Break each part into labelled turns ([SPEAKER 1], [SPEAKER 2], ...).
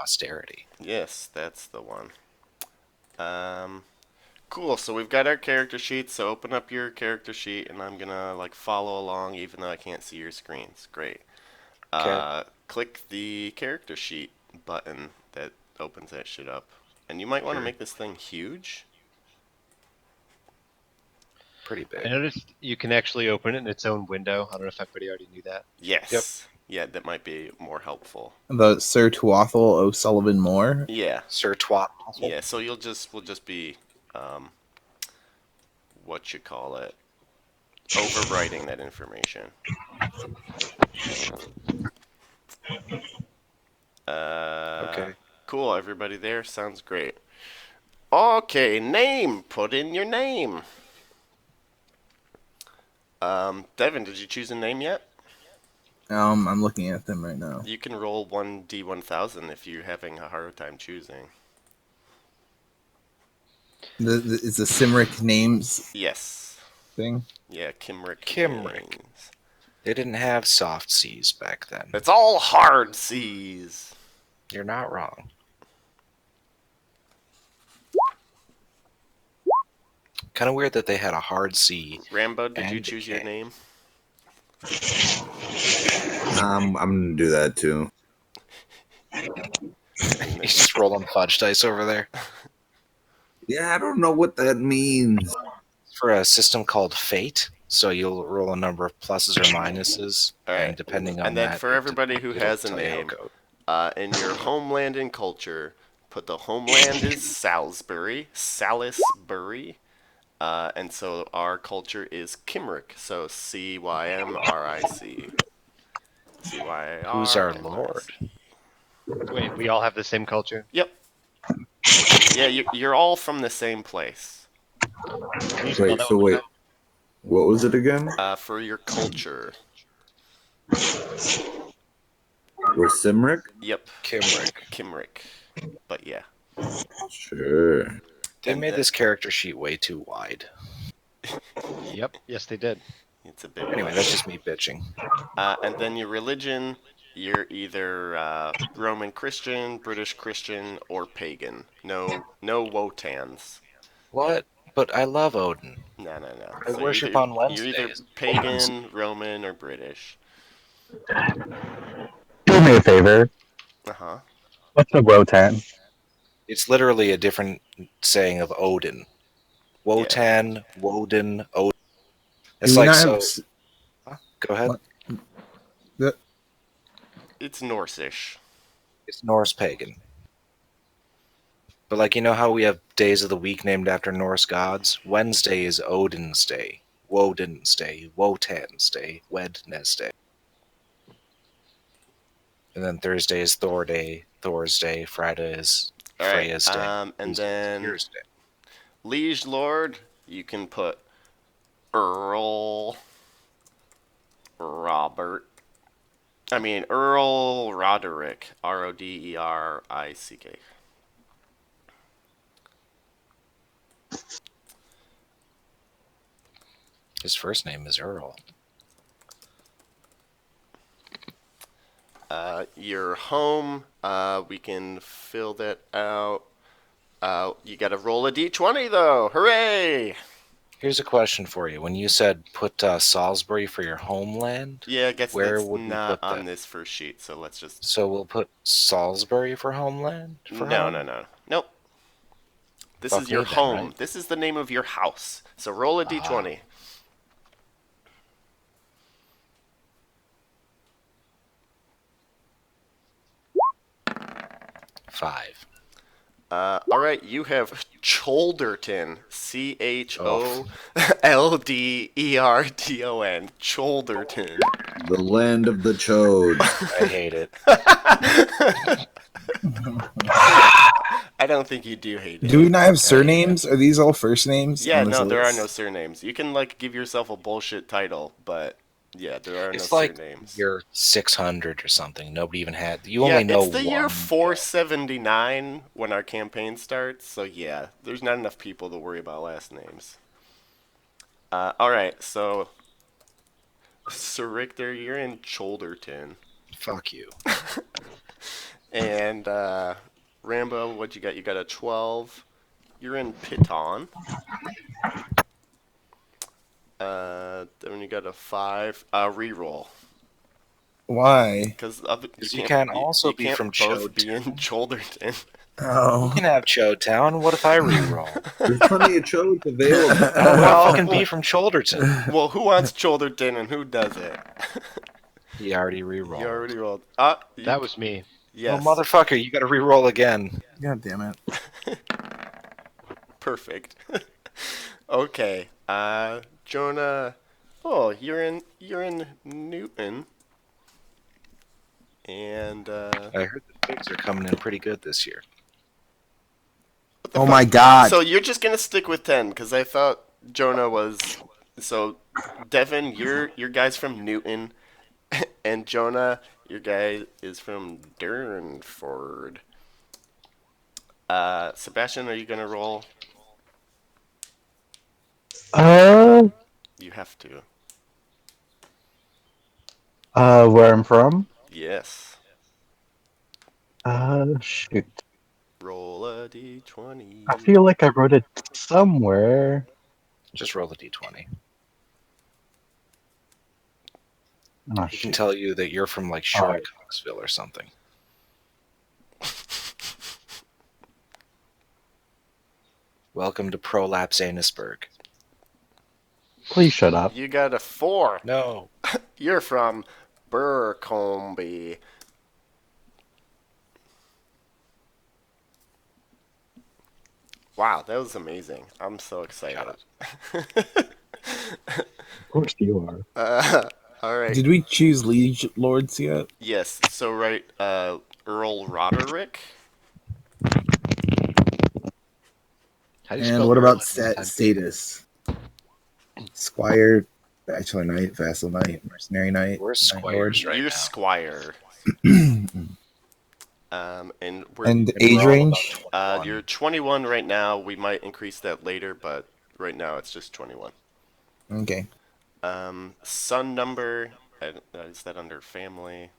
[SPEAKER 1] Posterity.
[SPEAKER 2] Yes, that's the one. Cool. So we've got our character sheet. So open up your character sheet, and I'm gonna like follow along, even though I can't see your screens. Great.
[SPEAKER 1] Okay.
[SPEAKER 2] Click the character sheet button that opens that shit up, and you might want to
[SPEAKER 1] Sure.
[SPEAKER 2] make this thing huge.
[SPEAKER 1] Pretty
[SPEAKER 3] I
[SPEAKER 1] big.
[SPEAKER 3] noticed you can actually open it in its own window. I don't know if everybody already knew that.
[SPEAKER 1] Yep.
[SPEAKER 2] Yes. Yeah, that might be more helpful.
[SPEAKER 4] The Sir Twathel O'Sullivan Moore.
[SPEAKER 2] Yeah.
[SPEAKER 1] Sir Twat.
[SPEAKER 2] Yeah. So we'll just be, what you call it, overwriting that information.
[SPEAKER 1] Okay.
[SPEAKER 2] Cool. Everybody there sounds great. Okay, name. Put in your name. Devin, did you choose a name yet?
[SPEAKER 4] I'm looking at them right now.
[SPEAKER 2] You can roll 1d1000 if you're having a hard time choosing.
[SPEAKER 4] Is the Cymric names
[SPEAKER 2] Yes.
[SPEAKER 4] thing?
[SPEAKER 2] Yeah, Kimrick.
[SPEAKER 1] Kimrick.
[SPEAKER 2] names.
[SPEAKER 1] They didn't have soft C's back then.
[SPEAKER 2] It's all hard C's.
[SPEAKER 1] You're not wrong. Kind of weird that they had a hard C.
[SPEAKER 2] Rambo, did you
[SPEAKER 1] And
[SPEAKER 2] choose your
[SPEAKER 1] K.
[SPEAKER 2] name?
[SPEAKER 5] I'm gonna do that too.
[SPEAKER 1] He's just rolling fudge dice over there.
[SPEAKER 5] Yeah, I don't know what that means.
[SPEAKER 1] For a system called Fate, so you'll roll a number of pluses or minuses,
[SPEAKER 2] All right.
[SPEAKER 1] and depending on
[SPEAKER 2] And then
[SPEAKER 1] that,
[SPEAKER 2] for everybody who
[SPEAKER 1] it'll
[SPEAKER 2] has a
[SPEAKER 1] tell you how it
[SPEAKER 2] name,
[SPEAKER 1] goes.
[SPEAKER 2] in your homeland and culture, put the homeland is Salisbury, and so our culture is Kimrick, so Cymric. Cyr.
[SPEAKER 1] Who's our lord?
[SPEAKER 3] Wait, we all have the same culture?
[SPEAKER 2] Yep. Yeah, you're all from the same place.
[SPEAKER 3] Can you spell
[SPEAKER 5] Wait,
[SPEAKER 3] that
[SPEAKER 5] so
[SPEAKER 3] one
[SPEAKER 5] wait,
[SPEAKER 3] out?
[SPEAKER 5] what was it again?
[SPEAKER 2] For your culture.
[SPEAKER 5] We're Simric?
[SPEAKER 2] Yep.
[SPEAKER 1] Kimrick.
[SPEAKER 2] But yeah.
[SPEAKER 5] Sure.
[SPEAKER 1] They
[SPEAKER 2] And
[SPEAKER 1] made this character sheet way too wide.
[SPEAKER 3] Yep, yes they did.
[SPEAKER 2] It's a bit.
[SPEAKER 1] Anyway, that's just me bitching.
[SPEAKER 2] And then your religion, you're either Roman Christian, British Christian, or pagan. No Wotans.
[SPEAKER 1] What? But I love Odin.
[SPEAKER 2] No.
[SPEAKER 1] I worship on
[SPEAKER 2] You're either
[SPEAKER 1] Wednesdays.
[SPEAKER 2] pagan, Roman, or British.
[SPEAKER 6] Do me a favor.
[SPEAKER 2] Uh-huh.
[SPEAKER 6] What's a Wotan?
[SPEAKER 1] It's literally a different saying of Odin. Wotan, Woden, Odin. It's
[SPEAKER 4] Do we
[SPEAKER 1] like
[SPEAKER 4] not have
[SPEAKER 1] so. Go ahead.
[SPEAKER 4] What?
[SPEAKER 2] It's Norse-ish.
[SPEAKER 1] It's Norse pagan. But like, you know how we have days of the week named after Norse gods? Wednesday is Odin's Day. Woden's Day. Wotan's Day. Wednesday. And then Thursday is Thor Day. Thor's Day. Friday is Freya's Day.
[SPEAKER 2] And
[SPEAKER 1] Tuesday is
[SPEAKER 2] then
[SPEAKER 1] Tyr's Day.
[SPEAKER 2] Liege Lord, you can put Earl Roderick. Roderick.
[SPEAKER 1] His first name is Earl.
[SPEAKER 2] Your home, we can fill that out. You gotta roll a d20 though. Hooray!
[SPEAKER 1] Here's a question for you. When you said put Salisbury for your homeland,
[SPEAKER 2] Yeah, I guess
[SPEAKER 1] where
[SPEAKER 2] that's
[SPEAKER 1] would we
[SPEAKER 2] not
[SPEAKER 1] put
[SPEAKER 2] on
[SPEAKER 1] that?
[SPEAKER 2] this first sheet, so let's just...
[SPEAKER 1] So we'll put Salisbury for homeland?
[SPEAKER 2] No. Nope. This
[SPEAKER 1] Fuck
[SPEAKER 2] is your
[SPEAKER 1] me then,
[SPEAKER 2] home.
[SPEAKER 1] right?
[SPEAKER 2] This is the name of your house. So roll a d20.
[SPEAKER 1] 5.
[SPEAKER 2] Alright, you have Cholderton. Cholderton. Cholderton.
[SPEAKER 5] The land of the chodes.
[SPEAKER 1] I hate it.
[SPEAKER 2] I don't think you do hate it.
[SPEAKER 4] Do we not have surnames? Are these all first names?
[SPEAKER 2] Yeah,
[SPEAKER 4] on this
[SPEAKER 2] no, there are
[SPEAKER 4] list?
[SPEAKER 2] no surnames. You can, like, give yourself a bullshit title, but, yeah, there are
[SPEAKER 1] It's
[SPEAKER 2] no
[SPEAKER 1] like
[SPEAKER 2] surnames.
[SPEAKER 1] you're 600 or something. Nobody even had. You only know
[SPEAKER 2] it's the year
[SPEAKER 1] one.
[SPEAKER 2] 479 when our campaign starts, so yeah, there's not enough people to worry about last names. Alright, so... Sir Richter, you're in Cholderton.
[SPEAKER 1] Fuck you.
[SPEAKER 2] And Rambo, what you got? You got a 12. You're in Piton. Then you got a 5. Reroll.
[SPEAKER 4] Why?
[SPEAKER 2] Because
[SPEAKER 1] Because you can't also
[SPEAKER 2] you
[SPEAKER 1] be
[SPEAKER 2] can't
[SPEAKER 1] from
[SPEAKER 2] both
[SPEAKER 1] Chode.
[SPEAKER 2] be in Cholderton.
[SPEAKER 1] You
[SPEAKER 4] Oh.
[SPEAKER 1] can have Chode Town. What if I re-roll?
[SPEAKER 5] There's plenty of chodes available.
[SPEAKER 1] I don't want to fucking be from Cholderton.
[SPEAKER 2] Well, who wants Cholderton and who doesn't?
[SPEAKER 1] He already
[SPEAKER 2] You
[SPEAKER 1] re-rolled.
[SPEAKER 2] already rolled.
[SPEAKER 3] That was me.
[SPEAKER 2] Yes.
[SPEAKER 1] Oh, motherfucker, you gotta re-roll again.
[SPEAKER 4] God damn it.
[SPEAKER 2] Perfect. Okay. Jonah. Oh, you're in Newton. And
[SPEAKER 1] I heard the pigs are coming in pretty good this year.
[SPEAKER 2] what the
[SPEAKER 4] Oh
[SPEAKER 2] fuck?
[SPEAKER 4] my god.
[SPEAKER 2] So you're just gonna stick with 10 because I thought Jonah was. So, Devin, your guy's from Newton, and Jonah, your guy is from Durnford. Sebastian, are you gonna roll?
[SPEAKER 6] Uh,
[SPEAKER 2] You have to.
[SPEAKER 6] where I'm from?
[SPEAKER 2] Yes.
[SPEAKER 6] Shoot.
[SPEAKER 2] Roll a d20.
[SPEAKER 6] I feel like I wrote it somewhere.
[SPEAKER 1] Just roll a d20.
[SPEAKER 6] Oh,
[SPEAKER 1] He can
[SPEAKER 6] shoot.
[SPEAKER 1] tell you that you're from like
[SPEAKER 6] All
[SPEAKER 1] Short
[SPEAKER 6] right.
[SPEAKER 1] Coxville or something. Welcome to Prolapse Annisburg.
[SPEAKER 6] Please shut up.
[SPEAKER 2] You got a 4.
[SPEAKER 1] No.
[SPEAKER 2] You're from Burcombe. Wow, that was amazing. I'm so excited.
[SPEAKER 6] Of course you are.
[SPEAKER 2] All right.
[SPEAKER 4] Did we choose liege lords yet?
[SPEAKER 2] Yes. So right, Earl Roderick.
[SPEAKER 3] How do you
[SPEAKER 4] And
[SPEAKER 3] spell
[SPEAKER 4] what
[SPEAKER 3] Earl
[SPEAKER 4] about
[SPEAKER 3] in this time?
[SPEAKER 4] status? Squire, Bachelor Knight, Vassal Knight, Mercenary Knight,
[SPEAKER 1] We're
[SPEAKER 4] Knight Lord.
[SPEAKER 1] squires right
[SPEAKER 2] You're
[SPEAKER 1] now.
[SPEAKER 2] Squire. And we're
[SPEAKER 4] And
[SPEAKER 1] Maybe
[SPEAKER 4] age
[SPEAKER 1] we're all
[SPEAKER 4] range?
[SPEAKER 1] about 21.
[SPEAKER 2] you're 21 right now. We might increase that later, but right now it's just 21.
[SPEAKER 4] Okay.
[SPEAKER 2] Son number. Is that under family?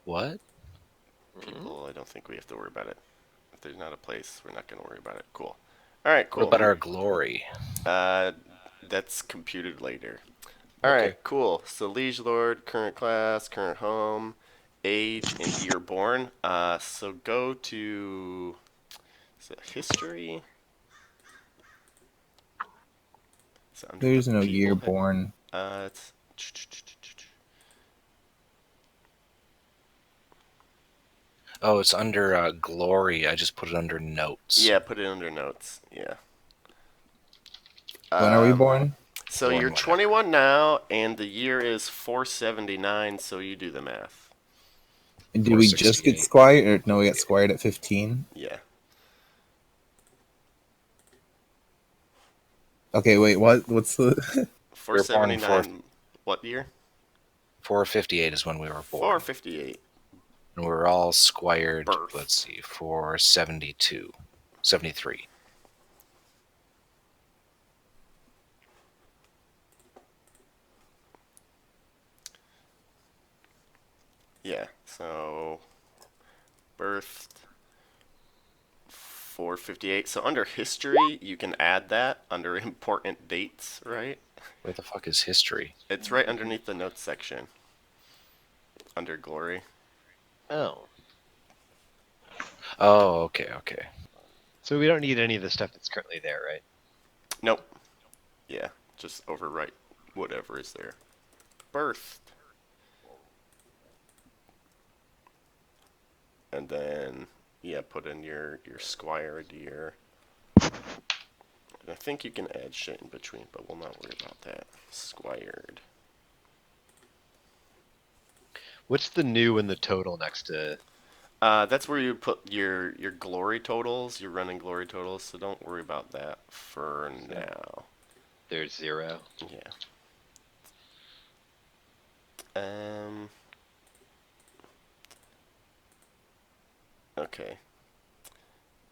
[SPEAKER 1] What?
[SPEAKER 2] People, I don't think we have to worry about it. If there's not a place, we're not going to worry about it. Cool. All right,
[SPEAKER 1] What
[SPEAKER 2] cool.
[SPEAKER 1] about our glory?
[SPEAKER 2] That's computed later. All
[SPEAKER 1] Okay.
[SPEAKER 2] right, cool. So liege lord, current class, current home, age, and year born. So go to history. So under
[SPEAKER 4] There's
[SPEAKER 2] the
[SPEAKER 4] no
[SPEAKER 2] people
[SPEAKER 4] year
[SPEAKER 2] head-
[SPEAKER 4] born.
[SPEAKER 2] It's
[SPEAKER 1] Oh, it's under glory. I just put it under notes.
[SPEAKER 2] yeah. Put it under notes. Yeah.
[SPEAKER 4] When are we born?
[SPEAKER 2] So
[SPEAKER 1] Born
[SPEAKER 2] you're
[SPEAKER 1] whatever.
[SPEAKER 2] 21 now, and the year is 479. So you do the math.
[SPEAKER 4] And did we just get
[SPEAKER 1] 468.
[SPEAKER 4] squired? Or no, we got squired at 15.
[SPEAKER 2] Yeah.
[SPEAKER 4] Okay, wait, what? What's the?
[SPEAKER 1] We were born in
[SPEAKER 2] 479. What year?
[SPEAKER 1] 458 is when we were born.
[SPEAKER 2] 458.
[SPEAKER 1] And we were all squired,
[SPEAKER 2] Birth.
[SPEAKER 1] let's see, 472. 73.
[SPEAKER 2] Yeah. So birthed 458. So under history, you can add that under important dates, right?
[SPEAKER 1] Where the fuck is history?
[SPEAKER 2] It's right underneath the notes section. Under glory.
[SPEAKER 3] Oh.
[SPEAKER 1] Oh, okay, okay.
[SPEAKER 3] So we don't need any of the stuff that's currently there, right?
[SPEAKER 2] Nope. Yeah. Just overwrite whatever is there. Birthed. And then, yeah, put in your squire year. And I think you can add shit in between, but we'll not worry about that. Squired.
[SPEAKER 3] What's the new and the total next to?
[SPEAKER 2] That's where you put your glory totals, your running glory totals, so don't worry about that for now.
[SPEAKER 3] There's 0.
[SPEAKER 2] Yeah. Okay.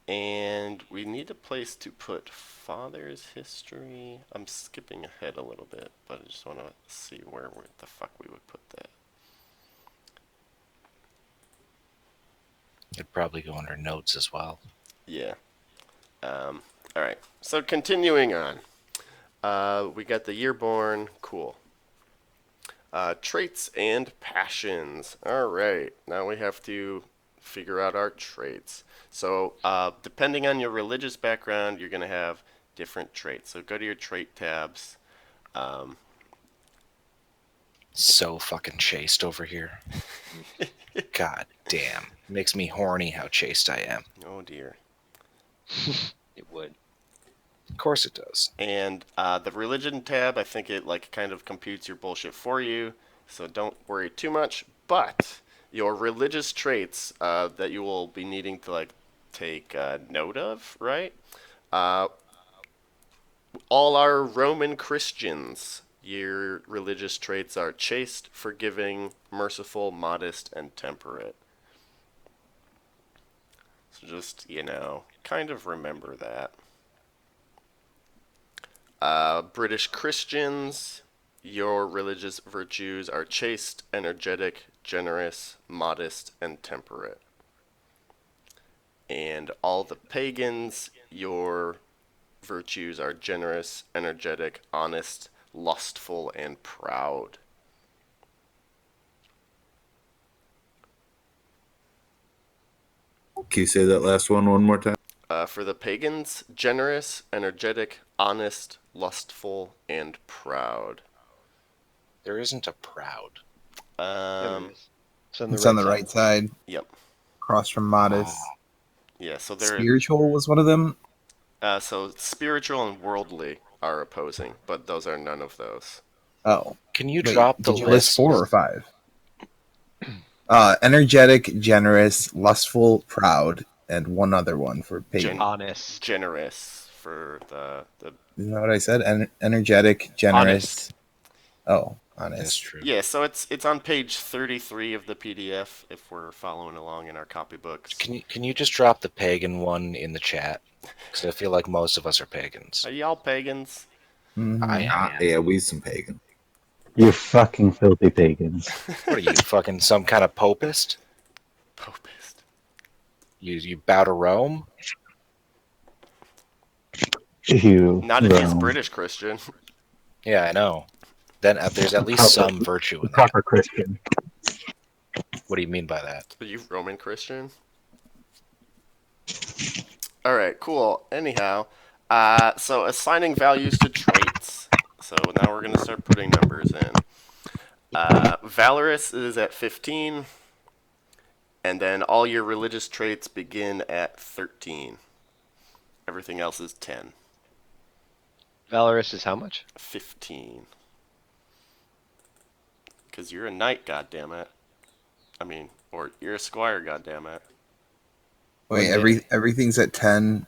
[SPEAKER 2] And we need a place to put father's history. I'm skipping ahead a little bit, but I just want to see where the fuck we would put that.
[SPEAKER 1] It'd probably go under notes as well.
[SPEAKER 2] Yeah. All right. So continuing on, we got the year born. Cool. Traits and passions. All right. Now we have to figure out our traits. So depending on your religious background, you're gonna have different traits. So go to your trait tabs.
[SPEAKER 1] So fucking chaste over here. God damn. Makes me horny how chaste I am.
[SPEAKER 2] Oh dear.
[SPEAKER 3] It would.
[SPEAKER 1] Of course it does.
[SPEAKER 2] And the religion tab, I think it like kind of computes your bullshit for you, so don't worry too much. But your religious traits that you will be needing to like take note of, right? Uh, all our Roman Christians, your religious traits are chaste, forgiving, merciful, modest, and temperate. So just, kind of remember that. British Christians, your religious virtues are chaste, energetic, generous, modest, and temperate. And all the pagans, your virtues are generous, energetic, honest, lustful, and proud.
[SPEAKER 5] Can you say that last one more time?
[SPEAKER 2] For the pagans, generous, energetic, honest, lustful, and proud.
[SPEAKER 1] There isn't a proud.
[SPEAKER 3] Yeah, there is.
[SPEAKER 4] It's on the right side,
[SPEAKER 2] Yep.
[SPEAKER 4] across from modest.
[SPEAKER 2] Yeah, so there.
[SPEAKER 4] Spiritual was one of them.
[SPEAKER 2] So spiritual and worldly are opposing, but those are none of those.
[SPEAKER 4] Oh,
[SPEAKER 1] Can you
[SPEAKER 4] wait,
[SPEAKER 1] drop the
[SPEAKER 4] did you list
[SPEAKER 1] list?
[SPEAKER 4] 4 or 5? Energetic, generous, lustful, proud, and one other one for pagan.
[SPEAKER 3] Honest.
[SPEAKER 2] Generous for the
[SPEAKER 4] You know what I said? Energetic, generous. Oh, honest.
[SPEAKER 1] That's true.
[SPEAKER 2] Yeah, so it's on page 33 of the PDF if we're following along in our copybooks.
[SPEAKER 1] Can you just drop the pagan one in the chat? Because I feel like most of us are pagans.
[SPEAKER 2] Are y'all pagans?
[SPEAKER 4] Mhm.
[SPEAKER 1] I am.
[SPEAKER 5] Yeah, we some pagan.
[SPEAKER 6] You fucking filthy pagans.
[SPEAKER 1] What are you, fucking some kind of popist?
[SPEAKER 2] Popist.
[SPEAKER 1] You bow to Rome?
[SPEAKER 6] You.
[SPEAKER 2] Not if he's
[SPEAKER 6] Rome.
[SPEAKER 2] British Christian.
[SPEAKER 1] Yeah, I know. Then there's at least some virtue
[SPEAKER 6] The
[SPEAKER 1] in that.
[SPEAKER 6] proper Christian.
[SPEAKER 1] What do you mean by that?
[SPEAKER 2] Are you Roman Christian? Alright, cool. Anyhow, so assigning values to traits. So now we're going to start putting numbers in. Valorous is at 15, and then all your religious traits begin at 13. Everything else is 10.
[SPEAKER 3] Valorous is how much?
[SPEAKER 2] 15. Because you're a knight, goddammit. I mean, or you're a squire, goddammit.
[SPEAKER 4] Wait, everything's at 10.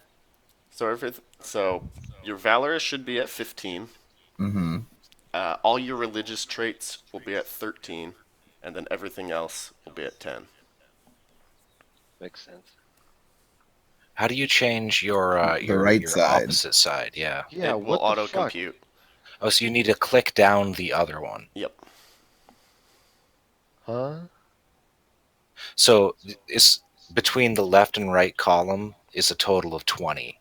[SPEAKER 2] So your valorous should be at 15.
[SPEAKER 4] Mm-hmm.
[SPEAKER 2] All your religious traits will be at 13, and then everything else will be at 10.
[SPEAKER 3] Makes sense.
[SPEAKER 1] How do you change your
[SPEAKER 4] right
[SPEAKER 1] your
[SPEAKER 4] side.
[SPEAKER 1] opposite side? Yeah.
[SPEAKER 3] Yeah,
[SPEAKER 2] It will
[SPEAKER 3] what the
[SPEAKER 2] auto
[SPEAKER 3] fuck?
[SPEAKER 2] compute.
[SPEAKER 1] Oh, so you need to click down the other one.
[SPEAKER 2] Yep.
[SPEAKER 3] Huh?
[SPEAKER 1] So it's between the left and right column is a total of 20.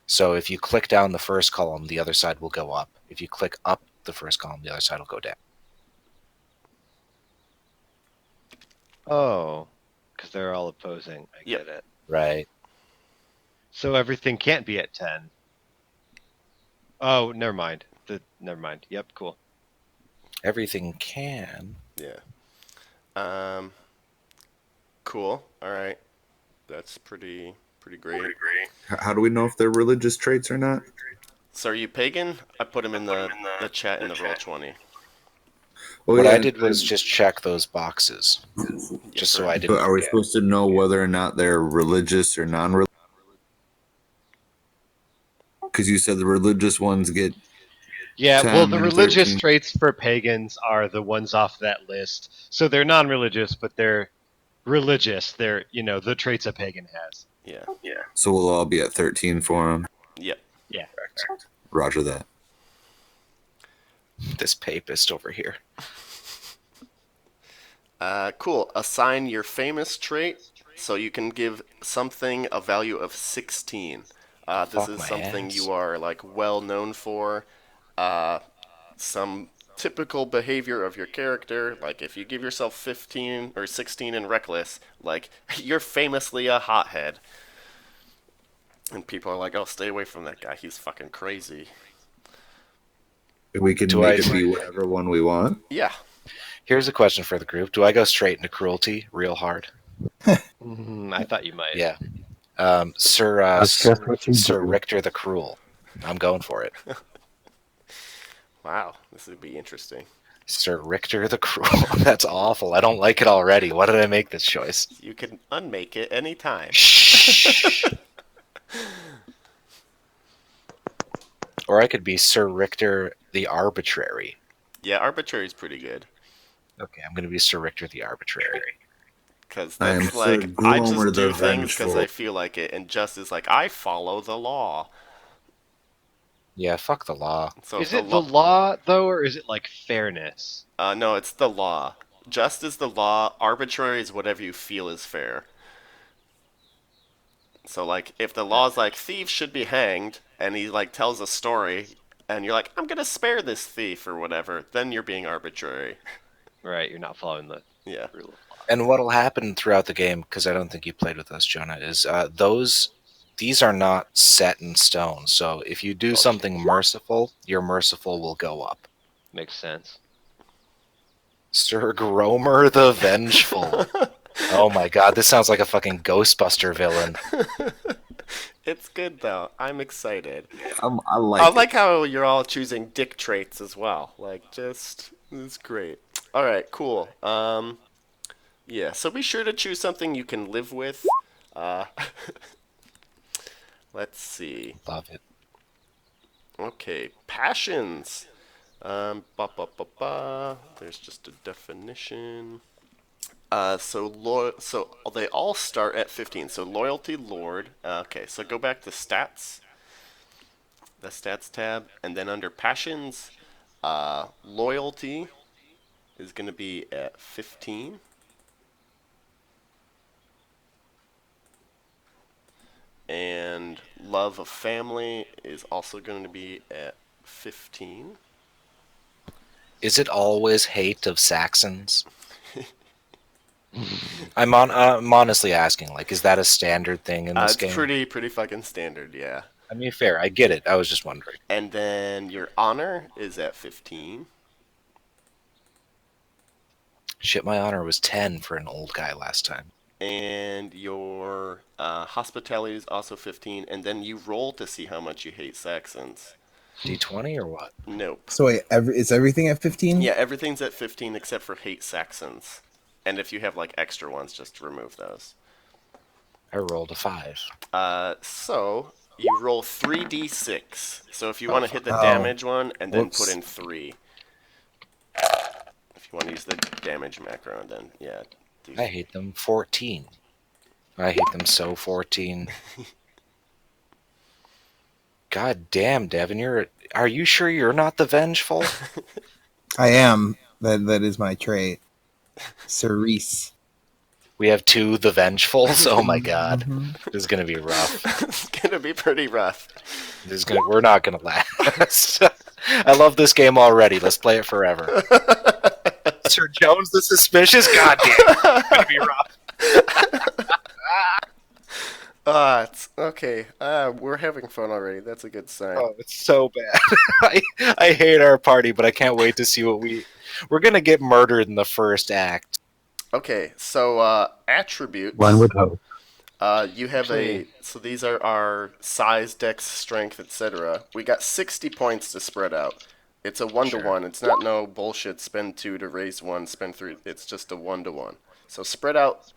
[SPEAKER 1] So if you click down the first column, the other side will go up. If you click up the first column, the other side will go down.
[SPEAKER 3] Oh, because they're all opposing. I
[SPEAKER 2] Yep.
[SPEAKER 3] get it.
[SPEAKER 1] Right.
[SPEAKER 3] So everything can't be at 10. Oh, never mind. Never mind. Yep, cool.
[SPEAKER 1] Everything can.
[SPEAKER 2] Yeah. Cool. All right. That's pretty great.
[SPEAKER 5] How do we know if they're religious traits or not?
[SPEAKER 2] So are you pagan? I put him in the chat in the Roll20.
[SPEAKER 1] What I did was just check those boxes, just so I
[SPEAKER 5] But
[SPEAKER 1] didn't.
[SPEAKER 5] are we
[SPEAKER 1] forget.
[SPEAKER 5] supposed to know whether or not they're religious or non-religious? Because you said the religious ones get
[SPEAKER 3] Yeah,
[SPEAKER 5] 10
[SPEAKER 3] well, the
[SPEAKER 5] and
[SPEAKER 3] religious
[SPEAKER 5] 13.
[SPEAKER 3] traits for pagans are the ones off that list. So they're non-religious, but they're religious. They're, the traits a pagan has.
[SPEAKER 2] Yeah.
[SPEAKER 5] So we'll all be at 13 for them.
[SPEAKER 2] Yep.
[SPEAKER 3] Yeah.
[SPEAKER 5] Roger that.
[SPEAKER 1] This papist over here.
[SPEAKER 2] Cool. Assign your famous trait So you can give something a value of 16. This
[SPEAKER 1] Fuck
[SPEAKER 2] is
[SPEAKER 1] my
[SPEAKER 2] something
[SPEAKER 1] ass.
[SPEAKER 2] you are like well known for. Uh, some typical behavior of your character, like if you give yourself 15 or 16 in reckless, like you're famously a hothead. And people are like, "Oh, stay away from that guy. He's fucking crazy."
[SPEAKER 5] We can
[SPEAKER 1] Do I?
[SPEAKER 5] make it be whatever one we want.
[SPEAKER 2] Yeah.
[SPEAKER 1] Here's a question for the group. Do I go straight into cruelty real hard?
[SPEAKER 3] I thought you might.
[SPEAKER 1] Yeah. Sir
[SPEAKER 6] That's just what you
[SPEAKER 1] Sir
[SPEAKER 6] do.
[SPEAKER 1] Richter the Cruel. I'm going for it.
[SPEAKER 2] Wow, this would be interesting.
[SPEAKER 1] Sir Richter the Cruel. That's awful. I don't like it already. Why did I make this choice?
[SPEAKER 2] You can unmake it anytime.
[SPEAKER 1] Shh. Or I could be Sir Richter the Arbitrary.
[SPEAKER 2] Yeah, arbitrary is pretty good.
[SPEAKER 1] Okay, I'm going to be Sir Richter the Arbitrary.
[SPEAKER 2] Because
[SPEAKER 5] I am
[SPEAKER 2] that's
[SPEAKER 5] Sir
[SPEAKER 2] like, I
[SPEAKER 5] Gromer
[SPEAKER 2] just do
[SPEAKER 5] the
[SPEAKER 2] things because
[SPEAKER 5] Vengeful.
[SPEAKER 2] I feel like it, and Just is like, I follow the law.
[SPEAKER 1] Yeah, fuck the law.
[SPEAKER 2] So
[SPEAKER 3] Is
[SPEAKER 2] the
[SPEAKER 3] it the law though, or is it like fairness?
[SPEAKER 2] No, it's the law. Just is the law. Arbitrary is whatever you feel is fair. So like, if the law's like thieves should be hanged, and he like tells a story, and you're like, I'm gonna spare this thief or whatever, then you're being arbitrary.
[SPEAKER 3] Right, you're not following the
[SPEAKER 2] Yeah.
[SPEAKER 3] rule of law.
[SPEAKER 1] And what'll happen throughout the game, because I don't think you played with us, Jonah, is these are not set in stone. So if you do something merciful, your merciful will go up.
[SPEAKER 3] Makes sense.
[SPEAKER 1] Sir Gromer the Vengeful. Oh my god, this sounds like a fucking Ghostbuster villain.
[SPEAKER 2] It's good though. I'm excited.
[SPEAKER 5] I like
[SPEAKER 2] I
[SPEAKER 5] it.
[SPEAKER 2] like how you're all choosing dick traits as well. Like, just it's great. All right, cool. Yeah. So be sure to choose something you can live with. Uh, let's see.
[SPEAKER 1] Love it.
[SPEAKER 2] Okay, passions. Ba ba ba ba. There's just a definition. So they all start at 15. So loyalty, Lord. Okay, so go back to stats, the stats tab, and then under passions, loyalty is going to be at 15. And love of family is also going to be at 15.
[SPEAKER 1] Is it always hate of Saxons? I'm honestly asking, like, is that a standard thing in this
[SPEAKER 2] It's
[SPEAKER 1] game?
[SPEAKER 2] pretty fucking standard, yeah.
[SPEAKER 1] I mean, fair. I get it. I was just wondering.
[SPEAKER 2] And then your honor is at 15.
[SPEAKER 1] Shit, my honor was 10 for an old guy last time.
[SPEAKER 2] And your hospitality is also 15. And then you roll to see how much you hate Saxons.
[SPEAKER 1] D20 or what?
[SPEAKER 2] Nope.
[SPEAKER 4] So wait, is everything at 15?
[SPEAKER 2] Yeah, everything's at 15 except for hate Saxons. And if you have like extra ones, just remove those.
[SPEAKER 1] I rolled a 5.
[SPEAKER 2] So you roll 3d6. So if you want to hit the
[SPEAKER 4] Oh.
[SPEAKER 2] damage one and then
[SPEAKER 4] Whoops.
[SPEAKER 2] put in 3. If you want to use the damage macro, then yeah.
[SPEAKER 1] I hate them 14. I hate them so 14. God damn, Devin, are you sure you're not the vengeful?
[SPEAKER 4] I am. That is my trait. Cerise.
[SPEAKER 1] We have 2 the vengefuls. Oh my god.
[SPEAKER 4] Mhm.
[SPEAKER 1] This is gonna be rough.
[SPEAKER 2] It's gonna be pretty rough.
[SPEAKER 1] We're not gonna last. I love this game already. Let's play it forever. Sir Jones the Suspicious? God damn. It's gonna be rough.
[SPEAKER 2] It's okay. We're having fun already. That's a good sign.
[SPEAKER 1] Oh, it's so bad. I hate our party, but I can't wait to see what we're gonna get murdered in the first act.
[SPEAKER 2] Okay, so attributes.
[SPEAKER 6] One would hope.
[SPEAKER 2] You have so these are our size, dex, strength, etc. We got 60 points to spread out. It's a 1-to-1. It's not no bullshit. Spend 2 to raise 1. Spend 3. It's just a 1-to-1. So spread out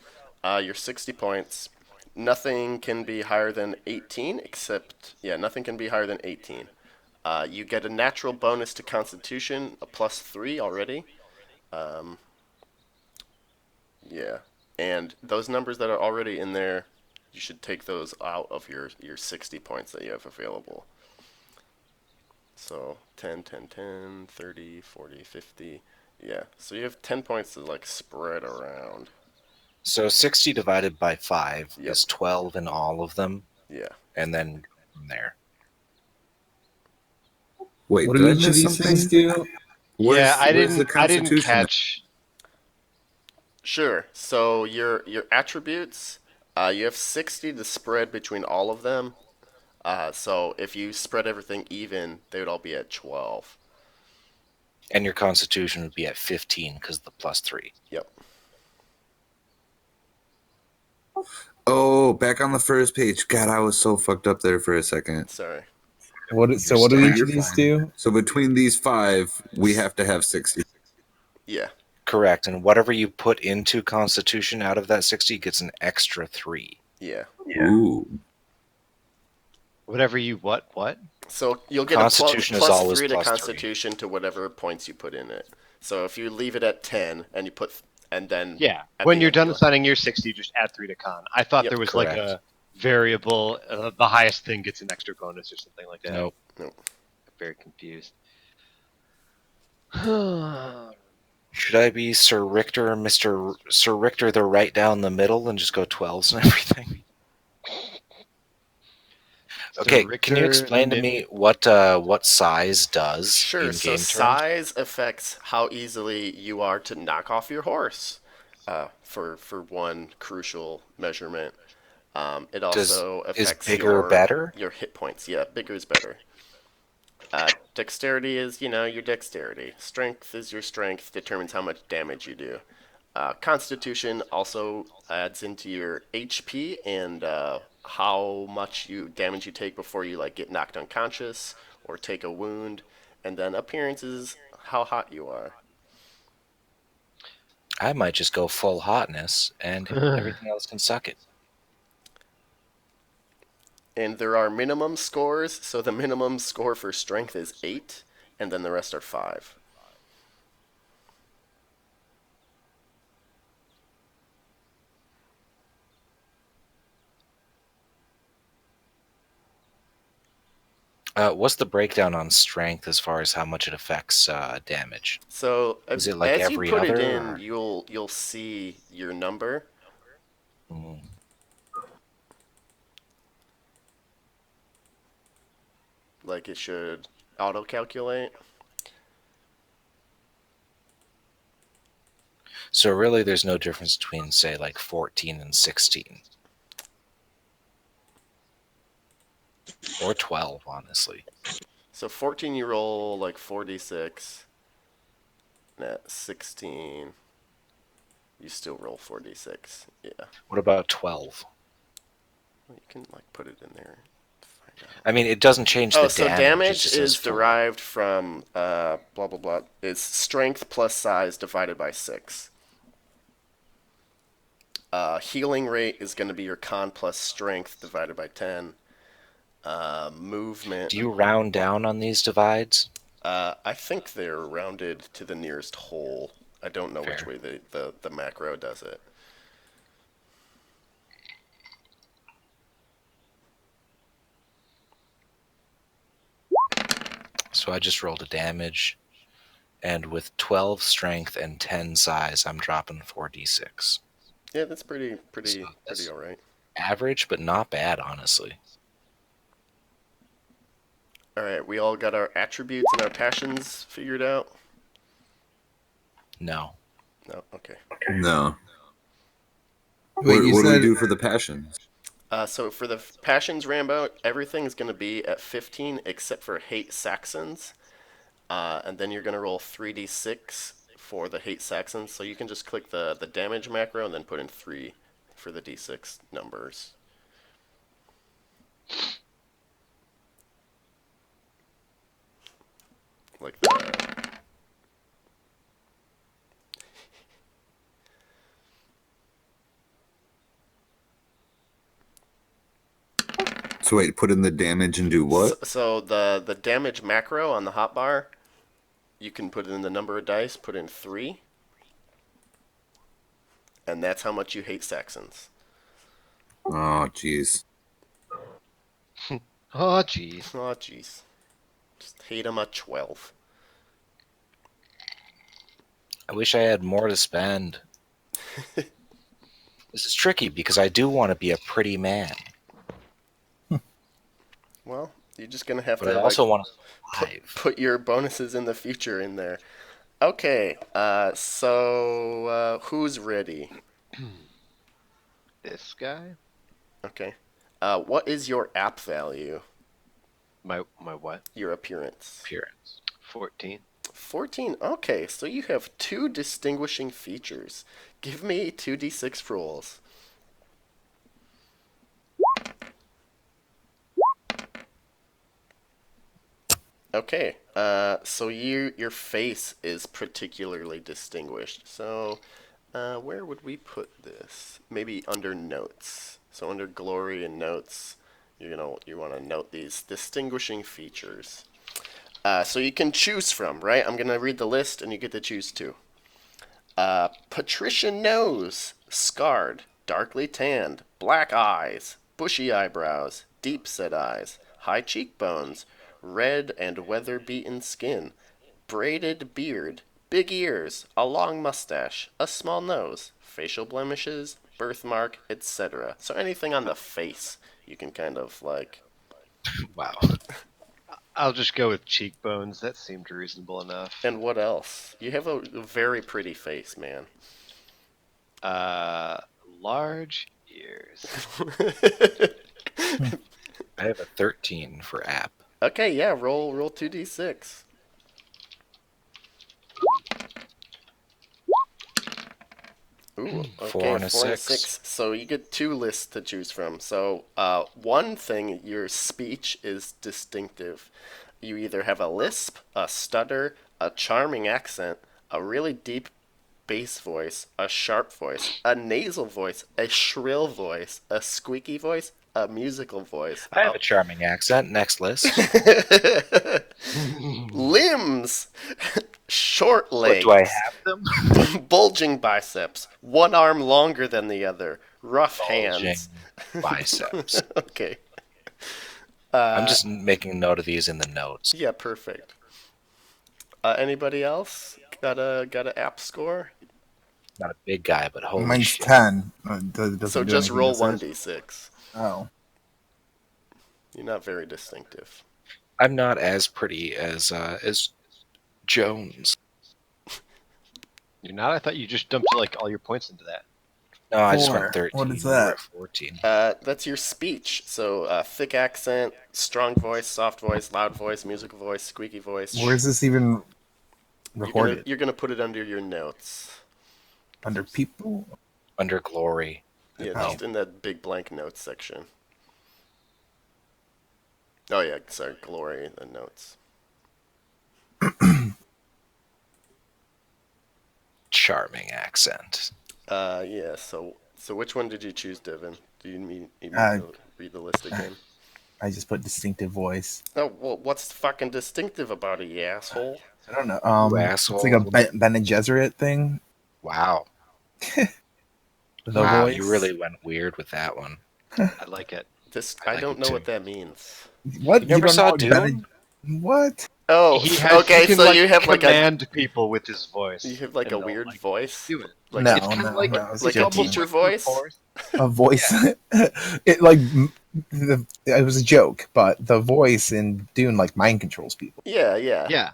[SPEAKER 2] your 60 points. Nothing can be higher than 18, nothing can be higher than 18. You get a natural bonus to Constitution, a +3 already. Yeah, and those numbers that are already in there, you should take those out of your 60 points that you have available. So 10, 10, 10, 30, 40, 50. Yeah, so you have 10 points to like spread around.
[SPEAKER 1] So 60 divided by 5
[SPEAKER 2] Yep.
[SPEAKER 1] is 12 in all of them,
[SPEAKER 2] Yeah.
[SPEAKER 1] and then from there.
[SPEAKER 5] Wait,
[SPEAKER 4] What
[SPEAKER 5] did
[SPEAKER 4] do
[SPEAKER 5] I
[SPEAKER 4] each of
[SPEAKER 5] miss
[SPEAKER 4] these
[SPEAKER 5] something?
[SPEAKER 4] things do?
[SPEAKER 3] Yeah,
[SPEAKER 5] Where's the
[SPEAKER 3] I didn't
[SPEAKER 5] Constitution?
[SPEAKER 3] catch.
[SPEAKER 2] Sure. So your attributes, you have 60 to spread between all of them. So if you spread everything even, they would all be at 12.
[SPEAKER 1] And your constitution would be at 15 because of the plus 3.
[SPEAKER 2] Yep.
[SPEAKER 5] Oh, back on the first page. God, I was so fucked up there for a second.
[SPEAKER 2] Sorry.
[SPEAKER 4] So what do
[SPEAKER 1] still-
[SPEAKER 4] each
[SPEAKER 1] you're
[SPEAKER 4] of these
[SPEAKER 1] fine.
[SPEAKER 4] do?
[SPEAKER 5] So between these 5, we have to have 60.
[SPEAKER 2] Yeah.
[SPEAKER 1] Correct, and whatever you put into constitution out of that 60 gets an extra 3.
[SPEAKER 2] Yeah.
[SPEAKER 5] Ooh.
[SPEAKER 3] Whatever you what?
[SPEAKER 2] So you'll get a
[SPEAKER 1] Constitution is
[SPEAKER 2] plus
[SPEAKER 1] always
[SPEAKER 2] 3 to
[SPEAKER 1] plus 3.
[SPEAKER 2] Constitution to whatever points you put in it. So if you leave it at 10 and you put and then
[SPEAKER 3] Yeah.
[SPEAKER 2] at
[SPEAKER 3] When
[SPEAKER 2] the
[SPEAKER 3] you're
[SPEAKER 2] end,
[SPEAKER 3] done
[SPEAKER 2] you'll-
[SPEAKER 3] assigning your 60, just add 3 to con. I thought
[SPEAKER 2] Yep,
[SPEAKER 3] there was like
[SPEAKER 1] correct.
[SPEAKER 3] a variable. The highest thing gets an extra bonus or something like that.
[SPEAKER 1] Nope.
[SPEAKER 2] Nope.
[SPEAKER 3] I'm very confused.
[SPEAKER 1] Should I be Sir Richter, Mr. Sir Richter, the right down the middle and just go 12s and everything? Okay, can you explain to me what size does
[SPEAKER 2] Sure.
[SPEAKER 1] in
[SPEAKER 2] So
[SPEAKER 1] game terms?
[SPEAKER 2] size affects how easily you are to knock off your horse. For one crucial measurement. It also
[SPEAKER 1] is
[SPEAKER 2] affects
[SPEAKER 1] bigger better?
[SPEAKER 2] your hit points. Yeah, bigger is better. Dexterity is, your dexterity. Strength is your strength, determines how much damage you do. Constitution also adds into your HP and how much damage you take before you get knocked unconscious or take a wound. And then appearance is how hot you are.
[SPEAKER 1] I might just go full hotness and everything else can suck it.
[SPEAKER 2] And there are minimum scores, so the minimum score for strength is 8, and then the rest are 5.
[SPEAKER 1] What's the breakdown on strength as far as how much it affects damage?
[SPEAKER 2] So
[SPEAKER 1] Is it like
[SPEAKER 2] as
[SPEAKER 1] every
[SPEAKER 2] you put it
[SPEAKER 1] other,
[SPEAKER 2] in,
[SPEAKER 1] or-
[SPEAKER 2] you'll see your number.
[SPEAKER 1] Mm.
[SPEAKER 2] Like it should auto calculate.
[SPEAKER 1] So really there's no difference between, say, like 14 and 16. Or 12, honestly.
[SPEAKER 2] So 14 you roll like 4d6. And at 16 you still roll 4d6. Yeah.
[SPEAKER 1] What about 12?
[SPEAKER 2] Well, you can put it in there. To find out.
[SPEAKER 1] I mean, it doesn't change the
[SPEAKER 2] So
[SPEAKER 1] damage.
[SPEAKER 2] damage
[SPEAKER 1] it just says
[SPEAKER 2] is
[SPEAKER 1] four.
[SPEAKER 2] derived from blah blah blah. It's strength plus size divided by 6. Healing rate is going to be your con plus strength divided by 10. Movement.
[SPEAKER 1] Do you round down on these divides?
[SPEAKER 2] I think they're rounded to the nearest whole. I don't know which
[SPEAKER 1] Fair.
[SPEAKER 2] way the macro does it.
[SPEAKER 1] So I just rolled a damage, and with 12 strength and 10 size, I'm dropping 4d6.
[SPEAKER 2] Yeah, that's pretty
[SPEAKER 1] So that's
[SPEAKER 2] all right.
[SPEAKER 1] average, but not bad, honestly.
[SPEAKER 2] All right, we all got our attributes and our passions figured out.
[SPEAKER 1] No.
[SPEAKER 2] No, okay.
[SPEAKER 5] No.
[SPEAKER 4] Wait, you
[SPEAKER 5] what do we
[SPEAKER 4] said
[SPEAKER 5] do for the passions?
[SPEAKER 2] So for the passions, Rambo, everything is going to be at 15 except for hate Saxons, and then you're going to roll 3d6 for the hate Saxons. So you can just click the damage macro and then put in 3 for the d6 numbers. Like that.
[SPEAKER 5] So wait, put in the damage and do what?
[SPEAKER 2] So the damage macro on the hotbar, you can put in the number of dice, put in 3, and that's how much you hate Saxons.
[SPEAKER 5] Oh, jeez.
[SPEAKER 3] Oh, jeez.
[SPEAKER 2] Oh, jeez. Just hate them at 12.
[SPEAKER 1] I wish I had more to spend. This is tricky because I do want to be a pretty man,
[SPEAKER 2] Well, you're just gonna have
[SPEAKER 1] but
[SPEAKER 2] to
[SPEAKER 1] I also want to survive.
[SPEAKER 2] put your bonuses in the future in there. Okay, so who's ready?
[SPEAKER 3] This guy?
[SPEAKER 2] Okay. What is your app value?
[SPEAKER 3] My what?
[SPEAKER 2] Your appearance.
[SPEAKER 1] Appearance.
[SPEAKER 3] 14.
[SPEAKER 2] 14. Okay, so you have two distinguishing features. Give me 2d6 rolls. Okay, so your face is particularly distinguished. So, where would we put this? Maybe under notes. So under glory and notes, you want to note these distinguishing features. So you can choose from, right? I'm gonna read the list, and you get to choose two. Patrician nose, scarred, darkly tanned, black eyes, bushy eyebrows, deep set eyes, high cheekbones, red and weather-beaten skin, braided beard, big ears, a long mustache, a small nose, facial blemishes, birthmark, etc. So anything on the face, you can kind of like.
[SPEAKER 1] Wow.
[SPEAKER 3] I'll just go with cheekbones. That seemed reasonable enough.
[SPEAKER 2] And what else? You have a very pretty face, man.
[SPEAKER 3] Uh, large ears.
[SPEAKER 1] I have a 13 for app.
[SPEAKER 2] Okay, yeah, roll 2d6. Ooh, okay,
[SPEAKER 1] 4 and a 6.
[SPEAKER 2] So you get two lists to choose from. So, one thing, your speech is distinctive. You either have a lisp, a stutter, a charming accent, a really deep bass voice, a sharp voice, a nasal voice, a shrill voice, a squeaky voice, a musical voice.
[SPEAKER 1] I have a charming accent. Next list.
[SPEAKER 2] Limbs, short
[SPEAKER 1] What
[SPEAKER 2] legs,
[SPEAKER 1] do I have them?
[SPEAKER 2] bulging biceps, one arm longer than the other, rough
[SPEAKER 1] Bulging
[SPEAKER 2] hands.
[SPEAKER 1] biceps.
[SPEAKER 2] Okay.
[SPEAKER 1] I'm just making a note of these in the notes.
[SPEAKER 2] Yeah, perfect. Anybody else got a app score?
[SPEAKER 1] Not a big guy, but holy
[SPEAKER 4] Mine's
[SPEAKER 1] shit.
[SPEAKER 4] 10. Doesn't
[SPEAKER 2] So
[SPEAKER 4] do
[SPEAKER 2] just
[SPEAKER 4] anything
[SPEAKER 2] roll
[SPEAKER 4] that says-
[SPEAKER 2] 1d6.
[SPEAKER 4] Oh.
[SPEAKER 2] You're not very distinctive.
[SPEAKER 1] I'm not as pretty as Jones.
[SPEAKER 3] You're not? I thought you just dumped like all your points into that.
[SPEAKER 1] No, I just
[SPEAKER 4] 4.
[SPEAKER 1] went 13.
[SPEAKER 4] What is
[SPEAKER 1] You were
[SPEAKER 4] that?
[SPEAKER 1] at 14.
[SPEAKER 2] That's your speech. So thick accent, strong voice, soft voice, loud voice, musical voice, squeaky voice.
[SPEAKER 4] Where's this even recorded?
[SPEAKER 2] You're gonna put it under your notes.
[SPEAKER 4] Under people?
[SPEAKER 1] Under glory.
[SPEAKER 2] Yeah,
[SPEAKER 4] Oh.
[SPEAKER 2] just in that big blank notes section. Oh yeah, sorry, glory, the notes.
[SPEAKER 1] Charming accent.
[SPEAKER 2] Yeah. So which one did you choose, Devin? Do you need me
[SPEAKER 4] Uh,
[SPEAKER 2] to read the list again?
[SPEAKER 4] I just put distinctive voice.
[SPEAKER 2] Oh well, what's fucking distinctive about it, you asshole?
[SPEAKER 4] I don't know.
[SPEAKER 1] You
[SPEAKER 4] It's
[SPEAKER 1] asshole.
[SPEAKER 4] like a Ben Gesserit thing.
[SPEAKER 1] Wow.
[SPEAKER 4] The
[SPEAKER 1] Wow,
[SPEAKER 4] voice.
[SPEAKER 1] you really went weird with that one.
[SPEAKER 3] I like it.
[SPEAKER 2] I
[SPEAKER 1] like
[SPEAKER 2] don't
[SPEAKER 1] it
[SPEAKER 2] know
[SPEAKER 1] too.
[SPEAKER 2] what that means.
[SPEAKER 4] What?
[SPEAKER 1] You never
[SPEAKER 4] don't
[SPEAKER 1] saw
[SPEAKER 4] know what
[SPEAKER 1] Dune?
[SPEAKER 4] What?
[SPEAKER 2] Oh,
[SPEAKER 3] He has,
[SPEAKER 2] okay.
[SPEAKER 3] he can,
[SPEAKER 2] So
[SPEAKER 3] like,
[SPEAKER 2] you have like a
[SPEAKER 3] command people with his voice.
[SPEAKER 2] you have like
[SPEAKER 3] and
[SPEAKER 2] a
[SPEAKER 3] they'll,
[SPEAKER 2] weird
[SPEAKER 3] like,
[SPEAKER 2] voice.
[SPEAKER 3] do it.
[SPEAKER 2] Like
[SPEAKER 4] No,
[SPEAKER 3] It's kind of like,
[SPEAKER 4] no. It's
[SPEAKER 2] like
[SPEAKER 4] just
[SPEAKER 2] a teacher voice?
[SPEAKER 4] A voice. It like it was a joke, but the voice in Dune like mind controls people.
[SPEAKER 2] Yeah, yeah.
[SPEAKER 3] Yeah.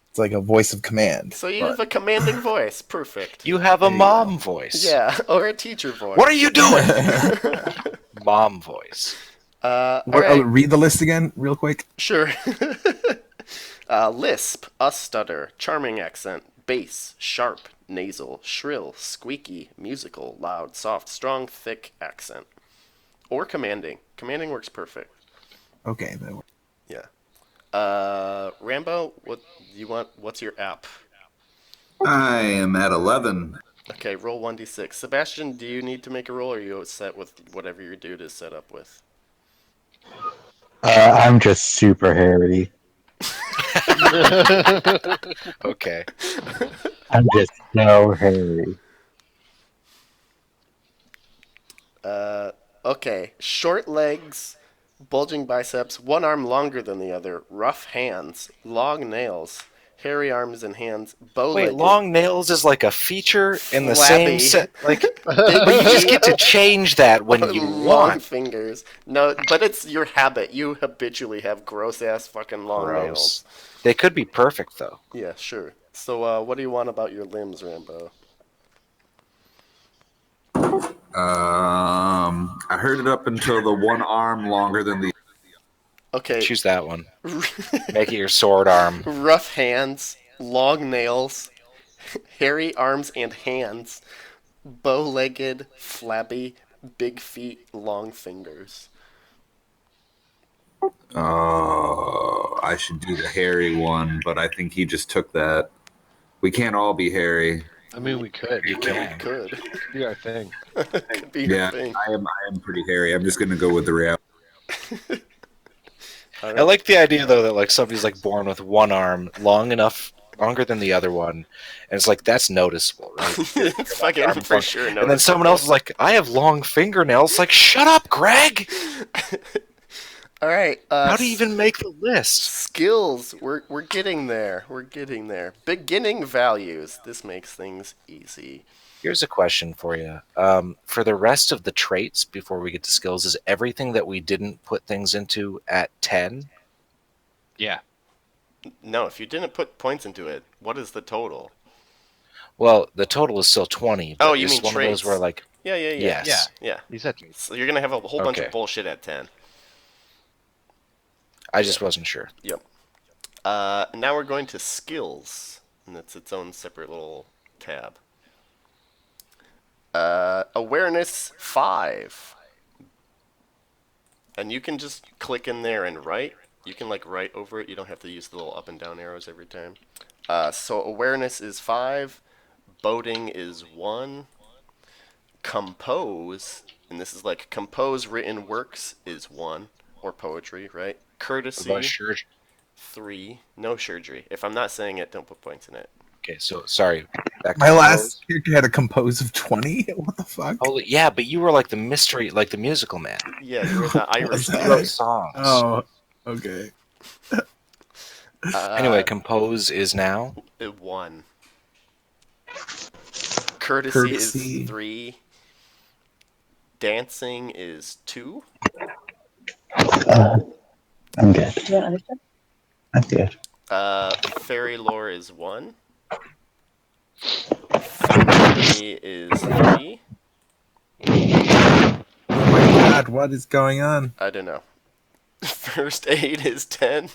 [SPEAKER 4] It's like a voice of command.
[SPEAKER 2] So you
[SPEAKER 4] but-
[SPEAKER 2] have a commanding voice. Perfect.
[SPEAKER 1] You have a
[SPEAKER 4] There you
[SPEAKER 1] mom
[SPEAKER 4] go.
[SPEAKER 1] voice.
[SPEAKER 2] Yeah, or a teacher voice.
[SPEAKER 1] What are you doing? Mom voice.
[SPEAKER 2] All
[SPEAKER 4] What-
[SPEAKER 2] right.
[SPEAKER 4] read the list again, real quick.
[SPEAKER 2] Sure. Lisp, a stutter, charming accent, bass, sharp, nasal, shrill, squeaky, musical, loud, soft, strong, thick accent. Or commanding. Commanding works perfect.
[SPEAKER 4] Okay. That works.
[SPEAKER 2] Yeah. Rambo, what you want? What's your app?
[SPEAKER 5] I am at 11.
[SPEAKER 2] Okay, roll 1d6. Sebastian, do you need to make a roll, or are you set with whatever your dude is set up with?
[SPEAKER 6] I'm just super hairy.
[SPEAKER 1] Okay.
[SPEAKER 6] I'm just so hairy.
[SPEAKER 2] Okay. Short legs, bulging biceps, one arm longer than the other, rough hands, long nails, hairy arms and hands,
[SPEAKER 1] Wait,
[SPEAKER 2] bow-legged,
[SPEAKER 1] long nails is like a feature in the
[SPEAKER 2] flabby,
[SPEAKER 1] same set. Like,
[SPEAKER 2] big
[SPEAKER 1] but you just get to
[SPEAKER 2] feet,
[SPEAKER 1] change that when you
[SPEAKER 2] long
[SPEAKER 1] want.
[SPEAKER 2] fingers. No, but it's your habit. You habitually have gross-ass fucking long nails.
[SPEAKER 1] Gross. They could be perfect though.
[SPEAKER 2] Yeah, sure. So, what do you want about your limbs, Rambo?
[SPEAKER 5] I heard it up until the one arm longer than the.
[SPEAKER 2] Okay.
[SPEAKER 1] Choose that one. Make it your sword arm.
[SPEAKER 2] Rough hands, long nails, hairy arms and hands, bow-legged, flabby, big feet, long fingers.
[SPEAKER 5] Oh, I should do the hairy one, but I think he just took that. We can't all be hairy.
[SPEAKER 3] I mean, we could.
[SPEAKER 1] You
[SPEAKER 2] We
[SPEAKER 1] can.
[SPEAKER 2] could.
[SPEAKER 3] Be our thing.
[SPEAKER 2] Could be your
[SPEAKER 5] Yeah,
[SPEAKER 2] thing.
[SPEAKER 5] I am pretty hairy. I'm just gonna go with the reality.
[SPEAKER 2] All
[SPEAKER 1] I
[SPEAKER 2] right.
[SPEAKER 1] like the idea though that like somebody's like born with one arm longer than the other one, and it's like that's noticeable, right?
[SPEAKER 2] It's fucking for sure
[SPEAKER 1] And then someone else is like, I have long fingernails. Like, shut up, Greg.
[SPEAKER 2] All right.
[SPEAKER 1] How do you even make the list?
[SPEAKER 2] Skills. We're getting there. We're getting there. Beginning values. This makes things easy.
[SPEAKER 1] Here's a question for you. For the rest of the traits, before we get to skills, is everything that we didn't put things into at 10?
[SPEAKER 3] Yeah.
[SPEAKER 2] No, if you didn't put points into it, what is the total?
[SPEAKER 1] Well, the total is still 20. But
[SPEAKER 2] Oh, you
[SPEAKER 1] it's
[SPEAKER 2] mean
[SPEAKER 1] one of
[SPEAKER 2] traits?
[SPEAKER 1] those where like,
[SPEAKER 2] Yeah.
[SPEAKER 1] yes.
[SPEAKER 2] Yeah.
[SPEAKER 3] He said
[SPEAKER 2] So you're gonna have a whole bunch
[SPEAKER 1] Okay.
[SPEAKER 2] of bullshit at 10.
[SPEAKER 1] I just wasn't sure.
[SPEAKER 2] Yep. Now we're going to skills, and it's its own separate little tab. Awareness 5. And you can just click in there and write. You can like write over it. You don't have to use the little up and down arrows every time. So awareness is 5. Boating is 1. Compose, and this is like compose written works is 1. Or poetry, right? Courtesy,
[SPEAKER 1] Sure.
[SPEAKER 2] 3. No surgery. If I'm not saying it, don't put points in it.
[SPEAKER 1] Okay, so sorry. Back to
[SPEAKER 4] My
[SPEAKER 1] compose.
[SPEAKER 4] last character had a compose of 20. What the fuck?
[SPEAKER 1] Holy, yeah, but you were like the mystery, like the musical man.
[SPEAKER 2] Yeah, you were the Irish
[SPEAKER 4] that?
[SPEAKER 1] You
[SPEAKER 2] dude.
[SPEAKER 1] wrote songs.
[SPEAKER 4] Oh, okay.
[SPEAKER 1] Anyway, compose is now.
[SPEAKER 2] 1. Courtesy
[SPEAKER 4] Courtesy.
[SPEAKER 2] is 3. Dancing is 2.
[SPEAKER 6] I'm good. I'm good.
[SPEAKER 2] Fairy lore is 1. Forgery is 3.
[SPEAKER 4] Oh my god, what is going on?
[SPEAKER 2] I don't know. First aid is 10.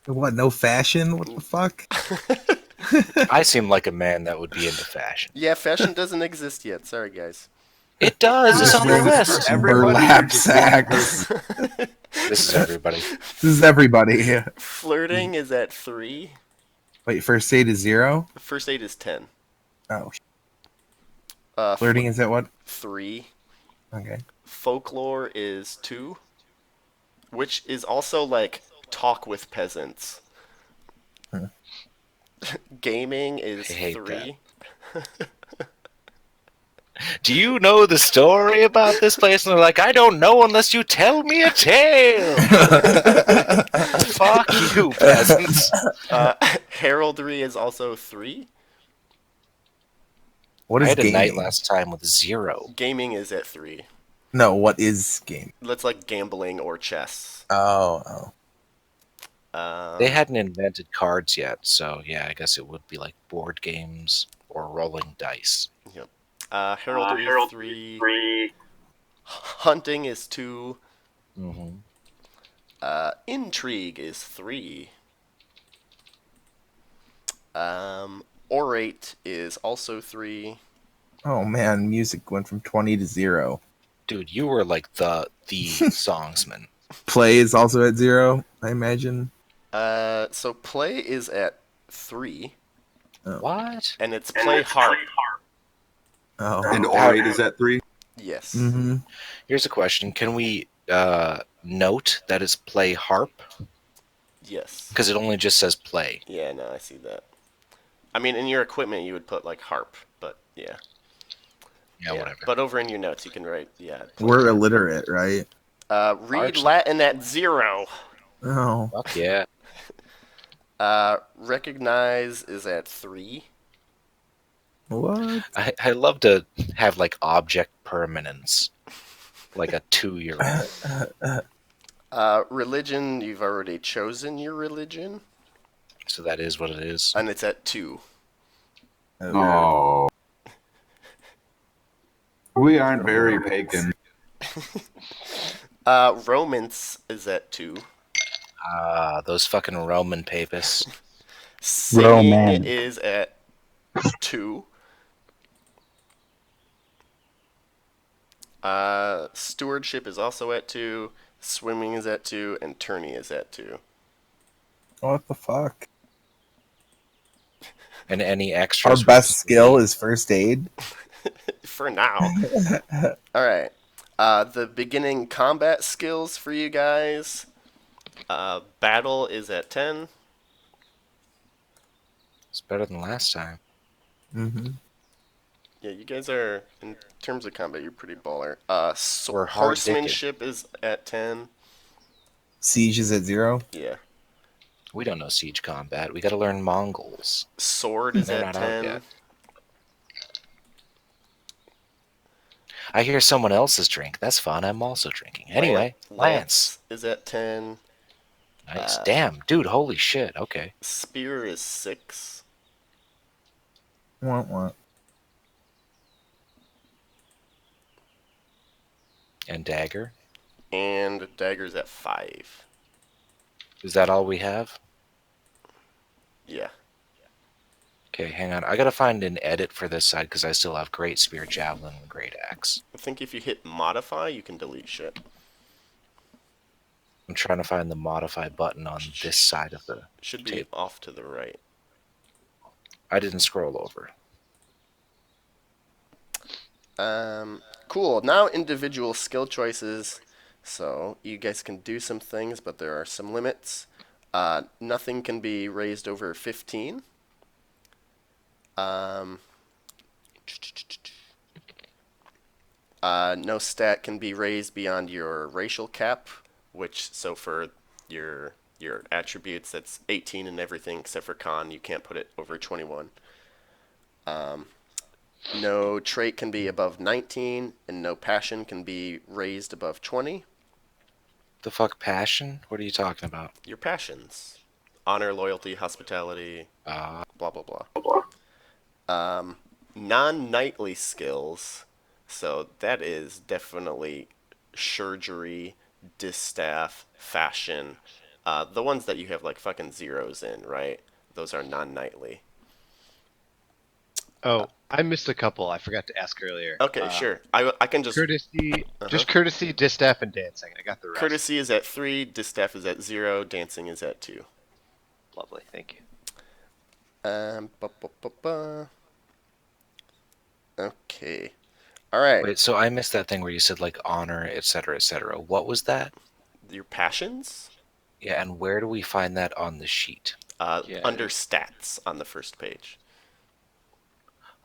[SPEAKER 4] What, no fashion? What the fuck?
[SPEAKER 1] I seem like a man that would be into fashion.
[SPEAKER 2] Yeah, fashion doesn't exist yet. Sorry, guys.
[SPEAKER 1] It does. It's on the list.
[SPEAKER 4] Burlap sacks.
[SPEAKER 1] This is everybody.
[SPEAKER 4] This is everybody.
[SPEAKER 2] Flirting is at 3.
[SPEAKER 4] Wait, first aid is 0?
[SPEAKER 2] First aid is 10.
[SPEAKER 4] Oh,
[SPEAKER 2] Flirting
[SPEAKER 4] flirting is at what?
[SPEAKER 2] 3.
[SPEAKER 4] Okay.
[SPEAKER 2] Folklore is 2. Which is also like talk with peasants.
[SPEAKER 4] Huh.
[SPEAKER 2] Gaming is
[SPEAKER 1] I hate
[SPEAKER 2] 3.
[SPEAKER 1] Do you know the story about this place? And they're like, I don't know unless you tell me a tale. Fuck you, peasants.
[SPEAKER 2] Heraldry is also 3.
[SPEAKER 4] What
[SPEAKER 1] I
[SPEAKER 4] is
[SPEAKER 1] had a
[SPEAKER 4] gaming?
[SPEAKER 1] night last time with 0.
[SPEAKER 2] Gaming is at 3.
[SPEAKER 4] No, what is game?
[SPEAKER 2] That's like gambling or chess.
[SPEAKER 4] Oh.
[SPEAKER 1] They hadn't invented cards yet, so yeah, I guess it would be like board games or rolling dice.
[SPEAKER 2] Heraldry is 3. Hunting is 2.
[SPEAKER 1] Mm-hmm.
[SPEAKER 2] Intrigue is 3. Orate is also 3.
[SPEAKER 4] Oh man, music went from 20 to 0.
[SPEAKER 1] Dude, you were like the songsman.
[SPEAKER 4] Play is also at 0, I imagine.
[SPEAKER 2] So play is at 3,
[SPEAKER 1] What?
[SPEAKER 2] and it's play harp.
[SPEAKER 4] Oh.
[SPEAKER 5] And orate is at 3.
[SPEAKER 2] Yes.
[SPEAKER 4] Mm-hmm.
[SPEAKER 1] Here's a question: can we note that it's play harp?
[SPEAKER 2] Yes.
[SPEAKER 1] Because it only just says play.
[SPEAKER 2] Yeah, no, I see that. I mean, in your equipment, you would put like harp, but yeah.
[SPEAKER 1] Yeah, whatever.
[SPEAKER 2] But over in your notes, you can write, yeah.
[SPEAKER 4] We're illiterate, right?
[SPEAKER 2] Read
[SPEAKER 1] Largely.
[SPEAKER 2] Latin at 0.
[SPEAKER 4] Oh.
[SPEAKER 1] Fuck yeah.
[SPEAKER 2] Recognize is at 3.
[SPEAKER 4] What?
[SPEAKER 1] I love to have like object permanence, like a 2-year-old.
[SPEAKER 2] Religion, you've already chosen your religion,
[SPEAKER 1] So that is what it is.
[SPEAKER 2] and it's at 2.
[SPEAKER 5] Oh. We aren't very pagan.
[SPEAKER 2] Romance is at 2.
[SPEAKER 1] Those fucking Roman papists.
[SPEAKER 2] Singing
[SPEAKER 6] Romance.
[SPEAKER 2] is at 2. Stewardship is also at 2. Swimming is at 2, and tourney is at 2.
[SPEAKER 4] What the fuck?
[SPEAKER 1] And any
[SPEAKER 4] Our
[SPEAKER 1] extras?
[SPEAKER 4] best skill is first aid.
[SPEAKER 2] For now. All right. The beginning combat skills for you guys. Battle is at 10.
[SPEAKER 1] It's better than last time.
[SPEAKER 4] Mm-hmm.
[SPEAKER 2] Yeah, you guys are, in terms of combat, you're pretty baller.
[SPEAKER 1] We're hard-dicked.
[SPEAKER 2] Horsemanship is at 10.
[SPEAKER 4] Siege is at 0.
[SPEAKER 2] Yeah.
[SPEAKER 1] We don't know siege combat. We got to learn Mongols.
[SPEAKER 2] Sword is
[SPEAKER 1] They're
[SPEAKER 2] at
[SPEAKER 1] not out
[SPEAKER 2] 10.
[SPEAKER 1] yet. I hear someone else's drink. That's fun. I'm also drinking. Anyway, Lance.
[SPEAKER 2] is at 10.
[SPEAKER 1] Nice. Damn, dude. Holy shit. Okay.
[SPEAKER 2] Spear is 6.
[SPEAKER 4] Want.
[SPEAKER 1] And dagger.
[SPEAKER 2] And dagger's at 5.
[SPEAKER 1] Is that all we have?
[SPEAKER 2] Yeah.
[SPEAKER 1] Okay, hang on. I gotta find an edit for this side because I still have great spear, javelin, and great axe.
[SPEAKER 2] I think if you hit modify, you can delete shit.
[SPEAKER 1] I'm trying to find the modify button on this side of the
[SPEAKER 2] Should be
[SPEAKER 1] table.
[SPEAKER 2] off to the right.
[SPEAKER 1] I didn't scroll over.
[SPEAKER 2] Cool. Now individual skill choices. So you guys can do some things, but there are some limits. Nothing can be raised over 15. No stat can be raised beyond your racial cap, which, so for your attributes, that's 18 and everything except for con. You can't put it over 21. No trait can be above 19, and no passion can be raised above 20.
[SPEAKER 1] The fuck passion? What are you talking about?
[SPEAKER 2] Your passions: honor, loyalty, hospitality, blah blah blah. Non-knightly skills. So that is definitely surgery, distaff, fashion. The ones that you have like fucking zeros in, right? Those are non-knightly.
[SPEAKER 3] Oh, I missed a couple. I forgot to ask earlier.
[SPEAKER 2] Okay, sure. I can just...
[SPEAKER 3] Courtesy, just courtesy, distaff, and dancing. I got the rest.
[SPEAKER 2] Courtesy is at 3, distaff is at 0, dancing is at 2.
[SPEAKER 3] Lovely, thank you.
[SPEAKER 2] Okay. All right.
[SPEAKER 1] Wait, so I missed that thing where you said like honor, etc., etc. What was that?
[SPEAKER 2] Your passions?
[SPEAKER 1] Yeah, and where do we find that on the sheet?
[SPEAKER 2] Under stats on the first page.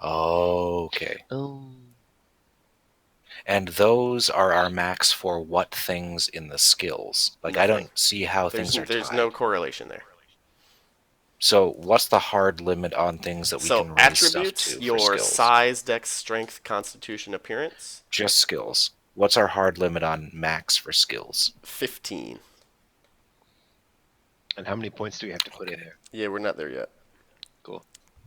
[SPEAKER 1] Okay.
[SPEAKER 3] Oh.
[SPEAKER 1] And those are our max for what things in the skills? Like, I
[SPEAKER 2] Nothing.
[SPEAKER 1] don't see how things are
[SPEAKER 2] There's
[SPEAKER 1] tied.
[SPEAKER 2] no correlation there.
[SPEAKER 1] So, what's the hard limit on things that we can raise
[SPEAKER 2] attributes,
[SPEAKER 1] stuff to
[SPEAKER 2] your
[SPEAKER 1] for skills?
[SPEAKER 2] size, dex, strength, constitution, appearance.
[SPEAKER 1] Just skills. What's our hard limit on max for skills?
[SPEAKER 2] 15.
[SPEAKER 3] And how many points do we have to put in there?
[SPEAKER 2] Yeah, we're not there yet.
[SPEAKER 3] Cool.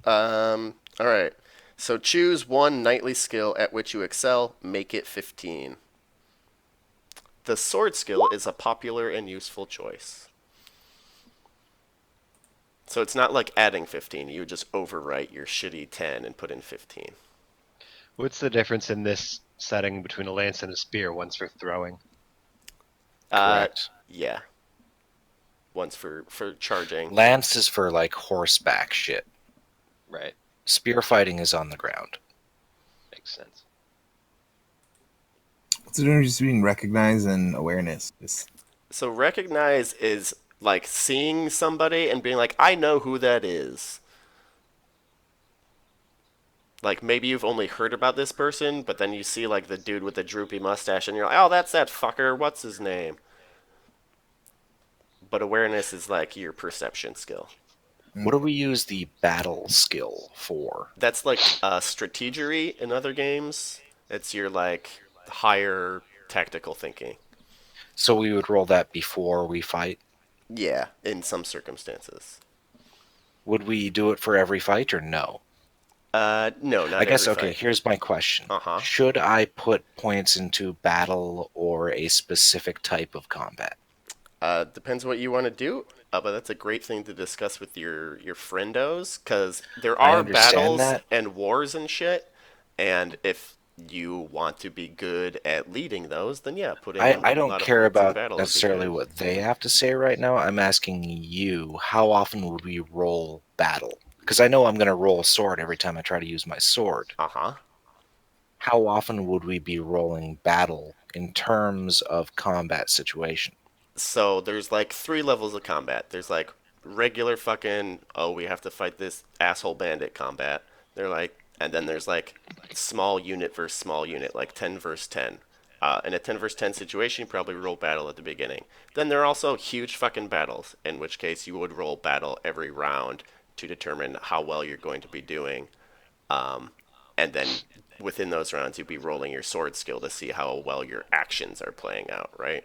[SPEAKER 2] All right. So choose one knightly skill at which you excel. Make it 15. The sword skill is a popular and useful choice. So it's not like adding 15. You would just overwrite your shitty 10 and put in 15.
[SPEAKER 3] What's the difference in this setting between a lance and a spear? One's for throwing.
[SPEAKER 1] Correct.
[SPEAKER 2] Yeah. One's for charging.
[SPEAKER 1] Lance is for, like, horseback shit.
[SPEAKER 3] Right.
[SPEAKER 1] Spear fighting is on the ground.
[SPEAKER 3] Makes sense.
[SPEAKER 4] What's the difference between recognize and awareness?
[SPEAKER 2] So recognize is like seeing somebody and being like, I know who that is. Like maybe you've only heard about this person, but then you see like the dude with the droopy mustache and you're like, oh, that's that fucker. What's his name? But awareness is like your perception skill.
[SPEAKER 1] What do we use the battle skill for?
[SPEAKER 2] That's like strategery in other games. It's your like higher tactical thinking.
[SPEAKER 1] So we would roll that before we fight.
[SPEAKER 2] Yeah, in some circumstances.
[SPEAKER 1] Would we do it for every fight or no?
[SPEAKER 2] No,
[SPEAKER 1] I
[SPEAKER 2] not
[SPEAKER 1] guess,
[SPEAKER 2] every
[SPEAKER 1] okay,
[SPEAKER 2] fight.
[SPEAKER 1] here's my question.
[SPEAKER 2] Uh-huh.
[SPEAKER 1] Should I put points into battle or a specific type of combat?
[SPEAKER 2] Depends what you want to do. But that's a great thing to discuss with your friendos, because there
[SPEAKER 1] I
[SPEAKER 2] are
[SPEAKER 1] understand
[SPEAKER 2] battles
[SPEAKER 1] that.
[SPEAKER 2] and wars and shit. And if you want to be good at leading those, then yeah, putting
[SPEAKER 1] I
[SPEAKER 2] a
[SPEAKER 1] don't
[SPEAKER 2] lot of
[SPEAKER 1] care
[SPEAKER 2] points in
[SPEAKER 1] about
[SPEAKER 2] battle would be
[SPEAKER 1] necessarily
[SPEAKER 2] good.
[SPEAKER 1] what they have to say right now. I'm asking you, how often would we roll battle? Because I know I'm going to roll sword every time I try to use my sword.
[SPEAKER 2] Uh-huh.
[SPEAKER 1] How often would we be rolling battle in terms of combat situation?
[SPEAKER 2] So there's like three levels of combat. There's like regular fucking, oh, we have to fight this asshole bandit combat. They're like, and then there's like small unit versus small unit, like 10 versus 10. In a 10 versus 10 situation, you probably roll battle at the beginning. Then there are also huge fucking battles, in which case you would roll battle every round to determine how well you're going to be doing. Um, and then within those rounds, you'd be rolling your sword skill to see how well your actions are playing out, right?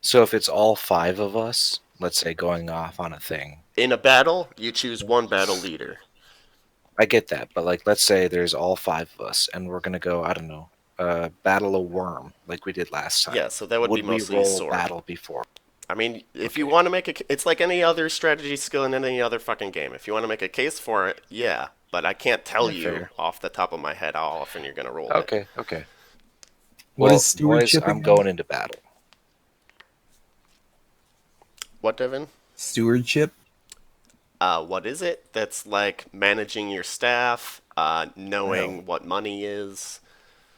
[SPEAKER 1] So if it's all five of us, let's say going off on a thing,
[SPEAKER 2] In a battle, you choose one battle leader.
[SPEAKER 1] I get that, but like let's say there's all five of us and we're gonna go, I don't know, battle a worm like we did last time.
[SPEAKER 2] Yeah, so that would be
[SPEAKER 1] Would we
[SPEAKER 2] mostly
[SPEAKER 1] roll
[SPEAKER 2] sword.
[SPEAKER 1] battle before?
[SPEAKER 2] I mean, if you
[SPEAKER 1] Okay.
[SPEAKER 2] want to make it's like any other strategy skill in any other fucking game. If you want to make a case for it, yeah, but I can't tell
[SPEAKER 1] Yeah,
[SPEAKER 2] you
[SPEAKER 1] fair.
[SPEAKER 2] off the top of my head how often you're gonna roll it.
[SPEAKER 1] Okay, okay.
[SPEAKER 4] What is
[SPEAKER 1] Well, boys,
[SPEAKER 4] stewardship
[SPEAKER 1] I'm
[SPEAKER 4] again?
[SPEAKER 1] going into battle.
[SPEAKER 2] What, Devin?
[SPEAKER 4] Stewardship?
[SPEAKER 2] What is it? That's like managing your staff,
[SPEAKER 4] Oh.
[SPEAKER 2] knowing what money is.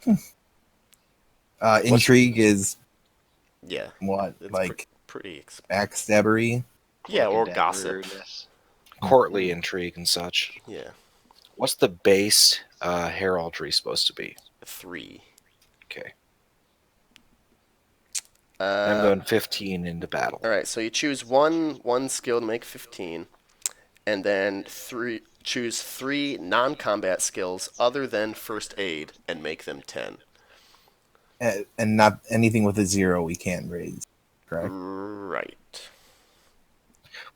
[SPEAKER 1] What's
[SPEAKER 4] Intrigue is
[SPEAKER 2] Yeah,
[SPEAKER 4] what?
[SPEAKER 2] it's
[SPEAKER 4] Like
[SPEAKER 2] pretty.
[SPEAKER 4] backstabbery?
[SPEAKER 2] Yeah,
[SPEAKER 3] Cloak and
[SPEAKER 2] or gossip.
[SPEAKER 3] daggerness.
[SPEAKER 1] courtly intrigue and such?
[SPEAKER 2] Yeah,
[SPEAKER 1] What's the base heraldry supposed to be?
[SPEAKER 2] 3.
[SPEAKER 1] Okay. I'm
[SPEAKER 2] Uh,
[SPEAKER 1] going 15 into battle.
[SPEAKER 2] all right. So you choose one skill to make 15, and then choose 3 non-combat skills other than first aid and make them 10.
[SPEAKER 4] And not anything with a 0 we can't raise. Correct?
[SPEAKER 2] Right.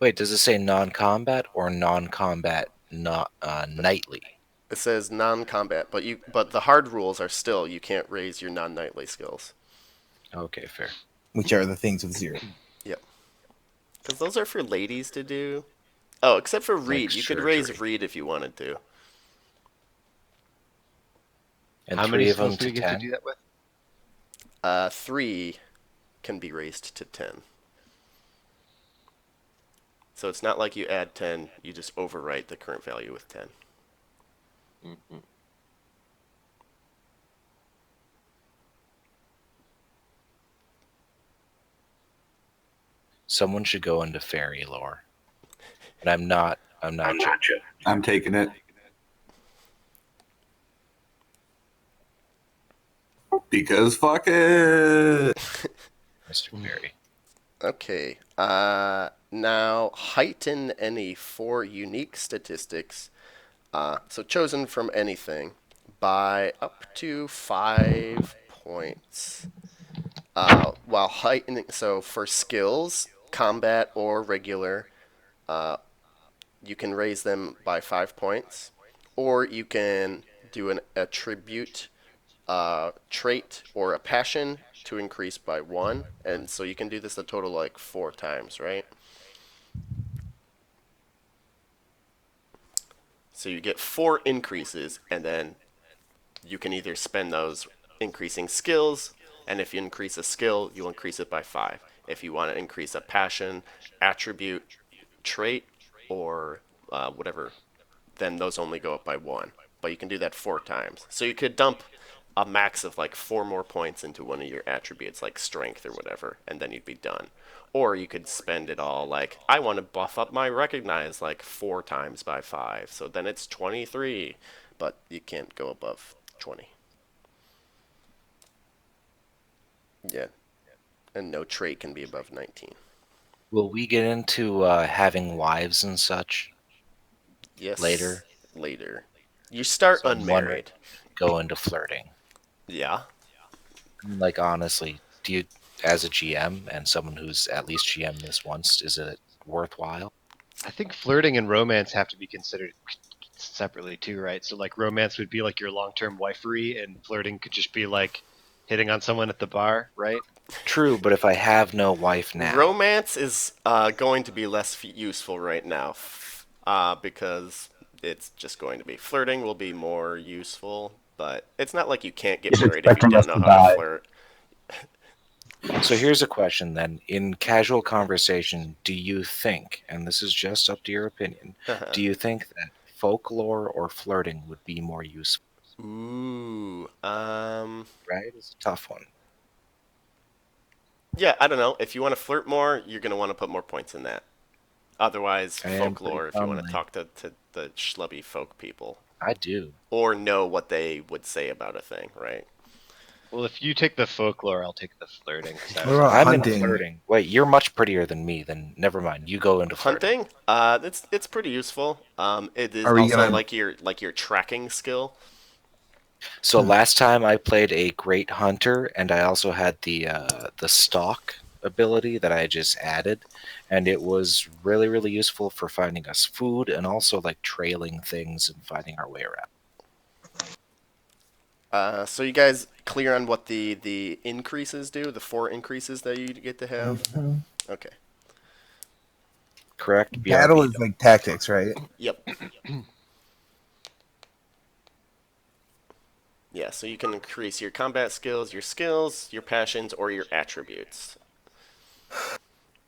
[SPEAKER 1] Wait, does it say non-combat or non-combat not nightly?
[SPEAKER 2] It says non-combat, but the hard rules are still you can't raise your non-knightly skills.
[SPEAKER 1] Okay, fair.
[SPEAKER 4] Which are the things with 0.
[SPEAKER 2] Yep. Because those are for ladies to do. Oh, except for
[SPEAKER 1] Like
[SPEAKER 2] Reed. You could
[SPEAKER 1] surgery.
[SPEAKER 2] raise Reed if you wanted to.
[SPEAKER 1] And
[SPEAKER 3] How many
[SPEAKER 1] 3 of them
[SPEAKER 3] skills do
[SPEAKER 1] to
[SPEAKER 3] we get to
[SPEAKER 1] 10?
[SPEAKER 3] do that with?
[SPEAKER 2] 3 can be raised to 10. So it's not like you add 10, you just overwrite the current value with 10.
[SPEAKER 3] Mm-hmm.
[SPEAKER 1] Someone should go into fairy lore. And I'm not joking.
[SPEAKER 5] I'm taking it. Because fuck it.
[SPEAKER 1] Mr. Fairy.
[SPEAKER 2] Okay. Now heighten any 4 unique statistics. So chosen from anything by up to 5 points. While heightening, so for skills, combat or regular, you can raise them by 5 points, or you can do an attribute, trait, or a passion to increase by 1, and so you can do this a total like 4 times, right? So you get 4 increases, and then you can either spend those increasing skills, and if you increase a skill, you'll increase it by 5. If you want to increase a passion, attribute, trait, or whatever, then those only go up by 1. But you can do that 4 times. So you could dump a max of like 4 more points into one of your attributes, like strength or whatever, and then you'd be done. Or you could spend it all like, I want to buff up my recognize like 4 times by 5. So then it's 23. But you can't go above 20. Yeah. And no trait can be above 19.
[SPEAKER 1] Will we get into having wives and such
[SPEAKER 2] Yes.
[SPEAKER 1] later?
[SPEAKER 2] Later. You start
[SPEAKER 1] So I'm wondering,
[SPEAKER 2] unmarried.
[SPEAKER 1] go into flirting.
[SPEAKER 2] Yeah.
[SPEAKER 1] Like honestly, do you, as a GM and someone who's at least GM this once, is it worthwhile?
[SPEAKER 3] I think flirting and romance have to be considered separately too, right? So like romance would be like your long-term wifery, and flirting could just be like hitting on someone at the bar, right?
[SPEAKER 1] True, but if I have no wife now,
[SPEAKER 2] Romance is going to be less useful right now because it's just going to be flirting will be more useful, but it's not like you can't get
[SPEAKER 6] Just
[SPEAKER 2] married if
[SPEAKER 6] expect
[SPEAKER 2] you
[SPEAKER 6] from
[SPEAKER 2] don't
[SPEAKER 6] us
[SPEAKER 2] know
[SPEAKER 6] to
[SPEAKER 2] how to
[SPEAKER 6] die.
[SPEAKER 2] flirt.
[SPEAKER 1] so here's a question then. In casual conversation, do you think, and this is just up to your opinion, do you think that folklore or flirting would be more useful?
[SPEAKER 2] Ooh,
[SPEAKER 1] Right? It's a tough one.
[SPEAKER 2] yeah, I don't know. If you want to flirt more, you're going to want to put more points in that. Otherwise,
[SPEAKER 1] I am pretty
[SPEAKER 2] folklore if you want to
[SPEAKER 1] commonly.
[SPEAKER 2] talk to the schlubby folk people
[SPEAKER 1] I do.
[SPEAKER 2] or know what they would say about a thing, right?
[SPEAKER 3] Well, if you take the folklore, I'll take the flirting because I
[SPEAKER 4] What
[SPEAKER 3] was
[SPEAKER 4] about
[SPEAKER 1] I'm into
[SPEAKER 4] hunting?
[SPEAKER 1] flirting. Wait, you're much prettier than me. Then never mind. You go into flirting.
[SPEAKER 2] Hunting, it's pretty useful. It is
[SPEAKER 4] Are we
[SPEAKER 2] also
[SPEAKER 4] gonna?
[SPEAKER 2] like your tracking skill.
[SPEAKER 1] So last time I played a great hunter, and I also had the stalk ability that I just added, and it was really useful for finding us food and also like trailing things and finding our way around.
[SPEAKER 2] So you guys clear on what the increases do? The 4 increases that you get to have.
[SPEAKER 4] Mhm.
[SPEAKER 2] Okay.
[SPEAKER 1] Correct?
[SPEAKER 4] Battle
[SPEAKER 1] BRB.
[SPEAKER 4] is like tactics, right?
[SPEAKER 2] Yep. Yeah. So you can increase your combat skills, your passions, or your attributes.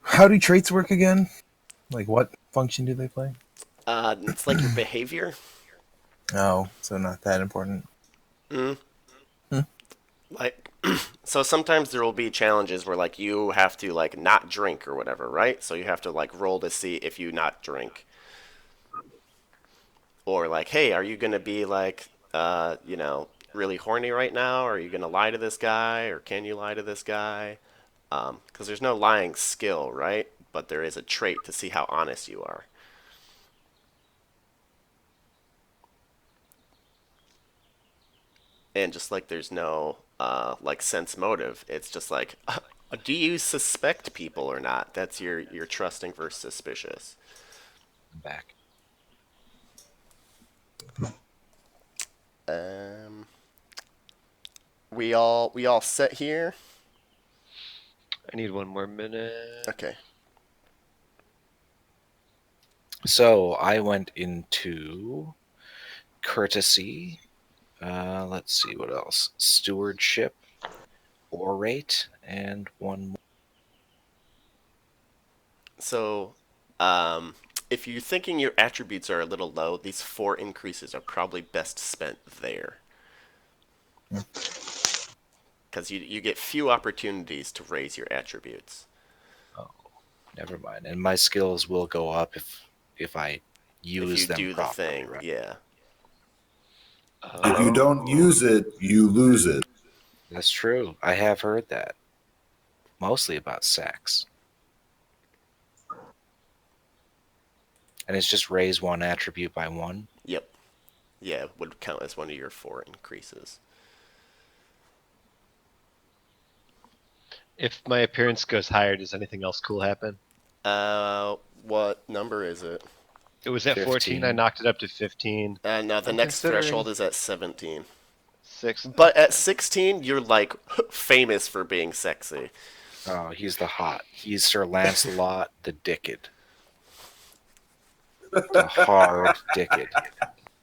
[SPEAKER 4] How do traits work again? Like, what function do they play?
[SPEAKER 2] It's like your behavior.
[SPEAKER 4] Oh, so not that important.
[SPEAKER 2] Mm.
[SPEAKER 4] Hmm.
[SPEAKER 2] Like, so sometimes there will be challenges where like you have to like not drink or whatever, right? So you have to like roll to see if you not drink, or like, hey, are you gonna be like, really horny right now? Or are you gonna lie to this guy, or can you lie to this guy? Because there's no lying skill, right? But there is a trait to see how honest you are. And just like there's no like sense motive, it's just like, do you suspect people or not? That's your trusting versus suspicious.
[SPEAKER 1] I'm back.
[SPEAKER 2] Um, we all set here.
[SPEAKER 3] I need one more minute.
[SPEAKER 2] Okay.
[SPEAKER 1] So I went into courtesy. Let's see what else. Stewardship, orate, and one more.
[SPEAKER 2] So, um, if you're thinking your attributes are a little low, these 4 increases are probably best spent there. Because you get few opportunities to raise your attributes.
[SPEAKER 1] Oh, never mind. And my skills will go up if I
[SPEAKER 2] If you
[SPEAKER 1] use them
[SPEAKER 2] do the
[SPEAKER 1] properly,
[SPEAKER 2] thing,
[SPEAKER 1] right?
[SPEAKER 2] yeah.
[SPEAKER 7] If you don't use it, you lose it.
[SPEAKER 1] That's true. I have heard that. Mostly about sex. And it's just raise one attribute by one.
[SPEAKER 2] Yep. Yeah, would count as one of your 4 increases.
[SPEAKER 3] If my appearance goes higher, does anything else cool happen?
[SPEAKER 2] What number is it?
[SPEAKER 3] It was at 14. I
[SPEAKER 1] 15.
[SPEAKER 3] knocked it up to 15.
[SPEAKER 2] Now the
[SPEAKER 3] I'm
[SPEAKER 2] next
[SPEAKER 3] considering
[SPEAKER 2] threshold is at 17.
[SPEAKER 3] 6.
[SPEAKER 2] But at 16, you're like famous for being sexy.
[SPEAKER 1] Oh, he's the hot. He's Sir Lancelot the Dicked. The hard Dicked.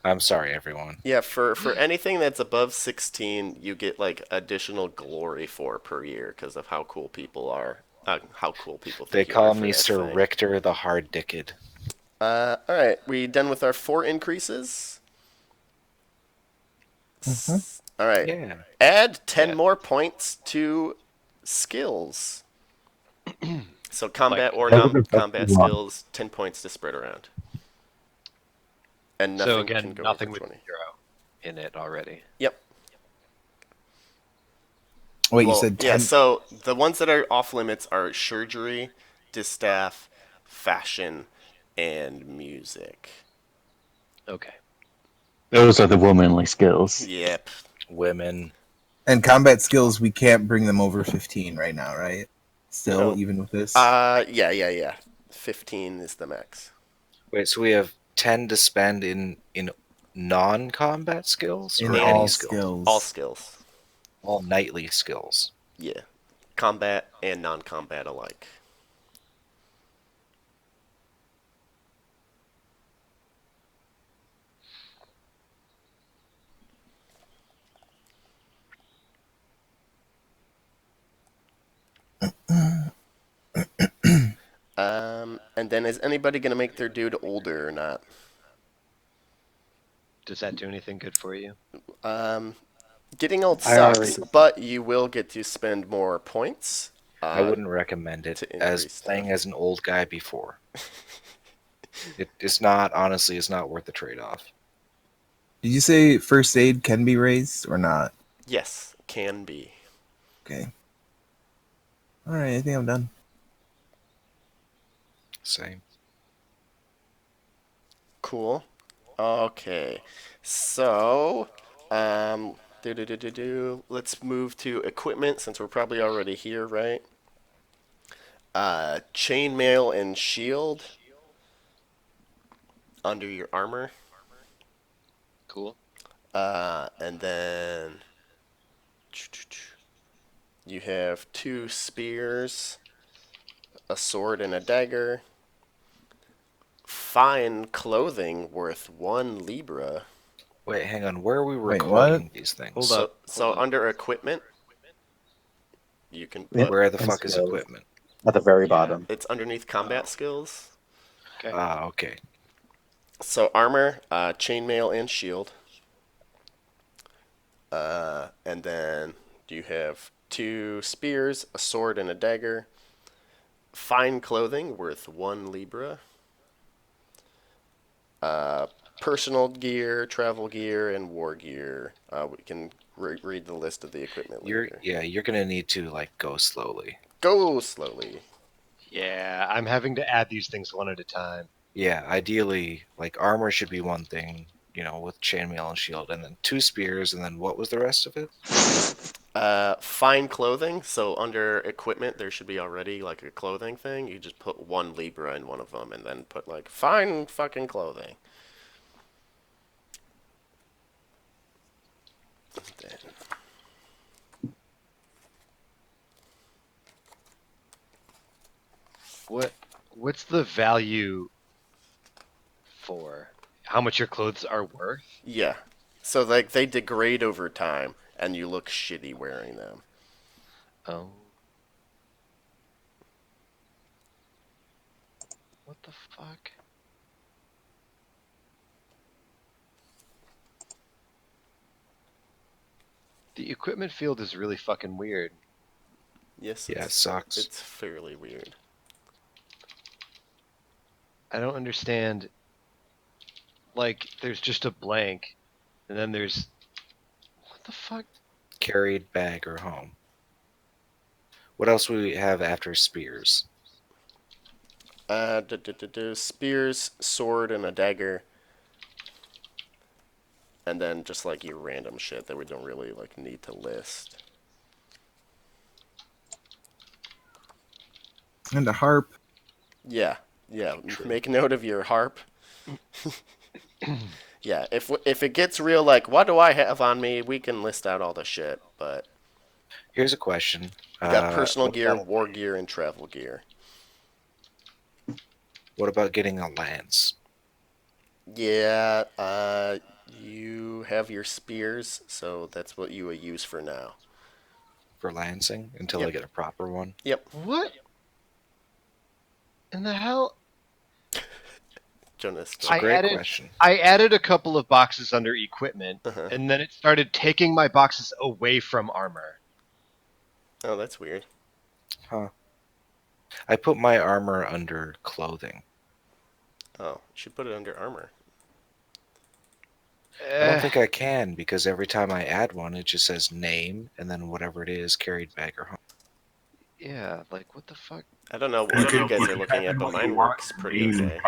[SPEAKER 1] I'm sorry, everyone.
[SPEAKER 2] Yeah, for anything that's above 16, you get like additional glory for per year because of how cool people are. How cool people
[SPEAKER 1] They
[SPEAKER 2] think you are
[SPEAKER 1] call
[SPEAKER 2] for
[SPEAKER 1] me
[SPEAKER 2] that
[SPEAKER 1] Sir
[SPEAKER 2] thing.
[SPEAKER 1] Richter the Hard Dicked.
[SPEAKER 2] All right, we done with our 4 increases. All right,
[SPEAKER 1] Yeah.
[SPEAKER 2] add 10
[SPEAKER 3] Yeah.
[SPEAKER 2] more points to skills. So combat
[SPEAKER 3] Like,
[SPEAKER 2] or
[SPEAKER 6] Look at the
[SPEAKER 2] non-combat
[SPEAKER 6] first one.
[SPEAKER 2] skills, 10 points to spread around. And
[SPEAKER 3] so
[SPEAKER 2] nothing
[SPEAKER 3] again,
[SPEAKER 2] can go
[SPEAKER 3] nothing
[SPEAKER 2] over
[SPEAKER 3] with
[SPEAKER 2] 20.
[SPEAKER 3] 0 in it already.
[SPEAKER 2] Yep.
[SPEAKER 4] Wait, you
[SPEAKER 2] Well,
[SPEAKER 4] said
[SPEAKER 2] yeah,
[SPEAKER 4] 10?
[SPEAKER 2] so the ones that are off limits are surgery, distaff, fashion, and music.
[SPEAKER 3] Okay.
[SPEAKER 6] Those are the womanly skills.
[SPEAKER 2] Yep.
[SPEAKER 1] Women.
[SPEAKER 4] And combat skills, we can't bring them over 15 right now, right? Still,
[SPEAKER 2] No.
[SPEAKER 4] even with this?
[SPEAKER 2] Yeah. 15 is the max.
[SPEAKER 1] Wait, so we have 10 to spend in non-combat skills
[SPEAKER 4] In
[SPEAKER 1] or
[SPEAKER 2] and
[SPEAKER 1] any
[SPEAKER 4] all
[SPEAKER 1] skill?
[SPEAKER 4] skills.
[SPEAKER 2] All skills.
[SPEAKER 1] All knightly skills.
[SPEAKER 2] Yeah. Combat and non-combat alike. And then is anybody gonna make their dude older or not?
[SPEAKER 3] Does that do anything good for you?
[SPEAKER 2] Getting old
[SPEAKER 5] I
[SPEAKER 2] sucks,
[SPEAKER 5] already-
[SPEAKER 2] but you will get to spend more points.
[SPEAKER 1] I wouldn't recommend it
[SPEAKER 2] to
[SPEAKER 1] as
[SPEAKER 2] increase
[SPEAKER 1] playing
[SPEAKER 2] stuff.
[SPEAKER 1] as an old guy before. It's not, honestly, it's not worth the trade-off.
[SPEAKER 4] Did you say first aid can be raised or not?
[SPEAKER 2] Yes, can be.
[SPEAKER 4] Okay. Alright, I think I'm done.
[SPEAKER 1] Same.
[SPEAKER 2] Cool. Okay. So, let's move to equipment since we're probably already here, right? Chainmail and shield under your armor.
[SPEAKER 3] Cool.
[SPEAKER 2] And then you have 2 spears, a sword, and a dagger. Fine clothing worth 1 libra.
[SPEAKER 1] Wait, hang on. Where are we
[SPEAKER 4] Wait,
[SPEAKER 1] recording these things?
[SPEAKER 3] Hold
[SPEAKER 2] So,
[SPEAKER 3] up.
[SPEAKER 2] so under equipment, you can
[SPEAKER 6] Yeah.
[SPEAKER 2] put.
[SPEAKER 1] Where the
[SPEAKER 6] And
[SPEAKER 1] fuck is
[SPEAKER 6] skills.
[SPEAKER 1] equipment?
[SPEAKER 6] At the very
[SPEAKER 3] Yeah.
[SPEAKER 6] bottom.
[SPEAKER 2] It's underneath combat skills.
[SPEAKER 3] Okay.
[SPEAKER 1] Ah, okay.
[SPEAKER 2] So armor, chainmail, and shield. And then you have 2 spears, a sword, and a dagger. Fine clothing worth 1 libra. Personal gear, travel gear, and war gear. We can read the list of the equipment later.
[SPEAKER 1] You're gonna need to go slowly.
[SPEAKER 2] Go slowly.
[SPEAKER 3] Yeah, I'm having to add these things one at a time.
[SPEAKER 1] Yeah, ideally, armor should be one thing, with chainmail and shield, and then 2 spears, and then what was the rest of it?
[SPEAKER 2] Fine clothing. So under equipment, there should be already a clothing thing. You just put 1 libra in one of them, and then put fine fucking clothing.
[SPEAKER 3] What's the value for how much your clothes are worth?
[SPEAKER 2] Yeah. So they degrade over time, and you look shitty wearing them.
[SPEAKER 3] Oh. What the fuck? The equipment field is really fucking weird.
[SPEAKER 2] Yes.
[SPEAKER 1] Yeah, it sucks.
[SPEAKER 2] It's fairly weird.
[SPEAKER 3] I don't understand. There's just a blank, and then there's... What the fuck?
[SPEAKER 1] Carried bag or home. What else would we have after spears?
[SPEAKER 2] Spears, sword, and a dagger. And then just your random shit that we don't really need to list.
[SPEAKER 4] And a harp.
[SPEAKER 2] Yeah. Make note of your harp. Yeah, if it gets real, what do I have on me? We can list out all the shit. But
[SPEAKER 1] Here's a question.
[SPEAKER 2] you got personal
[SPEAKER 1] what
[SPEAKER 2] gear,
[SPEAKER 1] about-
[SPEAKER 2] war gear, and travel gear.
[SPEAKER 1] What about getting a lance?
[SPEAKER 2] Yeah, you have your spears, so that's what you would use for now.
[SPEAKER 1] For lancing until
[SPEAKER 2] Yep.
[SPEAKER 1] I get a proper one?
[SPEAKER 2] Yep.
[SPEAKER 3] What in the hell?
[SPEAKER 2] Jonas.
[SPEAKER 1] It's a great question.
[SPEAKER 3] I added a couple of boxes under equipment,
[SPEAKER 2] Uh-huh.
[SPEAKER 3] and then it started taking my boxes away from armor.
[SPEAKER 2] Oh, that's weird.
[SPEAKER 1] Huh. I put my armor under clothing.
[SPEAKER 2] Oh, you should put it under armor.
[SPEAKER 1] I don't think I can because every time I add one, it just says name and then whatever it is, carried bag or home.
[SPEAKER 3] Yeah, what the fuck?
[SPEAKER 2] I don't know what you guys are looking at, but mine works pretty okay.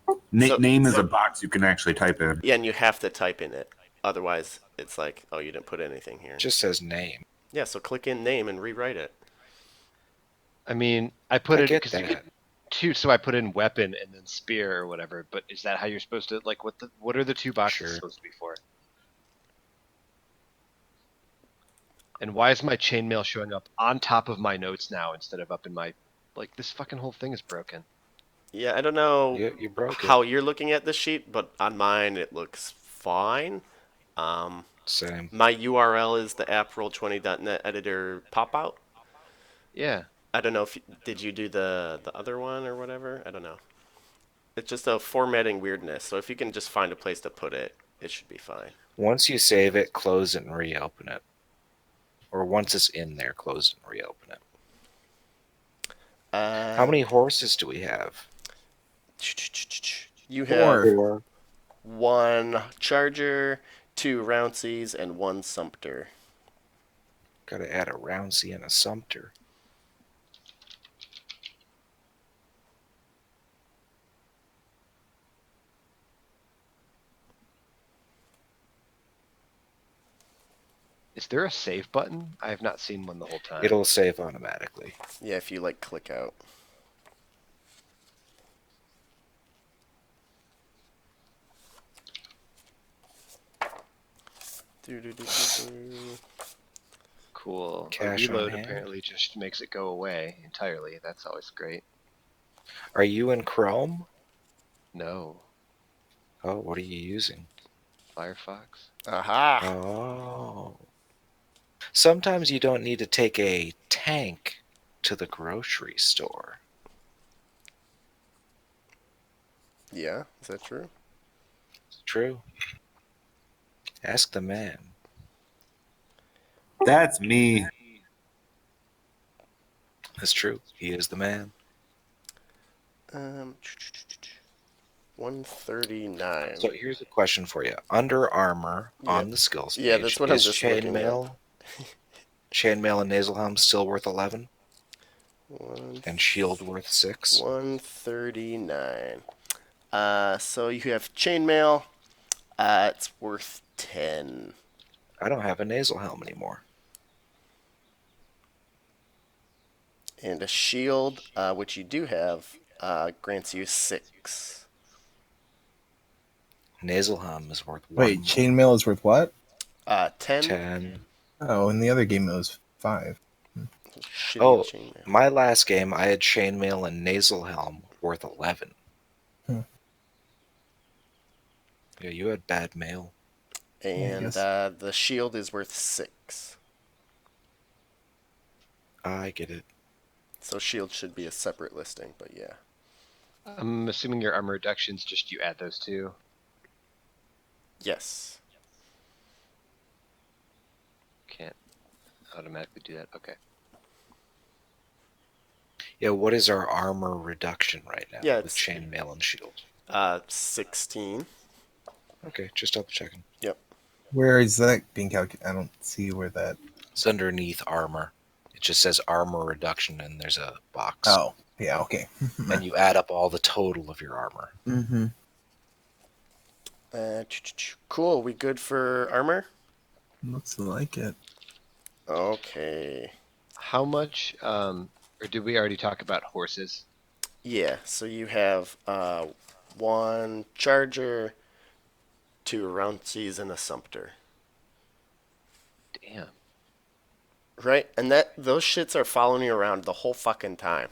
[SPEAKER 2] So-
[SPEAKER 5] Name is a box you can actually type in.
[SPEAKER 2] Yeah, and you have to type in it. Otherwise, it's like, oh, you didn't put anything here.
[SPEAKER 1] It just says name.
[SPEAKER 2] Yeah, so click in name and rewrite it.
[SPEAKER 3] I mean, I put
[SPEAKER 1] I
[SPEAKER 3] it
[SPEAKER 1] get
[SPEAKER 3] because you
[SPEAKER 1] that.
[SPEAKER 3] could two, so I put in weapon and then spear or whatever. But is that how you're supposed to like? What are the two boxes
[SPEAKER 1] Sure.
[SPEAKER 3] supposed to be for? And why is my chainmail showing up on top of my notes now instead of up in my like this fucking whole thing is broken.
[SPEAKER 2] Yeah, I don't know
[SPEAKER 1] You broke
[SPEAKER 2] how
[SPEAKER 1] it.
[SPEAKER 2] you're looking at this sheet, but on mine it looks fine.
[SPEAKER 1] Same.
[SPEAKER 2] My URL is the approll20.net editor pop out.
[SPEAKER 3] Yeah.
[SPEAKER 2] I don't know if did you do the other one or whatever? I don't know. It's just a formatting weirdness. So if you can just find a place to put it, it should be fine.
[SPEAKER 1] Once you save it, close it and reopen it. Or once it's in there, close it and reopen it. How many horses do we have?
[SPEAKER 2] You have
[SPEAKER 1] 4.
[SPEAKER 2] 1 Charger, 2 Rounceys, and 1 Sumpter.
[SPEAKER 1] Gotta add a Rouncey and a Sumpter.
[SPEAKER 3] Is there a save button? I have not seen one the whole time.
[SPEAKER 1] It'll save automatically.
[SPEAKER 2] Yeah, if you like click out.
[SPEAKER 3] Cool.
[SPEAKER 1] Cash
[SPEAKER 3] a
[SPEAKER 1] on
[SPEAKER 3] reload
[SPEAKER 1] hand.
[SPEAKER 3] apparently just makes it go away entirely. That's always great.
[SPEAKER 1] Are you in Chrome?
[SPEAKER 3] No.
[SPEAKER 1] Oh, what are you using?
[SPEAKER 3] Firefox.
[SPEAKER 2] Aha!
[SPEAKER 1] Oh. Sometimes you don't need to take a tank to the grocery store.
[SPEAKER 2] Yeah, is that true?
[SPEAKER 1] It's true. Ask the man.
[SPEAKER 5] That's me.
[SPEAKER 1] That's true. He is the man.
[SPEAKER 2] 139.
[SPEAKER 1] So here's a question for you. Under armor on
[SPEAKER 2] Yep.
[SPEAKER 1] the skills page,
[SPEAKER 2] Yeah, that's what I'm
[SPEAKER 1] is
[SPEAKER 2] just looking at.
[SPEAKER 1] chainmail and nasal helm still worth 11?
[SPEAKER 2] One-
[SPEAKER 1] And shield worth 6?
[SPEAKER 2] 139. So you have chainmail. It's worth 10.
[SPEAKER 1] I don't have a nasal helm anymore.
[SPEAKER 2] And a shield, which you do have, grants you 6.
[SPEAKER 1] Nasal helm is worth 1.
[SPEAKER 4] Wait, chainmail is worth what?
[SPEAKER 2] 10.
[SPEAKER 1] 10.
[SPEAKER 4] Oh, in the other game it was 5.
[SPEAKER 2] Shitty
[SPEAKER 1] Oh,
[SPEAKER 2] chainmail.
[SPEAKER 1] my last game, I had chainmail and nasal helm worth 11.
[SPEAKER 4] Hmm.
[SPEAKER 1] Yeah, you had bad mail.
[SPEAKER 2] And
[SPEAKER 4] Yes.
[SPEAKER 2] the shield is worth 6.
[SPEAKER 1] I get it.
[SPEAKER 2] So shield should be a separate listing, but yeah.
[SPEAKER 3] I'm assuming your armor reductions just you add those two.
[SPEAKER 2] Yes.
[SPEAKER 3] Can't automatically do that. Okay.
[SPEAKER 1] Yeah, what is our armor reduction right now
[SPEAKER 2] Yeah,
[SPEAKER 1] with
[SPEAKER 2] it's-
[SPEAKER 1] chainmail and shield?
[SPEAKER 2] 16.
[SPEAKER 1] Okay, just double checking.
[SPEAKER 4] Where is that being calculated? I don't see where that.
[SPEAKER 1] It's underneath armor. It just says armor reduction, and there's a box.
[SPEAKER 4] Oh, yeah, okay.
[SPEAKER 1] And you add up all the total of your armor.
[SPEAKER 4] Mm-hmm.
[SPEAKER 2] Cool. We good for armor?
[SPEAKER 4] Looks like it.
[SPEAKER 2] Okay.
[SPEAKER 3] How much? Or did we already talk about horses?
[SPEAKER 2] Yeah. So you have 1 Charger, 2 Rounceys, and a Sumpter.
[SPEAKER 3] Damn.
[SPEAKER 2] Right? And those shits are following you around the whole fucking time.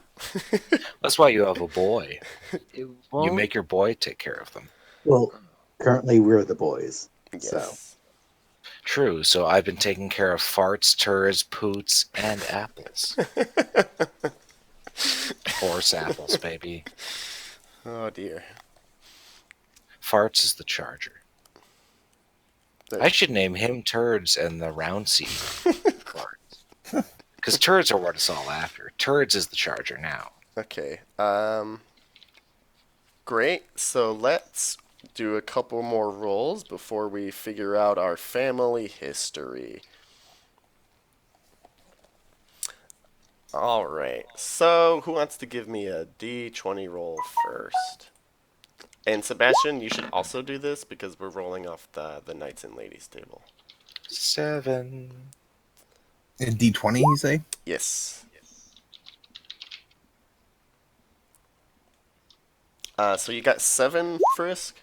[SPEAKER 1] That's why you have a boy.
[SPEAKER 3] It
[SPEAKER 1] You
[SPEAKER 3] won't.
[SPEAKER 1] make your boy take care of them.
[SPEAKER 8] Well, currently we're the boys. So
[SPEAKER 2] Yes.
[SPEAKER 1] True, so I've been taking care of farts, turds, poots, and apples. Horse apples, baby.
[SPEAKER 2] Oh dear.
[SPEAKER 1] Farts is the charger. I should name him Turds and the Rouncy farts. Because turds are what it's all after. Turds is the charger now.
[SPEAKER 2] Okay. Great. So let's do a couple more rolls before we figure out our family history. All right. So, who wants to give me a d20 roll first? And Sebastian, you should also do this because we're rolling off the knights and ladies table.
[SPEAKER 1] 7.
[SPEAKER 4] A D20, you say?
[SPEAKER 2] Yes. So you got 7, Frisk?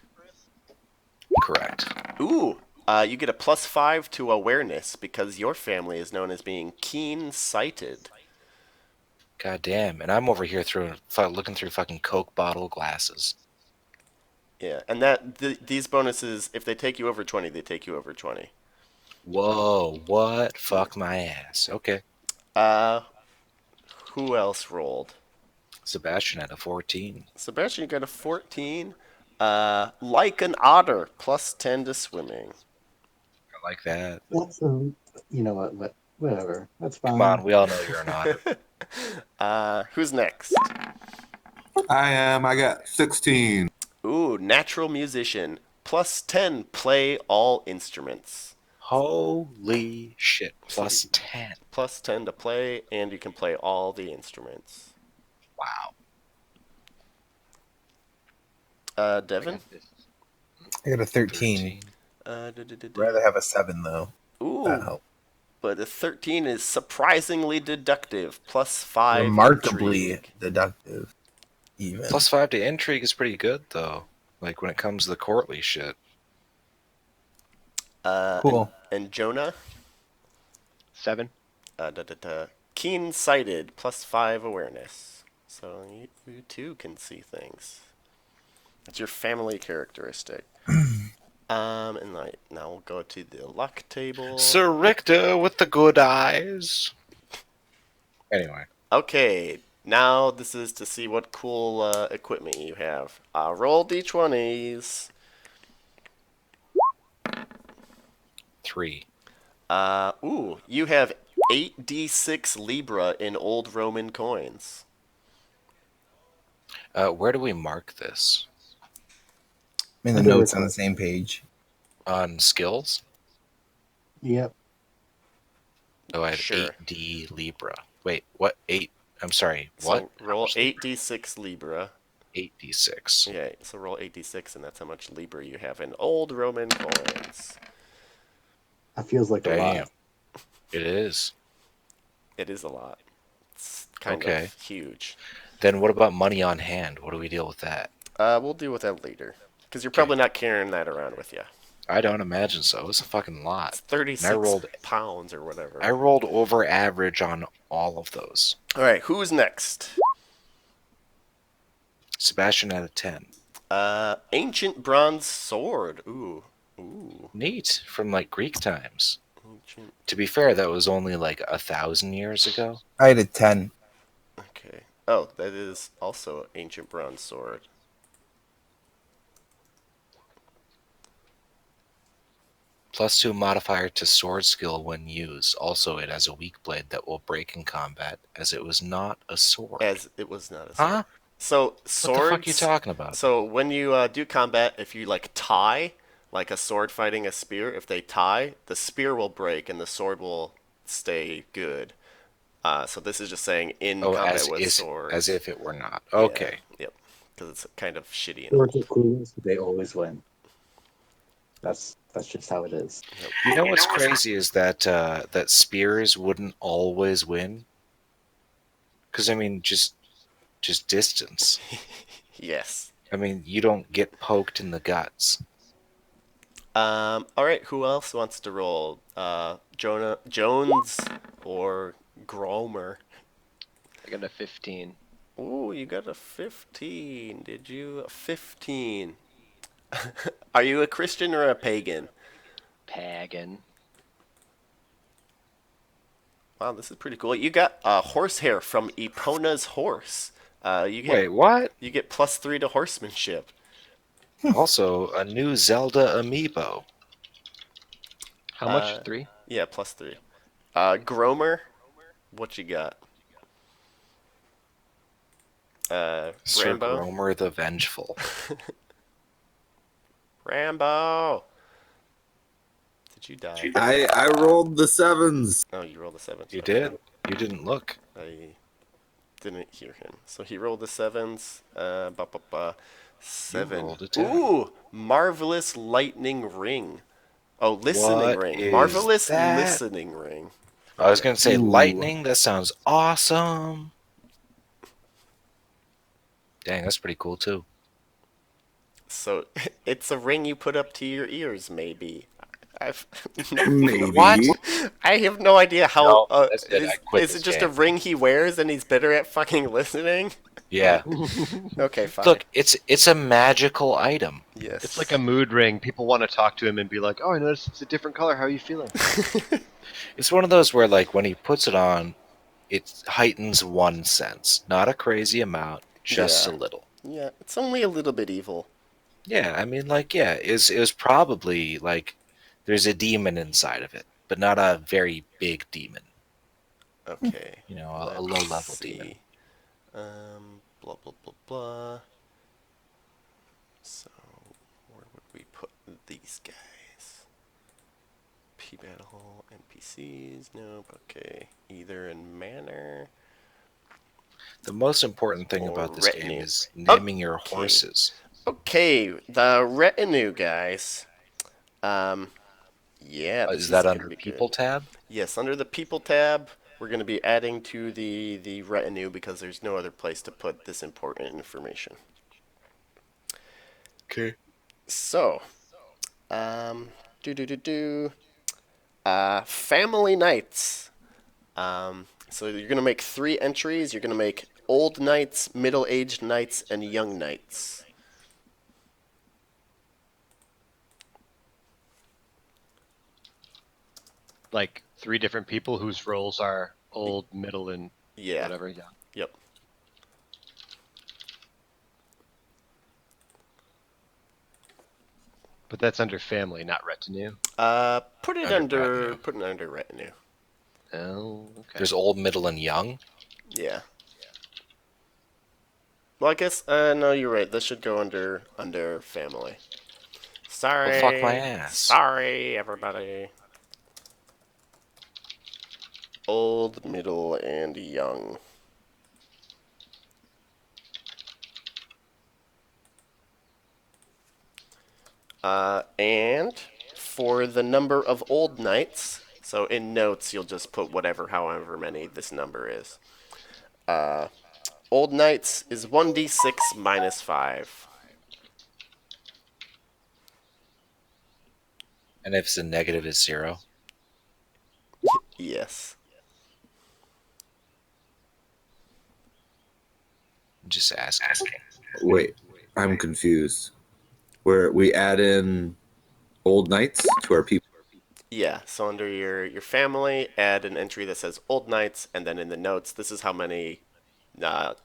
[SPEAKER 1] Correct.
[SPEAKER 2] Ooh. You get a +5 to awareness because your family is known as being keen-sighted.
[SPEAKER 1] God damn. And I'm over here looking through fucking Coke bottle glasses.
[SPEAKER 2] Yeah, and these bonuses, if they take you over 20, they take you over 20.
[SPEAKER 1] Whoa, what? Fuck my ass. Okay.
[SPEAKER 2] Who else rolled?
[SPEAKER 1] Sebastian had a 14.
[SPEAKER 2] Sebastian, you got a 14. Like an otter, +10 to swimming.
[SPEAKER 1] I like that.
[SPEAKER 8] That's you know what? Whatever. That's fine.
[SPEAKER 1] Come on, we all know you're an otter.
[SPEAKER 2] Who's next?
[SPEAKER 5] I am. I got 16.
[SPEAKER 2] Ooh, natural musician, +10, play all instruments.
[SPEAKER 1] Holy shit. +10.
[SPEAKER 2] +10 to play, and you can play all the instruments.
[SPEAKER 1] Wow.
[SPEAKER 2] Devin?
[SPEAKER 4] I got a 13. I'd rather have a 7, though. That
[SPEAKER 2] Ooh,
[SPEAKER 4] helps.
[SPEAKER 2] but a 13 is surprisingly deductive, +5
[SPEAKER 4] Remarkably
[SPEAKER 2] intrigue.
[SPEAKER 4] deductive, even.
[SPEAKER 1] +5 to intrigue is pretty good, though. Like, when it comes to the courtly shit.
[SPEAKER 4] Cool.
[SPEAKER 2] And Jonah?
[SPEAKER 3] 7.
[SPEAKER 2] Keen-sighted, +5 awareness. So you too can see things. That's your family characteristic. And now we'll go to the luck table.
[SPEAKER 1] Sir Richter with the good eyes. Anyway.
[SPEAKER 2] Okay, now this is to see what cool equipment you have. Roll d20s.
[SPEAKER 1] 3.
[SPEAKER 2] You have 8d6 Libra in old Roman coins.
[SPEAKER 1] Where do we mark this?
[SPEAKER 4] In the notes on the same page.
[SPEAKER 1] On skills?
[SPEAKER 8] Yep.
[SPEAKER 1] Oh, I have
[SPEAKER 2] Sure.
[SPEAKER 1] 8D Libra. Wait, what? 8? I'm sorry, what?
[SPEAKER 2] So roll 8d6 Libra.
[SPEAKER 1] 8D6.
[SPEAKER 2] Yeah, so roll 8d6, and that's how much Libra you have in old Roman coins.
[SPEAKER 8] That feels like a
[SPEAKER 1] Damn.
[SPEAKER 8] lot.
[SPEAKER 1] It is.
[SPEAKER 2] It is a lot. It's kind
[SPEAKER 1] Okay.
[SPEAKER 2] of huge.
[SPEAKER 1] Then what about money on hand? What do we deal with that?
[SPEAKER 2] We'll deal with that later. Because you're probably not carrying that around with you.
[SPEAKER 1] I don't imagine so. It's a fucking
[SPEAKER 2] It's
[SPEAKER 1] lot.
[SPEAKER 2] 36 pounds or whatever.
[SPEAKER 1] I rolled over average on all of those.
[SPEAKER 2] All right, who's next?
[SPEAKER 1] Sebastian had a 10.
[SPEAKER 2] Ancient bronze sword. Ooh.
[SPEAKER 1] Neat. From like Greek times.
[SPEAKER 2] Ancient.
[SPEAKER 1] To be fair, that was only like 1,000 years ago.
[SPEAKER 4] I had a 10.
[SPEAKER 2] Okay. Oh, that is also ancient bronze sword.
[SPEAKER 1] +2 modifier to sword skill when used. Also, it has a weak blade that will break in combat, as it was not a sword.
[SPEAKER 2] As it was not a sword.
[SPEAKER 1] Huh?
[SPEAKER 2] So swords.
[SPEAKER 1] What the fuck are you talking about?
[SPEAKER 2] So when you do combat, if you like tie, like a sword fighting a spear, if they tie, the spear will break and the sword will stay good. So this is just saying in combat with swords.
[SPEAKER 1] As if it were not. Okay.
[SPEAKER 2] Yeah, yep. Because it's kind of shitty.
[SPEAKER 8] Swords are cool, so they always win. That's just how it is.
[SPEAKER 1] You know what's crazy is that that spears wouldn't always win. Because I mean, just distance.
[SPEAKER 2] Yes.
[SPEAKER 1] I mean, you don't get poked in the guts.
[SPEAKER 2] All right. Who else wants to roll? Jones or Gromer?
[SPEAKER 3] I got a 15.
[SPEAKER 2] Ooh, you got a 15. Did you? A 15. Are you a Christian or a pagan?
[SPEAKER 3] Pagan.
[SPEAKER 2] Wow, this is pretty cool. You got horsehair from Epona's horse.
[SPEAKER 1] Wait, what?
[SPEAKER 2] You get +3 to horsemanship.
[SPEAKER 1] Also, a new Zelda amiibo.
[SPEAKER 3] How much? 3?
[SPEAKER 2] Yeah, +3. Gromer, what you got?
[SPEAKER 1] Sir
[SPEAKER 2] Rambo.
[SPEAKER 1] Gromer the Vengeful.
[SPEAKER 2] Rambo. Did you die?
[SPEAKER 5] I rolled the 7s.
[SPEAKER 2] Oh, you rolled a 7.
[SPEAKER 1] You did? You didn't look.
[SPEAKER 2] didn't hear him. So he rolled the sevens. Seven.
[SPEAKER 1] rolled a 10.
[SPEAKER 2] Ooh, marvelous lightning ring. Oh, listening
[SPEAKER 1] What
[SPEAKER 2] ring.
[SPEAKER 1] is
[SPEAKER 2] Marvelous
[SPEAKER 1] that?
[SPEAKER 2] listening ring.
[SPEAKER 1] I was gonna say
[SPEAKER 4] Ooh.
[SPEAKER 1] lightning. That sounds awesome. Dang, that's pretty cool too.
[SPEAKER 2] So it's a ring you put up to your ears, maybe. I've
[SPEAKER 5] Maybe.
[SPEAKER 1] What?
[SPEAKER 2] I have no idea how.
[SPEAKER 1] No, that's it. I quit
[SPEAKER 2] Is it
[SPEAKER 1] this
[SPEAKER 2] just a
[SPEAKER 1] game.
[SPEAKER 2] ring he wears and he's better at fucking listening?
[SPEAKER 1] Yeah.
[SPEAKER 2] Okay, fine.
[SPEAKER 1] Look, it's a magical item.
[SPEAKER 2] Yes.
[SPEAKER 3] It's like a mood ring. People want to talk to him and be like, "Oh, I noticed it's a different color. How are you feeling?"
[SPEAKER 1] It's one of those where, like, when he puts it on, it heightens one sense, not a crazy amount, just
[SPEAKER 2] Yeah.
[SPEAKER 1] a little.
[SPEAKER 2] Yeah, it's only a little bit evil.
[SPEAKER 1] Yeah, I mean, like, yeah, it was probably like there's a demon inside of it, but not a very big demon.
[SPEAKER 2] Okay.
[SPEAKER 1] You know, a
[SPEAKER 2] Let's
[SPEAKER 1] low-level
[SPEAKER 2] see.
[SPEAKER 1] demon.
[SPEAKER 2] Blah blah blah blah. So, where would we put these guys? P battle NPCs? Nope. Okay. Either in manor.
[SPEAKER 1] The most important thing
[SPEAKER 2] Or
[SPEAKER 1] about this
[SPEAKER 2] retinue.
[SPEAKER 1] game is naming your
[SPEAKER 2] Okay.
[SPEAKER 1] horses.
[SPEAKER 2] Okay, the retinue guys. Yeah, this
[SPEAKER 1] Is that
[SPEAKER 2] gonna
[SPEAKER 1] under
[SPEAKER 2] be
[SPEAKER 1] People
[SPEAKER 2] good.
[SPEAKER 1] tab?
[SPEAKER 2] Yes, under the people tab, we're going to be adding to the retinue because there's no other place to put this important information.
[SPEAKER 1] Okay.
[SPEAKER 2] So, do do do do. Family nights. So you're going to make 3 entries. You're going to make old knights, middle-aged knights, and young knights.
[SPEAKER 3] Like 3 different people whose roles are old, middle, and
[SPEAKER 2] Yeah.
[SPEAKER 3] whatever. Yeah.
[SPEAKER 2] Yep.
[SPEAKER 3] But that's under family, not retinue.
[SPEAKER 2] Put it
[SPEAKER 1] Under
[SPEAKER 2] under retinue.
[SPEAKER 3] Oh, okay.
[SPEAKER 1] There's old, middle, and young.
[SPEAKER 2] Yeah. Well, I guess no, you're right. This should go under family. Sorry.
[SPEAKER 1] Well, fuck my ass.
[SPEAKER 2] Sorry, everybody. Old, middle, and young. And for the number of old knights, so in notes you'll just put however many this number is. Old knights is 1d6 minus 5.
[SPEAKER 1] And if it's a negative, it's 0.
[SPEAKER 2] Yes.
[SPEAKER 1] Just asking.
[SPEAKER 5] Wait, I'm confused. Where we add in old knights to our people.
[SPEAKER 2] Yeah, so under your family, add an entry that says old knights, and then in the notes, this is how many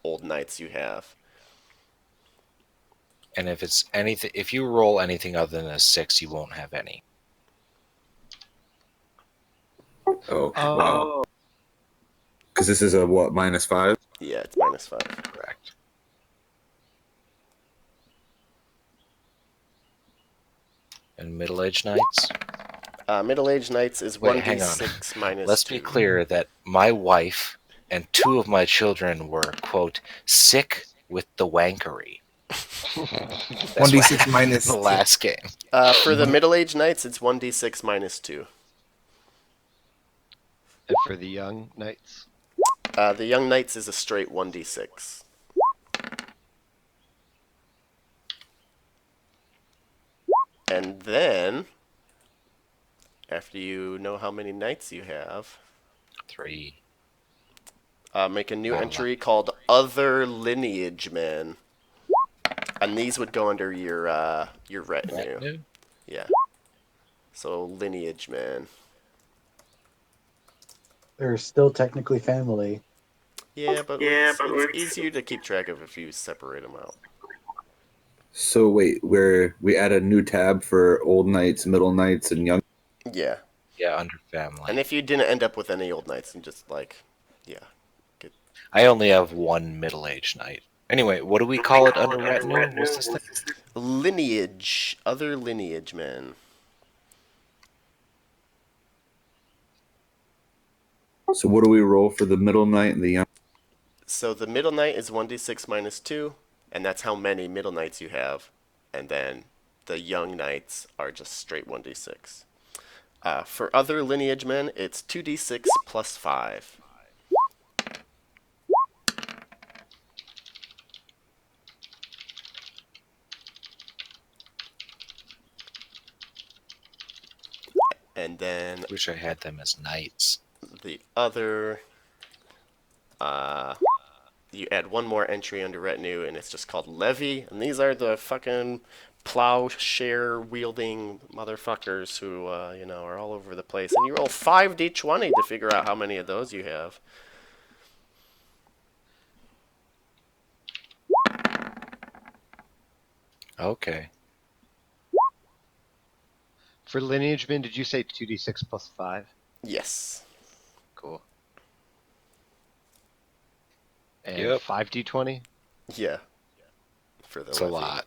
[SPEAKER 2] old knights you have.
[SPEAKER 1] And if it's anything, if you roll anything other than a 6, you won't have any.
[SPEAKER 5] Oh, wow. Because this is a what, -5?
[SPEAKER 2] Yeah, it's minus 5.
[SPEAKER 1] Correct. And middle-aged knights.
[SPEAKER 2] Middle-aged knights is
[SPEAKER 1] Wait, hang
[SPEAKER 2] 1d6 minus
[SPEAKER 1] Let's
[SPEAKER 2] 2.
[SPEAKER 1] be clear that my wife and 2 of my children were, quote, sick with the wankery. That's
[SPEAKER 4] 1d6 minus
[SPEAKER 1] the last game.
[SPEAKER 2] For the middle-aged knights, it's 1d6 minus 2.
[SPEAKER 3] And for the young knights,
[SPEAKER 2] The young knights is a straight 1d6. And then, after you know how many knights you have,
[SPEAKER 1] 3.
[SPEAKER 2] make a new entry called Other Lineage Men. And these would go under your retinue. Yeah. So, Lineage Man.
[SPEAKER 8] They're still technically family.
[SPEAKER 2] Yeah, but it's easier to keep track of if you separate them out.
[SPEAKER 5] So wait, we add a new tab for old knights, middle knights, and young.
[SPEAKER 2] Yeah.
[SPEAKER 1] Yeah, under family.
[SPEAKER 2] And if you didn't end up with any old knights, and just yeah.
[SPEAKER 1] I only have 1 middle-aged knight. Anyway, what do we call it under retinue? What's this thing?
[SPEAKER 2] Lineage. Other Lineage Men.
[SPEAKER 5] So what do we roll for the middle knight and the young?
[SPEAKER 2] So the middle knight is 1d6 minus 2, and that's how many middle knights you have. And then the young knights are just straight 1d6. For other lineage men, it's 2d6 plus 5. And then
[SPEAKER 1] Wish I had them as knights.
[SPEAKER 2] the other, you add one more entry under retinue, and it's just called levy. And these are the fucking plowshare wielding motherfuckers who, are all over the place. And you roll 5d20 to figure out how many of those you have.
[SPEAKER 1] Okay.
[SPEAKER 3] For lineage men, did you say 2d6 plus 5?
[SPEAKER 2] Yes.
[SPEAKER 3] Cool. And
[SPEAKER 1] Yep.
[SPEAKER 3] 5d20?
[SPEAKER 2] Yeah. For the
[SPEAKER 1] It's a
[SPEAKER 2] levy.
[SPEAKER 1] lot.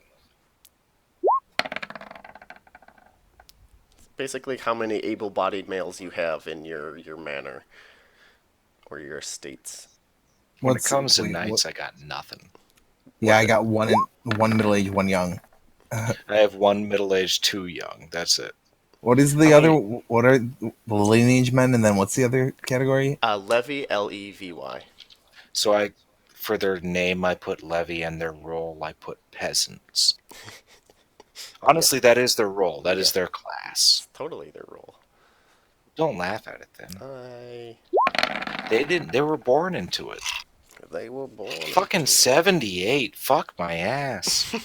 [SPEAKER 2] Basically, how many able-bodied males you have in your manor or your estates.
[SPEAKER 1] When it comes to knights, I got nothing.
[SPEAKER 4] Yeah, I got one middle-aged, one young.
[SPEAKER 1] I have one middle-aged, two young. That's it.
[SPEAKER 4] What is the other? What are the lineage men, and then what's the other category?
[SPEAKER 2] Levy, Levy.
[SPEAKER 1] So for their name, I put levy, and their role, I put peasants. Honestly, that is their role. That is their class.
[SPEAKER 2] It's totally their role.
[SPEAKER 1] Don't laugh at it, then.
[SPEAKER 2] They
[SPEAKER 1] didn't. They were born into it.
[SPEAKER 2] They were born.
[SPEAKER 1] Fucking 78. Fuck my ass.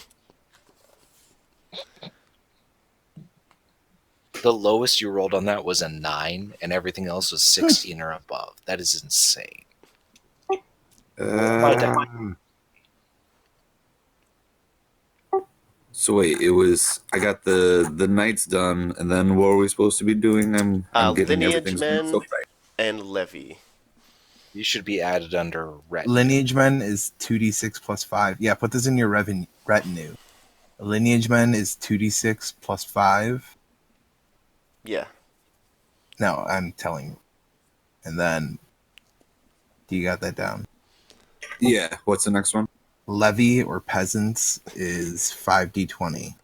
[SPEAKER 1] The lowest you rolled on that was a 9, and everything else was 16 or above. That is insane.
[SPEAKER 5] So wait, I got the knights done, and then what are we supposed to be doing? I'm getting
[SPEAKER 2] lineage
[SPEAKER 5] everything
[SPEAKER 2] men
[SPEAKER 5] so right.
[SPEAKER 2] and levy.
[SPEAKER 1] You should be added under retinue.
[SPEAKER 4] Lineage men is 2d6 plus 5. Yeah, put this in your retinue. Lineage men is 2d6 plus 5.
[SPEAKER 2] Yeah.
[SPEAKER 4] No, I'm telling you. And then, do you got that down?
[SPEAKER 5] Yeah. What's the next one?
[SPEAKER 4] Levy or peasants is 5d20.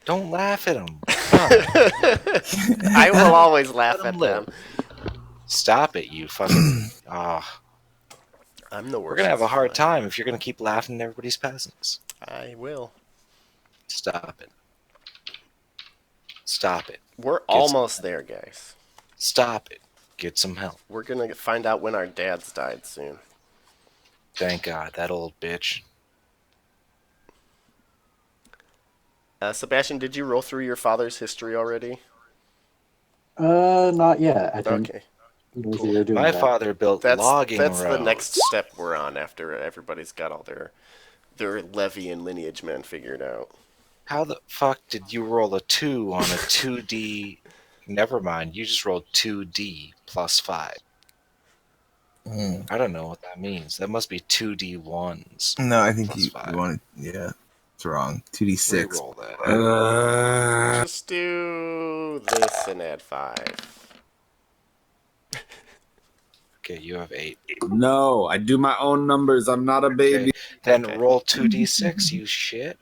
[SPEAKER 1] Don't laugh at them.
[SPEAKER 2] I will always laugh
[SPEAKER 1] Let 'em
[SPEAKER 2] at
[SPEAKER 1] live.
[SPEAKER 2] them.
[SPEAKER 1] Stop it, you fucking...
[SPEAKER 2] I'm the worst.
[SPEAKER 1] We're going to have a hard time if you're going to keep laughing at everybody's peasants.
[SPEAKER 2] I will.
[SPEAKER 1] Stop it. Stop it.
[SPEAKER 2] We're almost there, guys.
[SPEAKER 1] Stop it. Get some help.
[SPEAKER 2] We're going to find out when our dads died soon.
[SPEAKER 1] Thank God, that old bitch.
[SPEAKER 2] Sebastian, did you roll through your father's history already?
[SPEAKER 8] Not yet. I think
[SPEAKER 2] Okay.
[SPEAKER 8] you're doing
[SPEAKER 1] My
[SPEAKER 8] that.
[SPEAKER 1] father built logging
[SPEAKER 2] That's
[SPEAKER 1] roads.
[SPEAKER 2] the next step we're on after everybody's got all their levy and lineage men figured out.
[SPEAKER 1] How the fuck did you roll a 2 on a 2D... Never mind, you just rolled 2D plus 5. I don't know what that means. That must be 2D1s.
[SPEAKER 4] No, I think
[SPEAKER 1] plus
[SPEAKER 4] you
[SPEAKER 1] 5.
[SPEAKER 4] want to... Yeah, it's wrong. 2d6.
[SPEAKER 1] Reroll that.
[SPEAKER 2] Just do this and add 5.
[SPEAKER 1] Okay, you have 8.
[SPEAKER 5] No, I do my own numbers. I'm not a baby.
[SPEAKER 1] Okay. Then roll 2D6, you shit.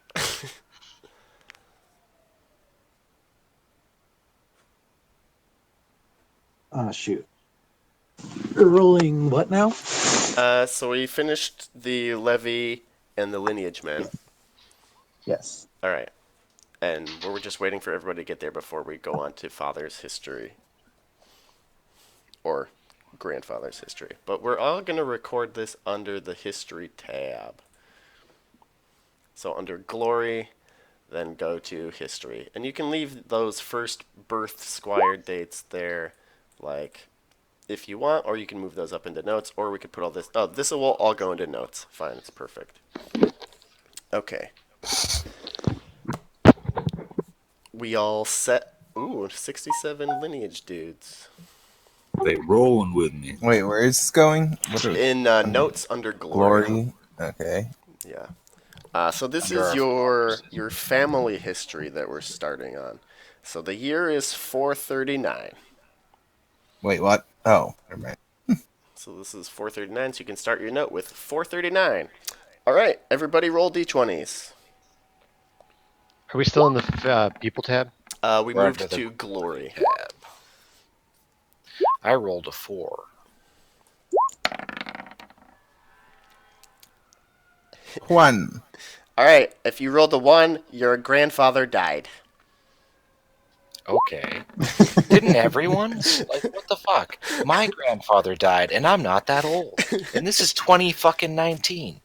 [SPEAKER 8] Shoot. You're rolling what now?
[SPEAKER 2] So we finished the levy and the lineage men.
[SPEAKER 8] Yes.
[SPEAKER 2] All right. And we're just waiting for everybody to get there before we go on to father's history. Or grandfather's history. But we're all going to record this under the history tab. So under glory, then go to history. And you can leave those first birth squire dates there, like, if you want, or you can move those up into notes, or we could put all this... Oh, this will all go into notes. Fine, it's perfect. Okay. We all set... Ooh, 67 lineage dudes.
[SPEAKER 5] They rolling with me.
[SPEAKER 4] Wait, where is this going? What are
[SPEAKER 2] In notes under glory.
[SPEAKER 4] glory? Okay.
[SPEAKER 2] Yeah. So this is your family history that we're starting on. So the year is 439.
[SPEAKER 4] Wait, what? Oh, never mind.
[SPEAKER 2] So this is 439, so you can start your note with 439. All right, everybody roll d20s.
[SPEAKER 3] Are we still in the people tab?
[SPEAKER 2] We
[SPEAKER 1] We're
[SPEAKER 2] moved
[SPEAKER 1] under the
[SPEAKER 2] to glory.
[SPEAKER 1] tab. I rolled a 4.
[SPEAKER 4] One.
[SPEAKER 2] All right, if you rolled a 1, your grandfather died.
[SPEAKER 1] Okay. Didn't everyone? Like, what the fuck? My grandfather died, and I'm not that old. And this is 2019.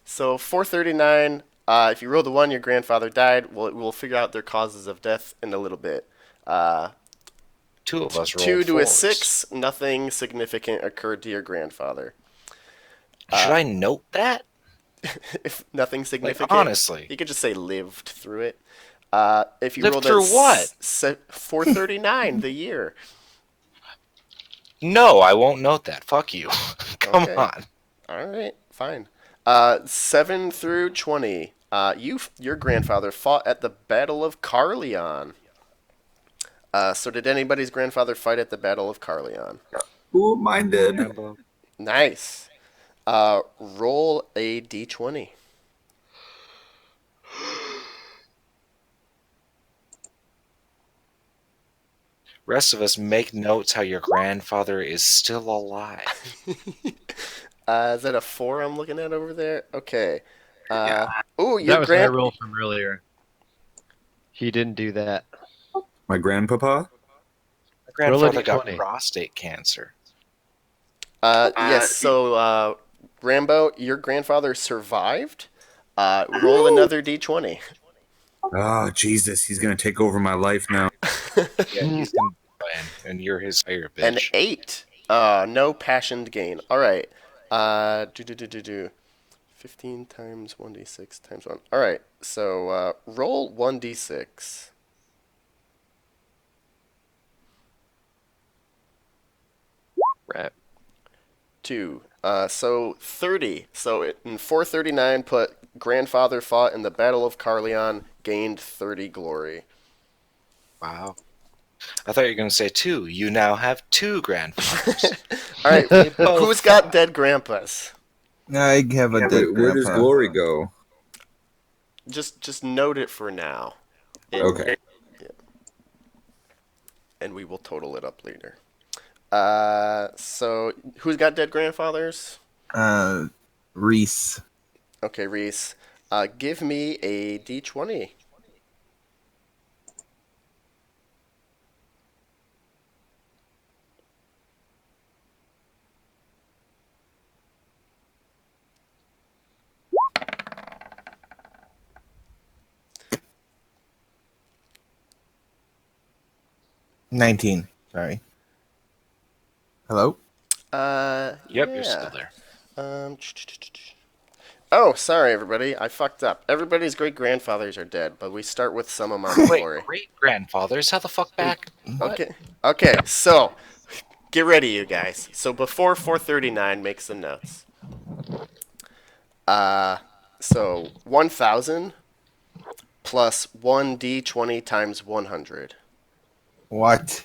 [SPEAKER 2] So 439, if you rolled a 1, your grandfather died. We'll figure out their causes of death in a little bit.
[SPEAKER 1] Two of us rolled
[SPEAKER 2] 2 to a
[SPEAKER 1] 4s.
[SPEAKER 2] 6, nothing significant occurred to your grandfather.
[SPEAKER 1] Should I note that?
[SPEAKER 2] If nothing significant,
[SPEAKER 1] honestly.
[SPEAKER 2] you could just say lived through it. If you
[SPEAKER 1] Lived
[SPEAKER 2] rolled
[SPEAKER 1] through what?
[SPEAKER 2] 439, the year.
[SPEAKER 1] No, I won't note that. Fuck you. Come
[SPEAKER 2] Okay.
[SPEAKER 1] on.
[SPEAKER 2] All right, fine. 7 through 20. Your grandfather fought at the Battle of Carleon. So did anybody's grandfather fight at the Battle of Carleon?
[SPEAKER 5] Ooh, mine did.
[SPEAKER 1] Rambo.
[SPEAKER 2] Nice. Roll a d20.
[SPEAKER 1] Rest of us make notes how your grandfather is still alive.
[SPEAKER 2] Is that a 4 I'm looking at over there? Okay. Ooh,
[SPEAKER 3] That
[SPEAKER 2] your
[SPEAKER 3] was my roll from earlier. He didn't do that.
[SPEAKER 5] My grandpapa?
[SPEAKER 1] My grandfather
[SPEAKER 3] Roll a
[SPEAKER 1] got
[SPEAKER 3] d20.
[SPEAKER 1] prostate cancer.
[SPEAKER 2] Yes, so Rambo, your grandfather survived. Roll another d20.
[SPEAKER 5] Oh, Jesus. He's going to take over my life now.
[SPEAKER 1] Yeah, he's gonna plan, and you're his fire
[SPEAKER 2] An
[SPEAKER 1] bitch.
[SPEAKER 2] 8. No passioned gain. All right. 15 times 1d6 times 1. All right. So roll 1d6.
[SPEAKER 3] Right.
[SPEAKER 2] 2. So 30. So in 439, put grandfather fought in the Battle of Carleon, gained 30 glory.
[SPEAKER 1] Wow. I thought you were going to say 2. You now have 2 grandfathers.
[SPEAKER 2] All right.
[SPEAKER 1] They both
[SPEAKER 2] Who's got
[SPEAKER 1] fought.
[SPEAKER 2] dead grandpas?
[SPEAKER 4] I have a dead
[SPEAKER 5] Where does
[SPEAKER 4] grandpa.
[SPEAKER 5] glory go?
[SPEAKER 2] Just note it for now.
[SPEAKER 5] Okay.
[SPEAKER 2] And we will total it up later. So who's got dead grandfathers?
[SPEAKER 4] Reese.
[SPEAKER 2] Okay, Reese. Give me a d20.
[SPEAKER 4] $19. Sorry. Hello?
[SPEAKER 1] Yep,
[SPEAKER 2] Yeah.
[SPEAKER 1] you're still there.
[SPEAKER 2] Oh, sorry, everybody. I fucked up. Everybody's great grandfathers are dead, but we start with some amount of
[SPEAKER 1] Wait,
[SPEAKER 2] glory.
[SPEAKER 1] great grandfathers? How the fuck back? What?
[SPEAKER 2] Okay. So get ready, you guys. So before 439, make some notes. So 1,000 plus 1d20 times 100.
[SPEAKER 4] What?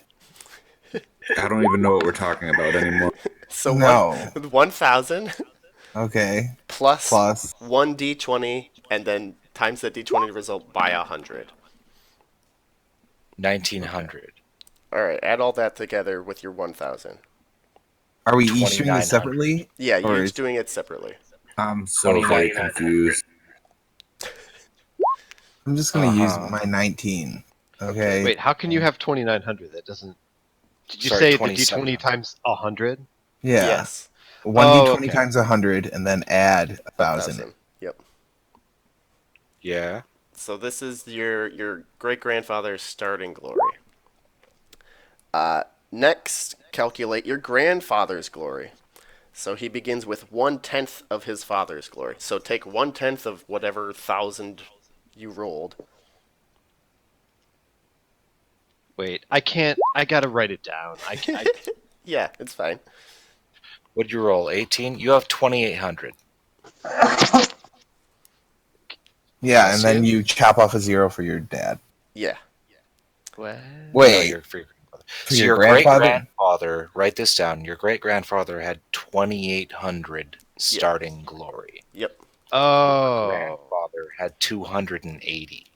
[SPEAKER 5] I don't even know what we're talking about anymore.
[SPEAKER 2] So
[SPEAKER 4] No.
[SPEAKER 2] 1,000
[SPEAKER 4] Okay.
[SPEAKER 2] plus
[SPEAKER 4] Plus.
[SPEAKER 2] 1d20 and then times that d20 result by 100.
[SPEAKER 1] 1900.
[SPEAKER 2] All right, add all that together with your 1,000.
[SPEAKER 4] Are we each doing
[SPEAKER 1] 2900.
[SPEAKER 4] this separately?
[SPEAKER 2] Yeah, you're
[SPEAKER 4] Or
[SPEAKER 2] each
[SPEAKER 4] is-
[SPEAKER 2] doing it separately.
[SPEAKER 5] I'm so very
[SPEAKER 1] 2900.
[SPEAKER 5] confused.
[SPEAKER 4] I'm just going to use
[SPEAKER 1] Uh-huh.
[SPEAKER 4] my 19. Okay.
[SPEAKER 3] Wait, how can you have 2,900? That doesn't. Did you
[SPEAKER 1] Sorry,
[SPEAKER 3] say the
[SPEAKER 1] 2700.
[SPEAKER 3] d20 times 100?
[SPEAKER 4] Yeah.
[SPEAKER 2] Yes.
[SPEAKER 4] 1d20
[SPEAKER 3] okay.
[SPEAKER 4] times 100 and then add 1,000.
[SPEAKER 2] Yep.
[SPEAKER 1] Yeah.
[SPEAKER 2] So this is your great grandfather's starting glory. Next, calculate your grandfather's glory. So he begins with 1/10 of his father's glory. So take 1/10 of whatever 1,000 you rolled.
[SPEAKER 3] Wait, I can't. I gotta write it down. I
[SPEAKER 2] Yeah, it's fine.
[SPEAKER 1] What'd you roll? 18? You have 2800.
[SPEAKER 4] Yeah,
[SPEAKER 1] That's
[SPEAKER 4] and then
[SPEAKER 1] it?
[SPEAKER 4] you chop off a 0 for your dad.
[SPEAKER 2] Yeah.
[SPEAKER 3] what?
[SPEAKER 1] No,
[SPEAKER 4] Wait.
[SPEAKER 1] you're for your grandfather.
[SPEAKER 4] For
[SPEAKER 1] So
[SPEAKER 4] your
[SPEAKER 1] your great
[SPEAKER 4] grandfather?
[SPEAKER 1] grandfather, write this down. Your great grandfather had 2,800 starting glory.
[SPEAKER 2] Yep.
[SPEAKER 3] Oh.
[SPEAKER 1] Grandfather had 280.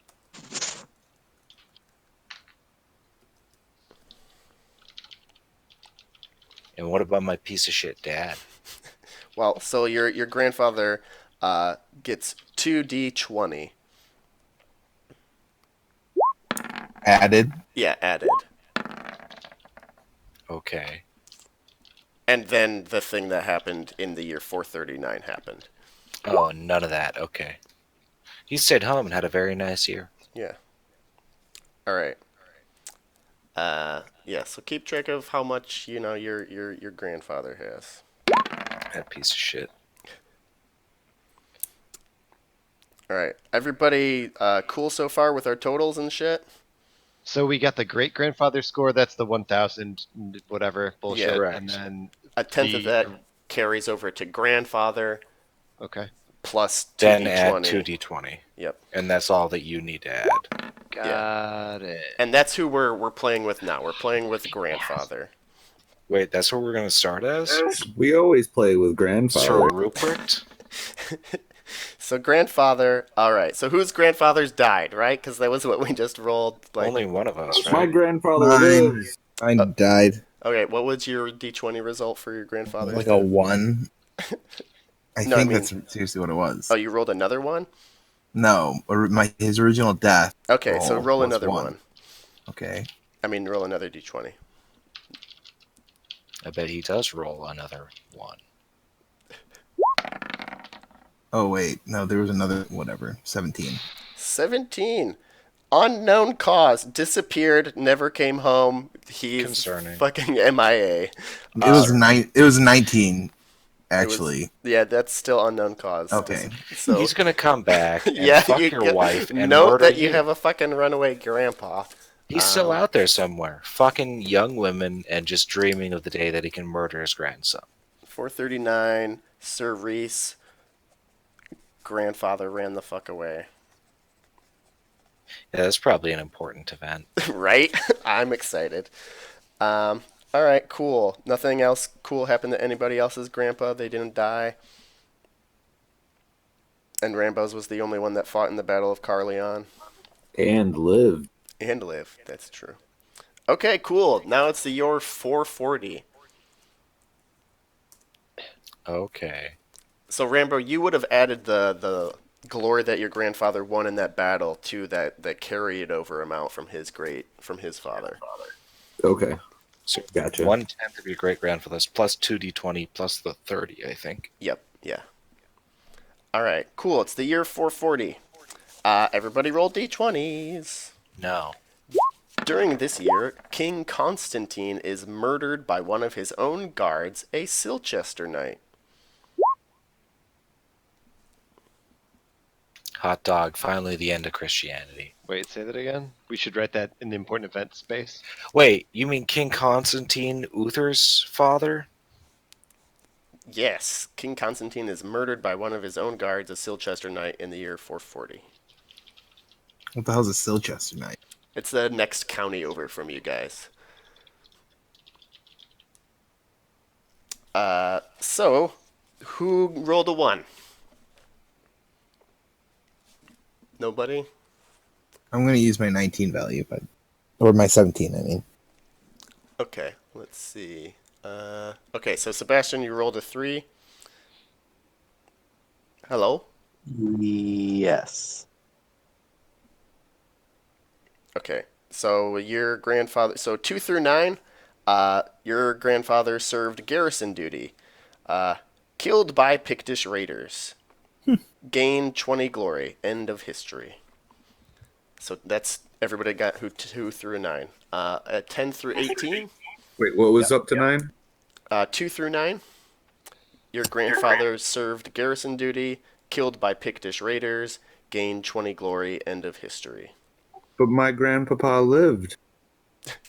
[SPEAKER 1] And what about my piece of shit dad?
[SPEAKER 2] Well, so your grandfather gets 2d20.
[SPEAKER 4] Added.
[SPEAKER 2] Yeah, added.
[SPEAKER 1] Okay.
[SPEAKER 2] And then the thing that happened in the year 439 happened.
[SPEAKER 1] Oh, none of that. Okay. He stayed home and had a very nice year.
[SPEAKER 2] Yeah. All right. Yeah. So keep track of how much your grandfather has.
[SPEAKER 1] That piece of shit.
[SPEAKER 2] All right. Everybody, cool so far with our totals and shit.
[SPEAKER 3] So we got the great grandfather score. That's the 1,000 whatever bullshit,
[SPEAKER 2] Yeah.
[SPEAKER 1] Correct.
[SPEAKER 3] and then
[SPEAKER 2] A tenth of
[SPEAKER 3] the
[SPEAKER 2] that carries over to grandfather
[SPEAKER 3] okay,
[SPEAKER 2] plus 2d20.
[SPEAKER 1] Then add 2d20.
[SPEAKER 2] Yep.
[SPEAKER 1] And that's all that you need to add.
[SPEAKER 3] got it.
[SPEAKER 2] And that's who we're playing with now. We're playing with grandfather.
[SPEAKER 1] Wait, that's what we're going to start as?
[SPEAKER 5] We always play with
[SPEAKER 1] Sir
[SPEAKER 5] grandfather.
[SPEAKER 1] Rupert?
[SPEAKER 2] So grandfather. All right. So whose grandfathers died, right? Because that was what we just rolled. Like,
[SPEAKER 1] Only one of us,
[SPEAKER 5] My
[SPEAKER 1] right?
[SPEAKER 5] grandfather
[SPEAKER 4] Mine.
[SPEAKER 5] lives.
[SPEAKER 4] I died.
[SPEAKER 2] okay. What was your d20 result for your grandfather's
[SPEAKER 4] Like
[SPEAKER 2] death?
[SPEAKER 4] a 1. I
[SPEAKER 2] No, I
[SPEAKER 4] think
[SPEAKER 2] mean-
[SPEAKER 4] that's seriously what it was.
[SPEAKER 2] Oh, you rolled another one.
[SPEAKER 4] No, his original death.
[SPEAKER 2] Okay, so roll
[SPEAKER 4] was
[SPEAKER 2] another one.
[SPEAKER 4] Okay.
[SPEAKER 2] I mean, roll another d20.
[SPEAKER 1] I bet he does roll another one.
[SPEAKER 4] Oh wait, no, there was another whatever. 17.
[SPEAKER 2] 17. Unknown cause. Disappeared. Never came home. He's
[SPEAKER 1] Concerning.
[SPEAKER 2] fucking MIA.
[SPEAKER 4] It was 9. It was 19. Actually,
[SPEAKER 2] Yeah, that's still unknown cause.
[SPEAKER 4] Okay.
[SPEAKER 2] So
[SPEAKER 1] He's going to come back and
[SPEAKER 2] yeah,
[SPEAKER 1] fuck
[SPEAKER 2] you
[SPEAKER 1] your
[SPEAKER 2] get-
[SPEAKER 1] wife and
[SPEAKER 2] note
[SPEAKER 1] murder
[SPEAKER 2] that you have a fucking runaway grandpa.
[SPEAKER 1] He's still out there somewhere, fucking young women and just dreaming of the day that he can murder his grandson.
[SPEAKER 2] 439. Sir Reese. Grandfather ran the fuck away.
[SPEAKER 1] Yeah, that's probably an important event.
[SPEAKER 2] Right? I'm excited. All right, cool. Nothing else cool happened to anybody else's grandpa. They didn't die. And Rambo's was the only one that fought in the Battle of Carleon.
[SPEAKER 5] And lived.
[SPEAKER 2] And lived. That's true. Okay, cool. Now it's the year 440.
[SPEAKER 1] Okay.
[SPEAKER 2] So Rambo, you would have added the glory that your grandfather won in that battle to that carried over amount from his father.
[SPEAKER 5] Okay.
[SPEAKER 1] So
[SPEAKER 5] Gotcha.
[SPEAKER 1] 1/10 of your great grandfather's plus 2d20 plus the 30, I think.
[SPEAKER 2] Yep. Yeah. All right. Cool. It's the year 440. Everybody roll d20s.
[SPEAKER 1] No.
[SPEAKER 2] During this year, King Constantine is murdered by one of his own guards, a Silchester knight.
[SPEAKER 1] Hot dog, finally the end of Christianity.
[SPEAKER 3] Wait, say that again. We should write that in the important event space.
[SPEAKER 1] Wait, you mean King Constantine, Uther's father?
[SPEAKER 2] Yes, King Constantine is murdered by one of his own guards, a Silchester knight, in the year 440.
[SPEAKER 4] what the hell's a Silchester knight?
[SPEAKER 2] It's the next county over from you guys. So, who rolled a 1? Nobody?
[SPEAKER 4] I'm gonna use my 19 value, or my 17. I mean,
[SPEAKER 2] Okay, let's see. Okay, so Sebastian, you rolled a 3. Hello?
[SPEAKER 8] Yes.
[SPEAKER 2] Okay, so your grandfather, so 2 through 9, your grandfather served garrison duty. Killed by Pictish raiders. Gained 20 glory. End of history. So that's everybody got who 2 through 9. At 10 through 18,
[SPEAKER 5] Wait, what was up to 9?
[SPEAKER 2] 2 through 9, your grandfather served garrison duty, killed by Pictish raiders, gained 20 glory. End of history.
[SPEAKER 5] But my grandpapa lived.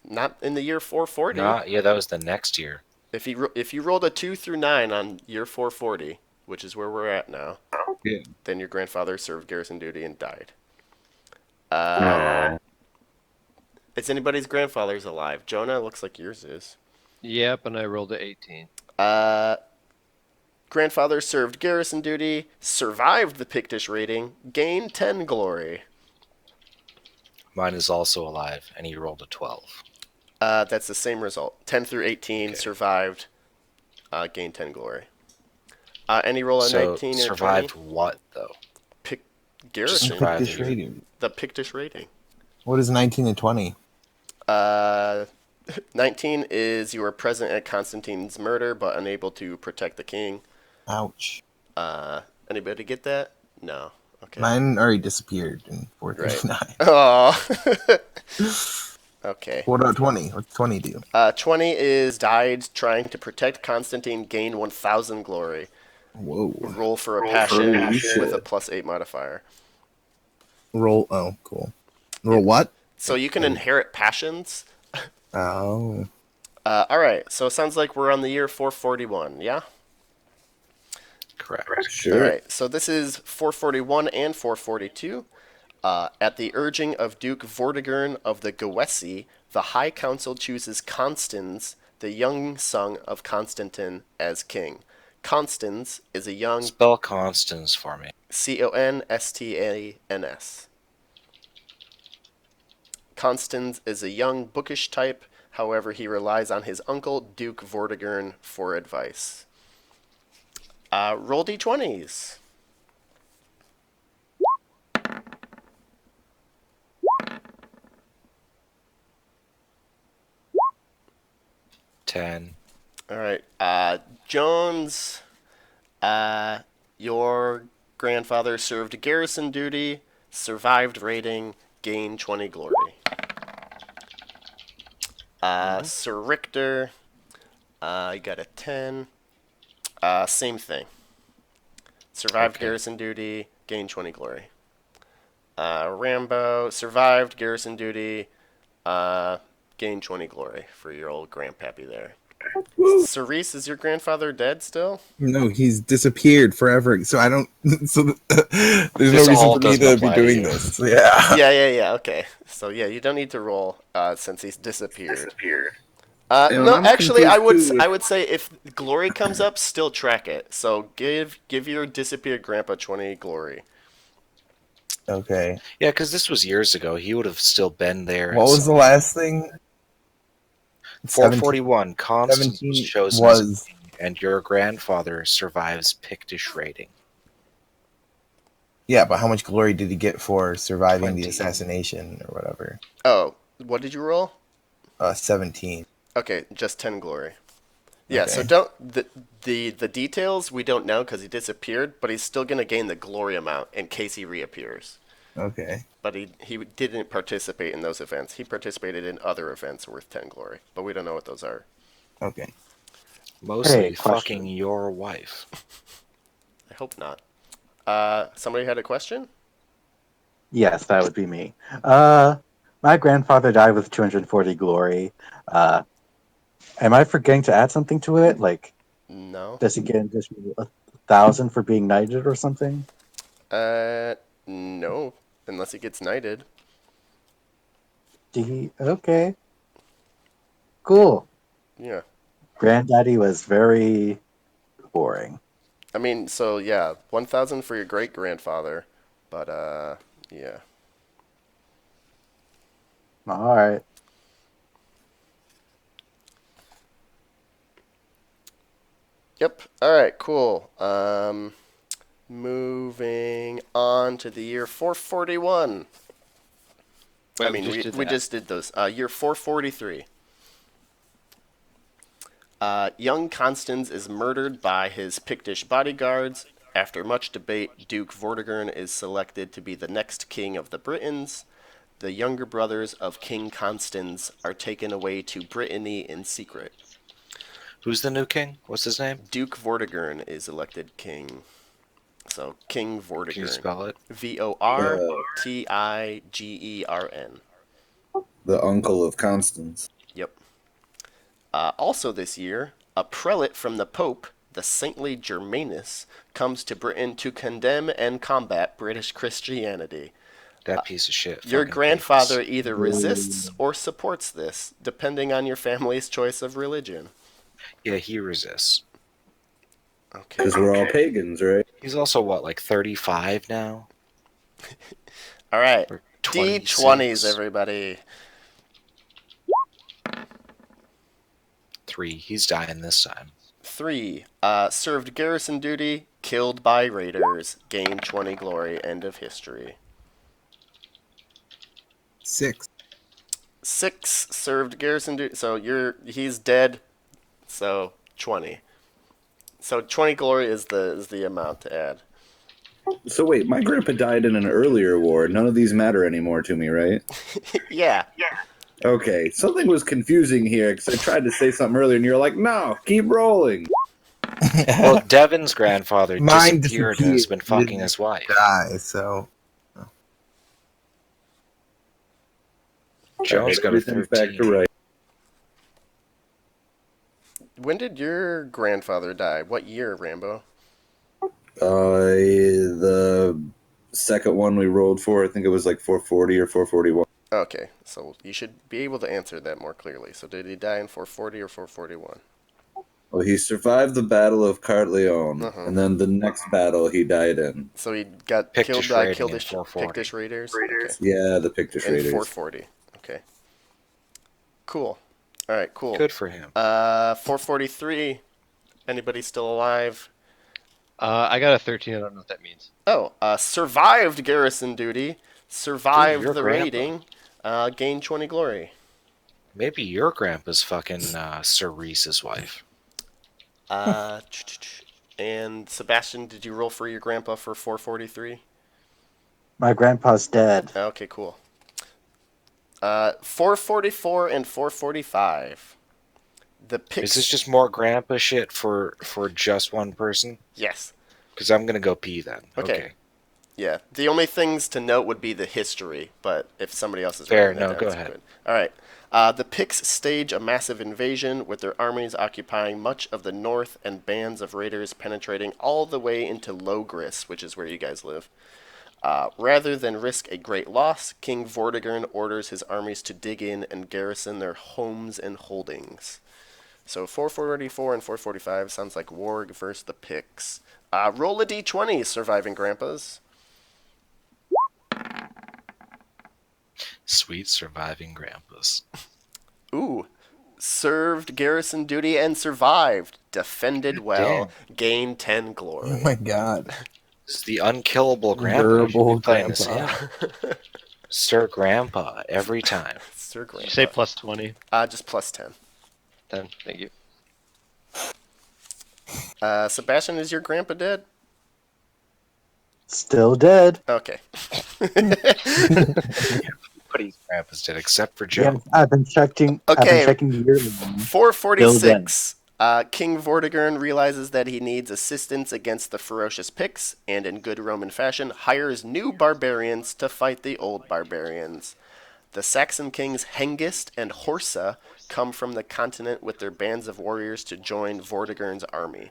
[SPEAKER 2] Not in the year 440.
[SPEAKER 1] Yeah, that was the next year.
[SPEAKER 2] If you rolled a 2 through 9 on year 440, which is where we're at now,
[SPEAKER 5] Yeah.
[SPEAKER 2] then your grandfather served garrison duty and died.
[SPEAKER 5] Oh.
[SPEAKER 2] Is anybody's grandfather's alive? Jonah, looks like yours is.
[SPEAKER 3] Yep, and I rolled a 18.
[SPEAKER 2] Grandfather served garrison duty, survived the Pictish raiding, gained 10 glory.
[SPEAKER 1] Mine is also alive, and he rolled a 12.
[SPEAKER 2] That's the same result. 10 through 18,
[SPEAKER 1] Okay.
[SPEAKER 2] survived, gained 10 glory. Any roll a
[SPEAKER 1] So
[SPEAKER 2] 19 or
[SPEAKER 1] survived
[SPEAKER 2] 20?
[SPEAKER 1] what though?
[SPEAKER 2] Garrison.
[SPEAKER 1] survived
[SPEAKER 4] Pictish
[SPEAKER 1] the-
[SPEAKER 4] rating.
[SPEAKER 2] The Pictish raiding.
[SPEAKER 4] What is 19 and 20?
[SPEAKER 2] 19 is you were present at Constantine's murder but unable to protect the king.
[SPEAKER 4] Ouch.
[SPEAKER 2] Anybody get that? No. Okay.
[SPEAKER 4] Mine already disappeared in 439.
[SPEAKER 2] Oh. Okay.
[SPEAKER 4] What about 20? What's 20 do?
[SPEAKER 2] 20 is died trying to protect Constantine, gain 1,000 glory.
[SPEAKER 4] Whoa.
[SPEAKER 2] Roll for a passion
[SPEAKER 7] Holy shit.
[SPEAKER 2] with a +8 modifier.
[SPEAKER 4] Roll. Oh, cool. Roll what?
[SPEAKER 2] So you can inherit passions.
[SPEAKER 4] Oh.
[SPEAKER 2] All right. So it sounds like we're on the year 441. Yeah.
[SPEAKER 1] Correct.
[SPEAKER 7] Sure.
[SPEAKER 2] All right. So this is 441 and 442. At the urging of Duke Vortigern of the Goesi, the High Council chooses Constans, the young son of Constantine, as king. Constans is a young
[SPEAKER 1] Spell Constance for me.
[SPEAKER 2] Constans. Constans is a young, bookish type. However, he relies on his uncle, Duke Vortigern, for advice. Roll d20s.
[SPEAKER 1] Ten.
[SPEAKER 2] All right. Jones, your grandfather served garrison duty, survived raiding, gained 20 glory. Sir Richter, you got a 10. Same thing. Survived
[SPEAKER 1] Okay.
[SPEAKER 2] garrison duty, gained 20 glory. Rambo, survived garrison duty, gained 20 glory for your old grandpappy there. Cerise, is your grandfather dead still?
[SPEAKER 4] No, he's disappeared forever. So I don't. So there's
[SPEAKER 1] This
[SPEAKER 4] no reason
[SPEAKER 1] all
[SPEAKER 4] for me
[SPEAKER 1] doesn't
[SPEAKER 4] to be
[SPEAKER 1] apply to
[SPEAKER 4] doing
[SPEAKER 1] you.
[SPEAKER 4] this. Yeah.
[SPEAKER 2] Yeah, okay. So yeah, you don't need to roll since he's disappeared.
[SPEAKER 5] And
[SPEAKER 2] No,
[SPEAKER 5] I'm
[SPEAKER 2] actually,
[SPEAKER 5] confused too.
[SPEAKER 2] I would say if glory comes up, still track it. So give your disappeared grandpa 20 glory.
[SPEAKER 4] Okay.
[SPEAKER 1] Yeah, because this was years ago. He would have still been there.
[SPEAKER 4] What was the last thing?
[SPEAKER 1] 441. Constance
[SPEAKER 4] 17
[SPEAKER 1] was chosen
[SPEAKER 4] was-
[SPEAKER 1] as king, and your grandfather survives Pictish raiding.
[SPEAKER 4] Yeah, but how much glory did he get for surviving
[SPEAKER 1] 20.
[SPEAKER 4] the assassination or whatever?
[SPEAKER 2] Oh, what did you roll?
[SPEAKER 4] 17.
[SPEAKER 2] Okay, just 10 glory. Yeah, so
[SPEAKER 4] Okay.
[SPEAKER 2] don't the details we don't know because he disappeared, but he's still gonna gain the glory amount in case he reappears.
[SPEAKER 4] Okay.
[SPEAKER 2] But he didn't participate in those events. He participated in other events worth 10 glory, but we don't know what those are.
[SPEAKER 4] Okay.
[SPEAKER 1] Mostly
[SPEAKER 8] question.
[SPEAKER 1] fucking your wife.
[SPEAKER 2] I hope not. Somebody had a question?
[SPEAKER 8] Yes, that would be me. My grandfather died with 240 glory. Am I forgetting to add something to it? Like,
[SPEAKER 2] No.
[SPEAKER 8] does he get an additional 1,000 for being knighted or something?
[SPEAKER 2] No, unless he gets knighted.
[SPEAKER 8] Okay. Cool.
[SPEAKER 2] Yeah.
[SPEAKER 8] Granddaddy was very boring.
[SPEAKER 2] I mean, so yeah, 1,000 for your great grandfather, but yeah.
[SPEAKER 8] All right.
[SPEAKER 2] Yep. All right. Cool. Moving on to the year 441. I mean, we just did those. Year 443. Young Constans is murdered by his Pictish bodyguards. After much debate, Duke Vortigern is selected to be the next king of the Britons. The younger brothers of King Constans are taken away to Brittany in secret.
[SPEAKER 1] Who's the new king? What's his name?
[SPEAKER 2] Duke Vortigern is elected king. So, King Vortigern.
[SPEAKER 1] Can you spell it?
[SPEAKER 2] Vortigern.
[SPEAKER 7] The uncle of Constance.
[SPEAKER 2] Yep. Also this year, a prelate from the Pope, the saintly Germanus, comes to Britain to condemn and combat British Christianity.
[SPEAKER 1] That piece of shit.
[SPEAKER 2] Your
[SPEAKER 1] fucking
[SPEAKER 2] grandfather
[SPEAKER 1] papist.
[SPEAKER 2] either resists or supports this, depending on your family's choice of religion.
[SPEAKER 1] Yeah, he resists.
[SPEAKER 2] Okay.
[SPEAKER 9] Because we're all pagans, right?
[SPEAKER 1] He's also, what, like 35 now?
[SPEAKER 2] All right.
[SPEAKER 1] Or
[SPEAKER 2] D20s,
[SPEAKER 1] 26?
[SPEAKER 2] everybody.
[SPEAKER 1] 3. He's dying this time.
[SPEAKER 2] 3. Served garrison duty, killed by raiders, gained 20 glory, end of history.
[SPEAKER 4] 6.
[SPEAKER 2] 6. Served garrison duty, so he's dead, so 20. So 20 glory is the amount to add.
[SPEAKER 9] So wait, my grandpa died in an earlier war. None of these matter anymore to me, right?
[SPEAKER 2] Yeah.
[SPEAKER 9] Okay, something was confusing here because I tried to say something earlier and you're like, no, keep rolling.
[SPEAKER 1] Well, Devin's grandfather
[SPEAKER 4] Mine
[SPEAKER 1] disappeared and has been
[SPEAKER 4] disappeared.
[SPEAKER 1] fucking his wife.
[SPEAKER 4] Die, so
[SPEAKER 1] Jones got a
[SPEAKER 9] Everything's
[SPEAKER 1] 13.
[SPEAKER 9] back to right.
[SPEAKER 2] When did your grandfather die? What year, Rambo?
[SPEAKER 9] The second one we rolled for, I think it was like 440 or 441.
[SPEAKER 2] Okay, so you should be able to answer that more clearly. So did he die in 440 or 441?
[SPEAKER 9] Well, he survived the Battle of Cartleon, and then the next battle he died in.
[SPEAKER 2] So he got
[SPEAKER 1] Pictish
[SPEAKER 2] killed by
[SPEAKER 1] raiding in
[SPEAKER 2] Pictish
[SPEAKER 1] 440.
[SPEAKER 2] Raiders? Okay.
[SPEAKER 9] Yeah, the Pictish
[SPEAKER 2] In
[SPEAKER 9] Raiders.
[SPEAKER 2] 440. Okay. Cool. All right, cool.
[SPEAKER 1] Good for him.
[SPEAKER 2] 443. Anybody still alive?
[SPEAKER 3] I got a 13. I don't know what that means.
[SPEAKER 2] Oh, survived garrison duty, survived
[SPEAKER 1] your
[SPEAKER 2] the
[SPEAKER 1] grandpa.
[SPEAKER 2] raiding, gained 20 glory.
[SPEAKER 1] Maybe your grandpa's fucking Sir Reese's wife.
[SPEAKER 2] And Sebastian, did you roll for your grandpa for 443?
[SPEAKER 8] My grandpa's dead.
[SPEAKER 2] Okay, cool. 444 and 445. The Pix.
[SPEAKER 1] Is this just more grandpa shit for just one person?
[SPEAKER 2] Yes.
[SPEAKER 1] Because I'm going to go pee then.
[SPEAKER 2] Okay. Yeah. The only things to note would be the history, but if somebody else is
[SPEAKER 1] Fair,
[SPEAKER 2] writing that
[SPEAKER 1] no,
[SPEAKER 2] down,
[SPEAKER 1] go
[SPEAKER 2] it's
[SPEAKER 1] ahead.
[SPEAKER 2] good. All right. The Picts stage a massive invasion with their armies occupying much of the north and bands of raiders penetrating all the way into Logris, which is where you guys live. Rather than risk a great loss, King Vortigern orders his armies to dig in and garrison their homes and holdings. So 444 and 445 sounds like Warg versus the Picts. Roll a d20, surviving grandpas.
[SPEAKER 1] Sweet surviving grandpas.
[SPEAKER 2] Ooh. Served garrison duty and survived. Defended well. Gained 10 glory.
[SPEAKER 4] oh my god.
[SPEAKER 1] It's the unkillable grandpa.
[SPEAKER 4] Durable
[SPEAKER 1] You should be playing as
[SPEAKER 4] grandpa.
[SPEAKER 1] him. Sir Grandpa, every time.
[SPEAKER 2] Sir
[SPEAKER 3] Did
[SPEAKER 2] grandpa.
[SPEAKER 3] you say plus 20?
[SPEAKER 2] Just plus 10.
[SPEAKER 3] 10. Thank you.
[SPEAKER 2] Sebastian, is your grandpa dead?
[SPEAKER 8] Still dead.
[SPEAKER 2] Okay.
[SPEAKER 1] Nobody's grandpa's dead except for Joe.
[SPEAKER 8] Yes, I've been checking. I've
[SPEAKER 2] Okay.
[SPEAKER 8] been checking the yearly.
[SPEAKER 2] 446. King Vortigern realizes that he needs assistance against the ferocious Picts, and in good Roman fashion, hires new barbarians to fight the old barbarians. The Saxon kings Hengist and Horsa come from the continent with their bands of warriors to join Vortigern's army.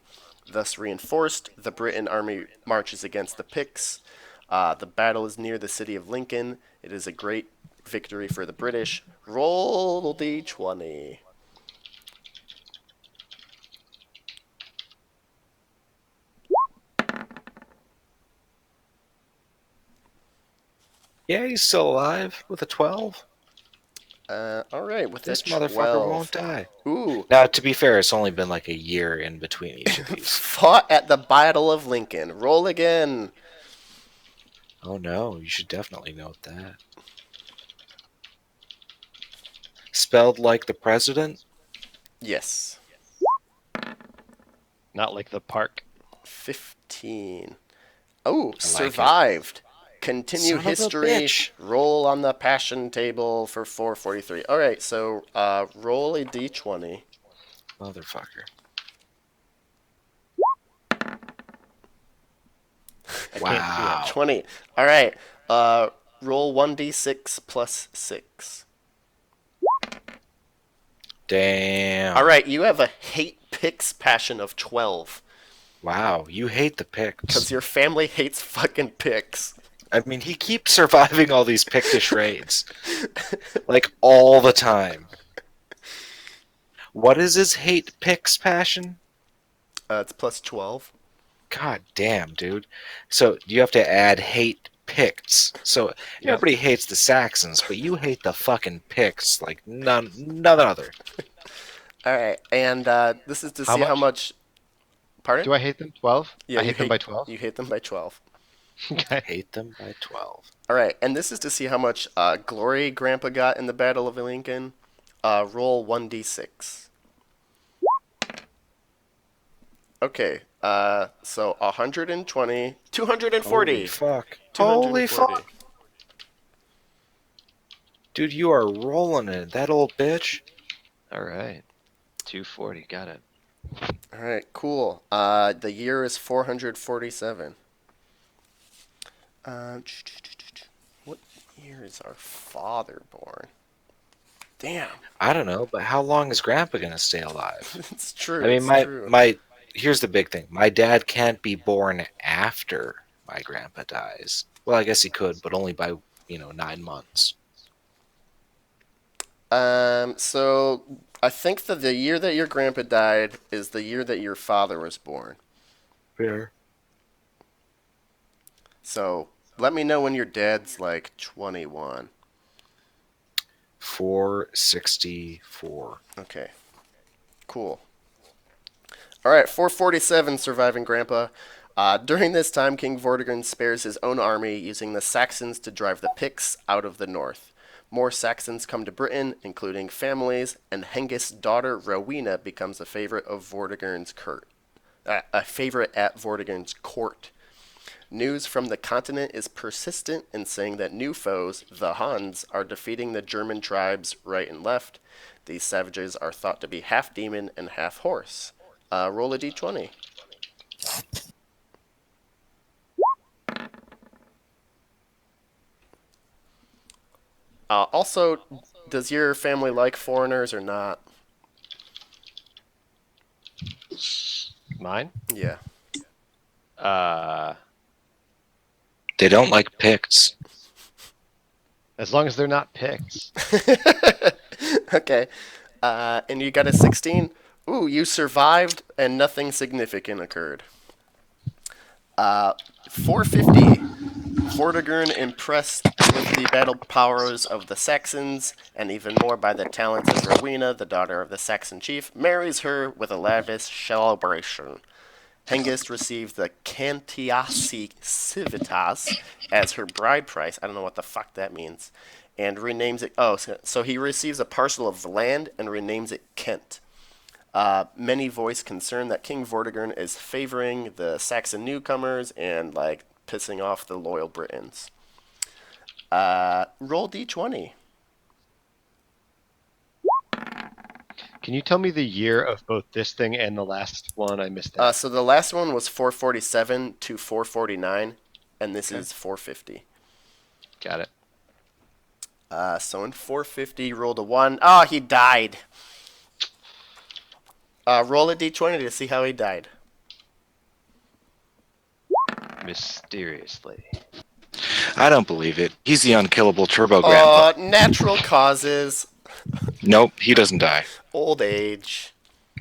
[SPEAKER 2] Thus reinforced, the Briton army marches against the Picts. The battle is near the city of Lincoln. It is a great victory for the British. Roll d20.
[SPEAKER 1] Yeah, he's still alive with a 12.
[SPEAKER 2] All right, with
[SPEAKER 1] This
[SPEAKER 2] that
[SPEAKER 1] motherfucker
[SPEAKER 2] 12.
[SPEAKER 1] won't die.
[SPEAKER 2] Ooh.
[SPEAKER 1] Now, to be fair, it's only been like a year in between each of these.
[SPEAKER 2] Fought at the Battle of Lincoln. Roll again.
[SPEAKER 1] Oh no, you should definitely note that. Spelled like the president?
[SPEAKER 2] Yes.
[SPEAKER 3] Not like the park.
[SPEAKER 2] 15. Oh,
[SPEAKER 1] it.
[SPEAKER 2] survived. Continue
[SPEAKER 1] Son of a
[SPEAKER 2] history.
[SPEAKER 1] bitch.
[SPEAKER 2] Roll on the passion table for 443. All right, so roll a d20.
[SPEAKER 1] Motherfucker.
[SPEAKER 3] I
[SPEAKER 1] Wow.
[SPEAKER 3] can't see it.
[SPEAKER 2] 20. All right. Roll 1d6 plus 6.
[SPEAKER 1] Damn.
[SPEAKER 2] All right, you have a hate picks passion of 12
[SPEAKER 1] Wow, you hate the
[SPEAKER 2] because
[SPEAKER 1] Picts.
[SPEAKER 2] your family hates fucking picks.
[SPEAKER 1] I mean, he keeps surviving all these Pictish raids. Like, all the time. What is his hate Picts passion?
[SPEAKER 2] It's plus 12.
[SPEAKER 1] God damn, dude. So you have to add hate Picts. So
[SPEAKER 3] Yep.
[SPEAKER 1] everybody hates the Saxons, but you hate the fucking Picts like none other.
[SPEAKER 2] All right, and this is to
[SPEAKER 3] How
[SPEAKER 2] see how
[SPEAKER 3] much?
[SPEAKER 2] much. Pardon?
[SPEAKER 3] Do I hate them? 12?
[SPEAKER 2] Yeah,
[SPEAKER 3] I
[SPEAKER 2] you
[SPEAKER 3] hate them by 12?
[SPEAKER 2] You hate them by 12.
[SPEAKER 3] Okay.
[SPEAKER 1] Hate them by 12.
[SPEAKER 2] All right, and this is to see how much glory Grandpa got in the Battle of Lincoln. Roll 1d6. Okay, so 120, 240.
[SPEAKER 1] Holy fuck.
[SPEAKER 2] 240.
[SPEAKER 1] Holy fuck. Dude, you are rolling it. That old bitch.
[SPEAKER 3] All right. 240. Got it.
[SPEAKER 2] All right, cool. The year is 447. What year is our father born? Damn.
[SPEAKER 1] I don't know, but how long is Grandpa gonna stay alive?
[SPEAKER 2] It's true.
[SPEAKER 1] I mean,
[SPEAKER 2] it's true.
[SPEAKER 1] my here's the big thing. My dad can't be born after my grandpa dies. Well, I guess he could, but only by 9 months.
[SPEAKER 2] So I think that the year that your grandpa died is the year that your father was born.
[SPEAKER 1] Fair.
[SPEAKER 2] So let me know when your dad's like 21.
[SPEAKER 1] 464.
[SPEAKER 2] Okay. Cool. All right, 447 surviving grandpa. During this time, King Vortigern spares his own army, using the Saxons to drive the Picts out of the north. More Saxons come to Britain, including families, and Hengist's daughter Rowena becomes a favorite of Vortigern's a favorite at Vortigern's court. News from the continent is persistent in saying that new foes, the Huns, are defeating the German tribes right and left. These savages are thought to be half demon and half horse. Roll a d20. Also, does your family like foreigners or not?
[SPEAKER 3] Mine?
[SPEAKER 2] Yeah.
[SPEAKER 1] They don't like Picts.
[SPEAKER 3] As long as they're not Picts.
[SPEAKER 2] Okay. And you got a 16? Ooh, you survived and nothing significant occurred. 450. Vortigern, impressed with the battle powers of the Saxons, and even more by the talents of Rowena, the daughter of the Saxon chief, marries her with a lavish celebration. Hengist receives the Cantiasi Civitas as her bride price. I don't know what the fuck that means. And renames it. Oh, so he receives a parcel of land and renames it Kent. Many voice concern that King Vortigern is favoring the Saxon newcomers and like pissing off the loyal Britons. Roll d20.
[SPEAKER 3] Can you tell me the year of both this thing and the last one? I missed that.
[SPEAKER 2] So the last one was 447 to 449, and this is 450.
[SPEAKER 3] Got it.
[SPEAKER 2] So in 450, rolled a 1. Oh, he died. Roll a d20 to see how he died.
[SPEAKER 3] Mysteriously.
[SPEAKER 1] I don't believe it. He's the unkillable Turbo Grandpa.
[SPEAKER 2] Natural causes.
[SPEAKER 1] Nope, he doesn't die.
[SPEAKER 2] Old age.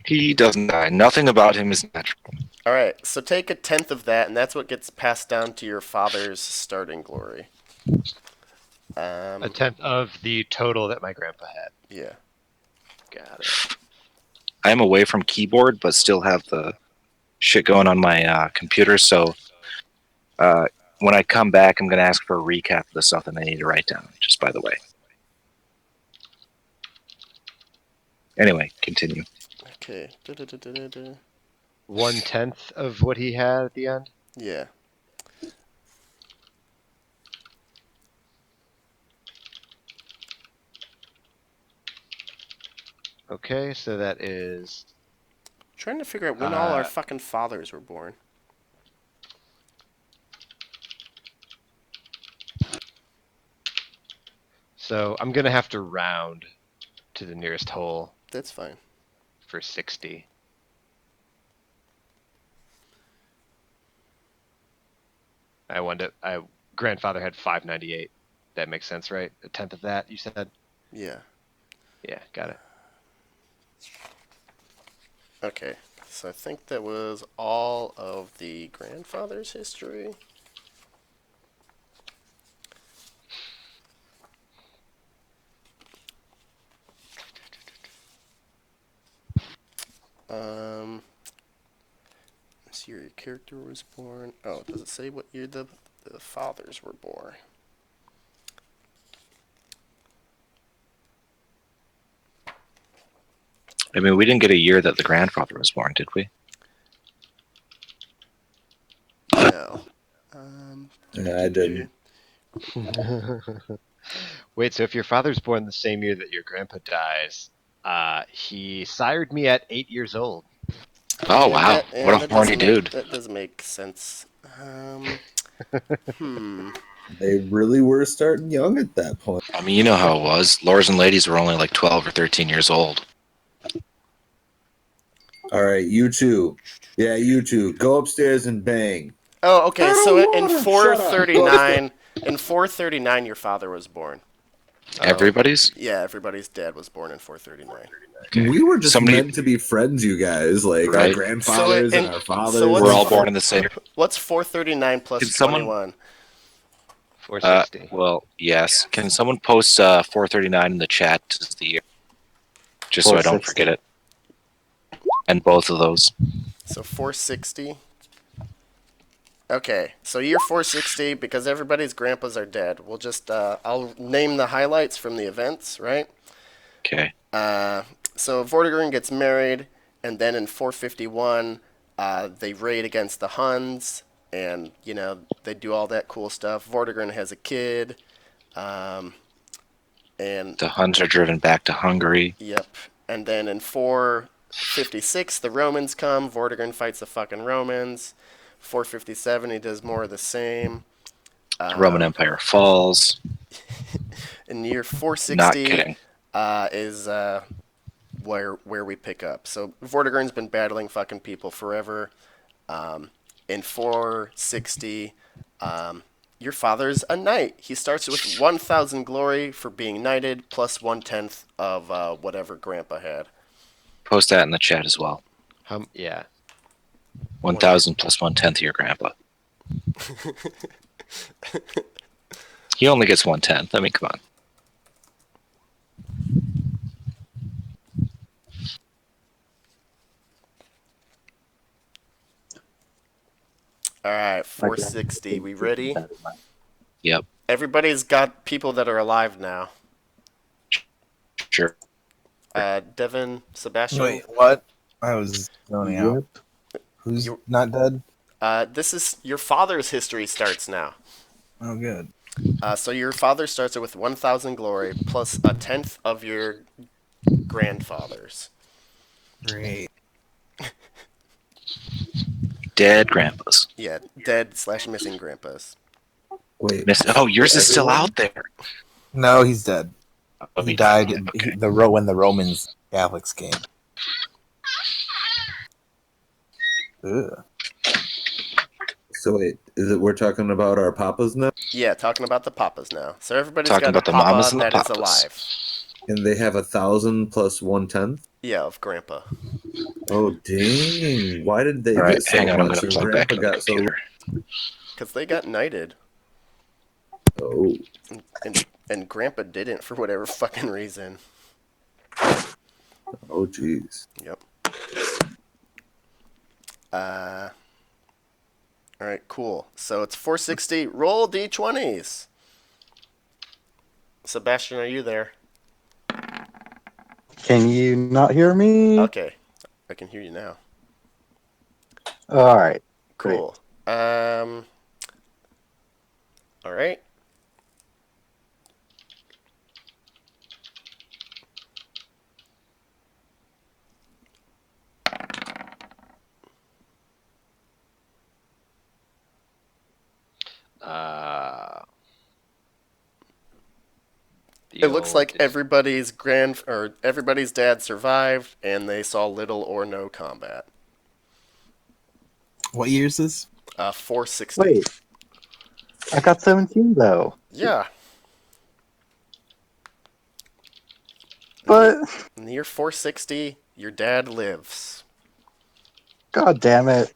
[SPEAKER 1] He doesn't die. Nothing about him is natural.
[SPEAKER 2] All right, so take a tenth of that, and that's what gets passed down to your father's starting glory.
[SPEAKER 3] A tenth of the total that my grandpa had.
[SPEAKER 2] Yeah.
[SPEAKER 3] Got it.
[SPEAKER 1] I am away from keyboard, but still have the shit going on my computer, so when I come back, I'm going to ask for a recap of the stuff that I need to write down, just by the way. Anyway, continue.
[SPEAKER 2] Okay.
[SPEAKER 3] 1/10 of what he had at the end?
[SPEAKER 2] Yeah.
[SPEAKER 3] Okay, so that is...
[SPEAKER 2] Trying to figure out when all our fucking fathers were born.
[SPEAKER 3] So I'm going to have to round to the nearest whole
[SPEAKER 2] That's fine.
[SPEAKER 3] for 60. I grandfather had 598. That makes sense, right? A tenth of that, you said?
[SPEAKER 2] Yeah.
[SPEAKER 3] Yeah, got it.
[SPEAKER 2] Okay. So I think that was all of the grandfather's history. This year your character was born. Oh, does it say what year the fathers were born?
[SPEAKER 1] I mean, we didn't get a year that the grandfather was born, did we?
[SPEAKER 2] No.
[SPEAKER 9] No, I didn't.
[SPEAKER 3] Wait, so if your father's born the same year that your grandpa dies, he sired me at 8 years old.
[SPEAKER 1] Oh, wow. What a
[SPEAKER 2] that
[SPEAKER 1] horny
[SPEAKER 2] doesn't
[SPEAKER 1] dude.
[SPEAKER 2] that does make sense.
[SPEAKER 9] They really were starting young at that point.
[SPEAKER 1] I mean, you know how it was. Lords and ladies were only like 12 or 13 years old.
[SPEAKER 9] All right, you two. Yeah, you two. Go upstairs and bang.
[SPEAKER 2] Oh, okay. So in
[SPEAKER 9] Shut up.
[SPEAKER 2] 439, in 439, your father was born.
[SPEAKER 1] Everybody's?
[SPEAKER 2] Yeah, everybody's dad was born in 439.
[SPEAKER 1] Okay.
[SPEAKER 9] We were just
[SPEAKER 1] Somebody-
[SPEAKER 9] meant to be friends, you guys. Like our
[SPEAKER 1] Right.
[SPEAKER 9] grandfathers
[SPEAKER 2] So
[SPEAKER 9] and our fathers.
[SPEAKER 2] so
[SPEAKER 1] We're all born in the same.
[SPEAKER 2] What's 439 plus
[SPEAKER 1] Can someone-
[SPEAKER 2] 21?
[SPEAKER 3] 460.
[SPEAKER 1] Well, yes. Can someone post 439 in the chat as the year? Just so I don't
[SPEAKER 8] 460.
[SPEAKER 1] forget it. And both of those.
[SPEAKER 2] So 460. Okay, so year 460, because everybody's grandpas are dead. We'll just, I'll name the highlights from the events, right?
[SPEAKER 1] Okay.
[SPEAKER 2] So Vortigern gets married, and then in 451, they raid against the Huns, and, you know, they do all that cool stuff. Vortigern has a kid, and...
[SPEAKER 1] The Huns are driven back to Hungary.
[SPEAKER 2] Yep. And then in 456, the Romans come. Vortigern fights the fucking Romans. 457, he does more of the same.
[SPEAKER 1] The Roman Empire falls.
[SPEAKER 2] In year 460
[SPEAKER 1] Not kidding.
[SPEAKER 2] Is where we pick up. So Vortigern's been battling fucking people forever. In 460, your father's a knight. He starts with 1,000 glory for being knighted, plus 1/10 of whatever Grandpa had.
[SPEAKER 1] Post that in the chat as well.
[SPEAKER 3] Yeah.
[SPEAKER 1] 1,000 plus 1/10 of your grandpa. He only gets 1/10. I mean, come on.
[SPEAKER 2] All right, 460. We ready?
[SPEAKER 1] Yep.
[SPEAKER 2] Everybody's got people that are alive now.
[SPEAKER 1] Sure.
[SPEAKER 2] Devin, Sebastian.
[SPEAKER 4] Wait, what? I was zoning out.
[SPEAKER 8] Yep.
[SPEAKER 4] Who's not dead?
[SPEAKER 2] This is your father's history starts now.
[SPEAKER 4] Oh, good.
[SPEAKER 2] So your father starts with 1,000 glory plus 1/10 of your grandfather's.
[SPEAKER 4] Great.
[SPEAKER 1] Dead grandpas.
[SPEAKER 2] Yeah, dead / missing grandpas.
[SPEAKER 9] Wait.
[SPEAKER 1] Oh, yours is still out there.
[SPEAKER 4] No, he's dead.
[SPEAKER 1] Oh,
[SPEAKER 4] He died in,
[SPEAKER 1] okay.
[SPEAKER 4] when the Romans Catholics came. Ugh.
[SPEAKER 9] So wait, is it we're talking about our papas now?
[SPEAKER 2] Yeah, talking about the papas now. So everybody's
[SPEAKER 1] Talking
[SPEAKER 2] got
[SPEAKER 1] about
[SPEAKER 2] a
[SPEAKER 1] the
[SPEAKER 2] papa
[SPEAKER 1] mamas and the
[SPEAKER 2] that is
[SPEAKER 1] papas.
[SPEAKER 2] alive.
[SPEAKER 9] And they have 1,000 plus 1/10?
[SPEAKER 2] Yeah, of grandpa.
[SPEAKER 9] Oh dang. Why did they
[SPEAKER 1] All right,
[SPEAKER 9] get so
[SPEAKER 1] hang on. I'm
[SPEAKER 9] much?
[SPEAKER 1] going to
[SPEAKER 9] Or
[SPEAKER 1] plug back
[SPEAKER 9] grandpa
[SPEAKER 1] in the
[SPEAKER 9] got so
[SPEAKER 1] computer.
[SPEAKER 2] Because they got knighted.
[SPEAKER 9] Oh.
[SPEAKER 2] And grandpa didn't for whatever fucking reason.
[SPEAKER 9] Oh jeez.
[SPEAKER 2] Yep. Alright, cool. So it's 460. Roll d20s. Sebastian, are you there?
[SPEAKER 8] Can you not hear me?
[SPEAKER 2] Okay. I can hear you now.
[SPEAKER 8] All right. Great.
[SPEAKER 2] Cool. Alright. It looks like everybody's everybody's dad survived, and they saw little or no combat.
[SPEAKER 4] What year is this?
[SPEAKER 2] 460.
[SPEAKER 8] Wait. I got 17 though.
[SPEAKER 2] Yeah.
[SPEAKER 8] But
[SPEAKER 2] In the year 460, your dad lives.
[SPEAKER 8] god damn it.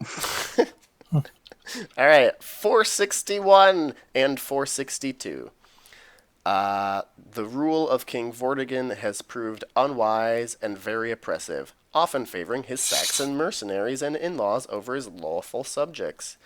[SPEAKER 2] All right, 461 and 462. The rule of King Vortigern has proved unwise and very oppressive, often favoring his Saxon mercenaries and in-laws over his lawful subjects.